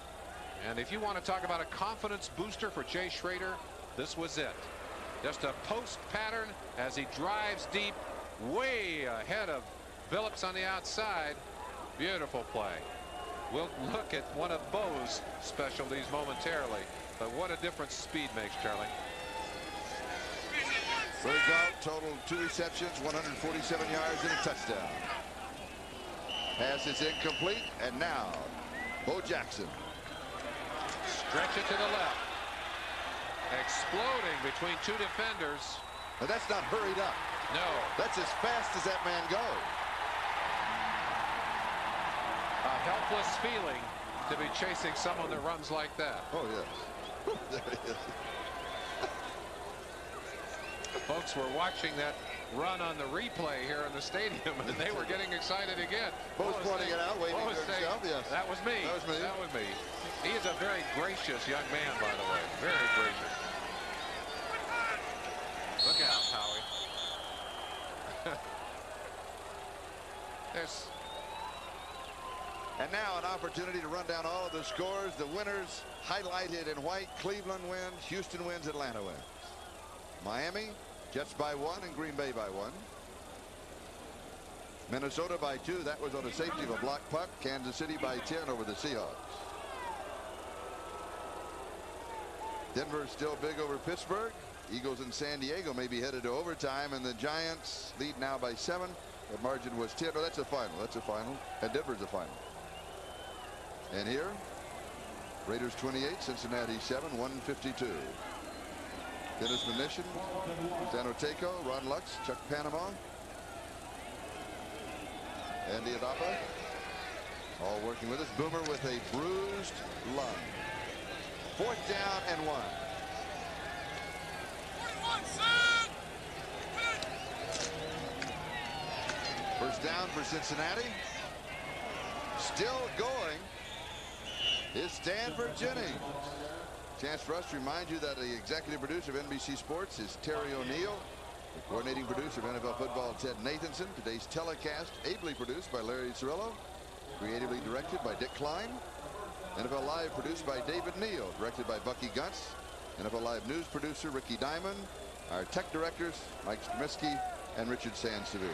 And if you want to talk about a confidence booster for Jay Schrader, this was it. Just a post pattern as he drives deep, way ahead of Phillips on the outside. Beautiful play. We'll look at one of Bo's specialties momentarily, but what a difference speed makes, Charlie. Willie Gault totaled 2 receptions, 147 yards and a touchdown. Pass is incomplete, and now Bo Jackson. Stretch it to the left. Exploding between 2 defenders. But that's not hurried up. No. That's as fast as that man goes. A helpless feeling to be chasing someone that runs like that. Oh, yes. There he is. Folks were watching that run on the replay here in the stadium, and they were getting excited again. Bo's pointing it out, waving to himself. Yes. That was me. That was me. That was me. He is a very gracious young man, by the way. Very gracious. Look out, Howie. There's. And now an opportunity to run down all of the scores. The winners highlighted in white. Cleveland wins, Houston wins, Atlanta wins. Miami, Jets by 1 and Green Bay by 1. Minnesota by 2. That was on a safety of a block punt. Kansas City by 10 over the Seahawks. Denver still big over Pittsburgh. Eagles and San Diego may be headed to overtime, and the Giants lead now by 7. The margin was 10. Oh, that's a final. That's a final. And Denver's a final. And here, Raiders 28, Cincinnati 7, 152. Dennis Mnuchin, Zanoteco, Ron Lux, Chuck Panama, Andy Adapa, all working with us. Boomer with a bruised lung. 4th down and 1. First down for Cincinnati. Still going is Stanford Jennings. Chance for us to remind you that the executive producer of NBC Sports is Terry O'Neill. The coordinating producer of NFL football, Ted Nathanson. Today's telecast ably produced by Larry Cirillo. Creatively directed by Dick Klein. NFL Live produced by David Neal. Directed by Bucky Gunts. NFL Live news producer Ricky Diamond. Our tech directors Mike Stremiski and Richard Sansevier.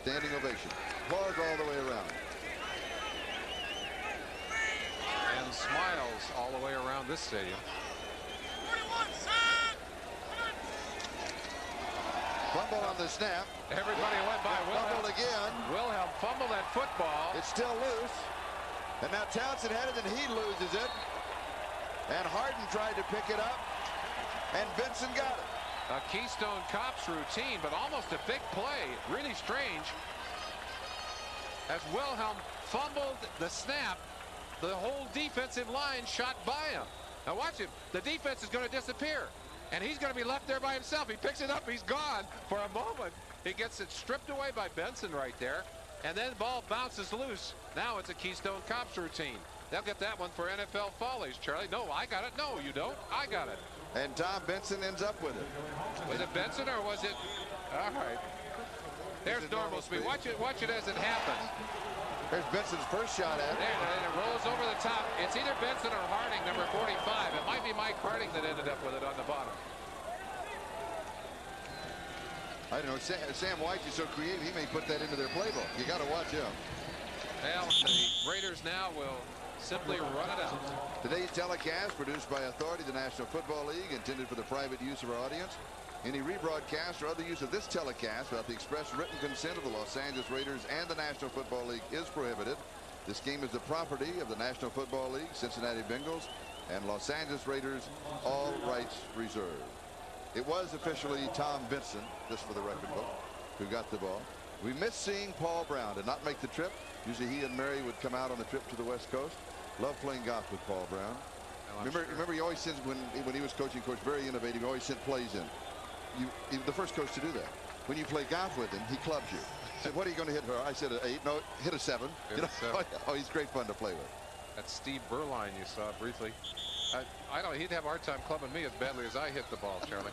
Standing ovation. Applause all the way around. And smiles all the way around this stadium. Fumble on the snap. Everybody went by Wilhelm. Fumbled again. Wilhelm fumbled that football. It's still loose. And now Townsend had it and he loses it. And Harden tried to pick it up. And Benson got it. A Keystone Cops routine, but almost a big play. Really strange. As Wilhelm fumbled the snap, the whole defensive line shot by him. Now watch him. The defense is going to disappear, and he's going to be left there by himself. He picks it up. He's gone for a moment. He gets it stripped away by Benson right there, and then the ball bounces loose. Now it's a Keystone Cops routine. They'll get that one for NFL Follies, Charlie. No, I got it. No, you don't. I got it. And Tom Benson ends up with it. Was it Benson or was it? All right. There's normal speed. Watch it as it happens. There's Benson's first shot at it. There, and it rolls over the top. It's either Benson or Harding, number 45. It might be Mike Harding that ended up with it on the bottom. I don't know. Sam White is so creative. He may put that into their playbook. You got to watch him. Well, the Raiders now will simply run it out. Today's telecast, produced by authority of the National Football League, intended for the private use of our audience. Any rebroadcast or other use of this telecast without the express written consent of the Los Angeles Raiders and the National Football League is prohibited. This game is the property of the National Football League, Cincinnati Bengals, and Los Angeles Raiders, all rights reserved. It was officially Tom Benson, just for the record book, who got the ball. We missed seeing Paul Brown. Did not make the trip. Usually he and Mary would come out on the trip to the West Coast. Love playing golf with Paul Brown. Remember he always sent, when he was coaching, coach, very innovative, he always sent plays in. The first coach to do that. When you play golf with him, he clubs you. He said, what are you going to hit her? I said, an 8. No, hit a 7. You know? Oh, he's great fun to play with. That's Steve Berline you saw briefly. I don't. He'd have a hard time clubbing me as badly as I hit the ball, Charlie.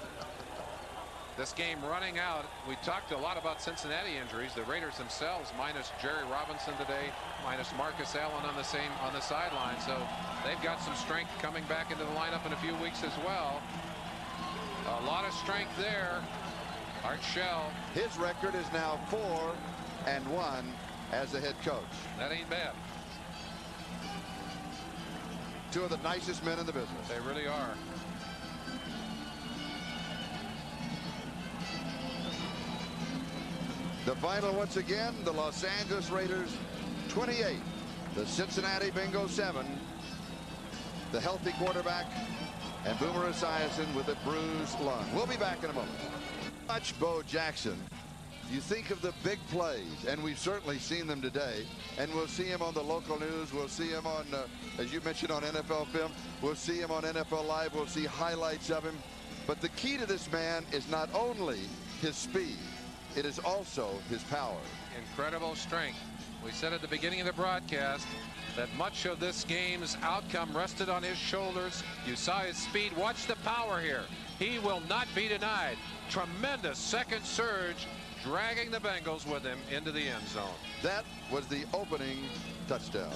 This game running out. We talked a lot about Cincinnati injuries. The Raiders themselves, minus Jerry Robinson today, minus Marcus Allen on the sideline. So they've got some strength coming back into the lineup in a few weeks as well. A lot of strength there. Art Shell. His record is now 4-1 as the head coach. That ain't bad. Two of the nicest men in the business. They really are. The final once again, the Los Angeles Raiders 28, the Cincinnati Bengals 7. The healthy quarterback and Boomer Esiason with a bruised lung. We'll be back in a moment. Watch Bo Jackson. You think of the big plays, and we've certainly seen them today, and we'll see him on the local news. We'll see him on, as you mentioned, on NFL Film. We'll see him on NFL Live. We'll see highlights of him. But the key to this man is not only his speed, it is also his power. Incredible strength. We said at the beginning of the broadcast that much of this game's outcome rested on his shoulders. You saw his speed. Watch the power here. He will not be denied. Tremendous second surge, dragging the Bengals with him into the end zone. That was the opening touchdown.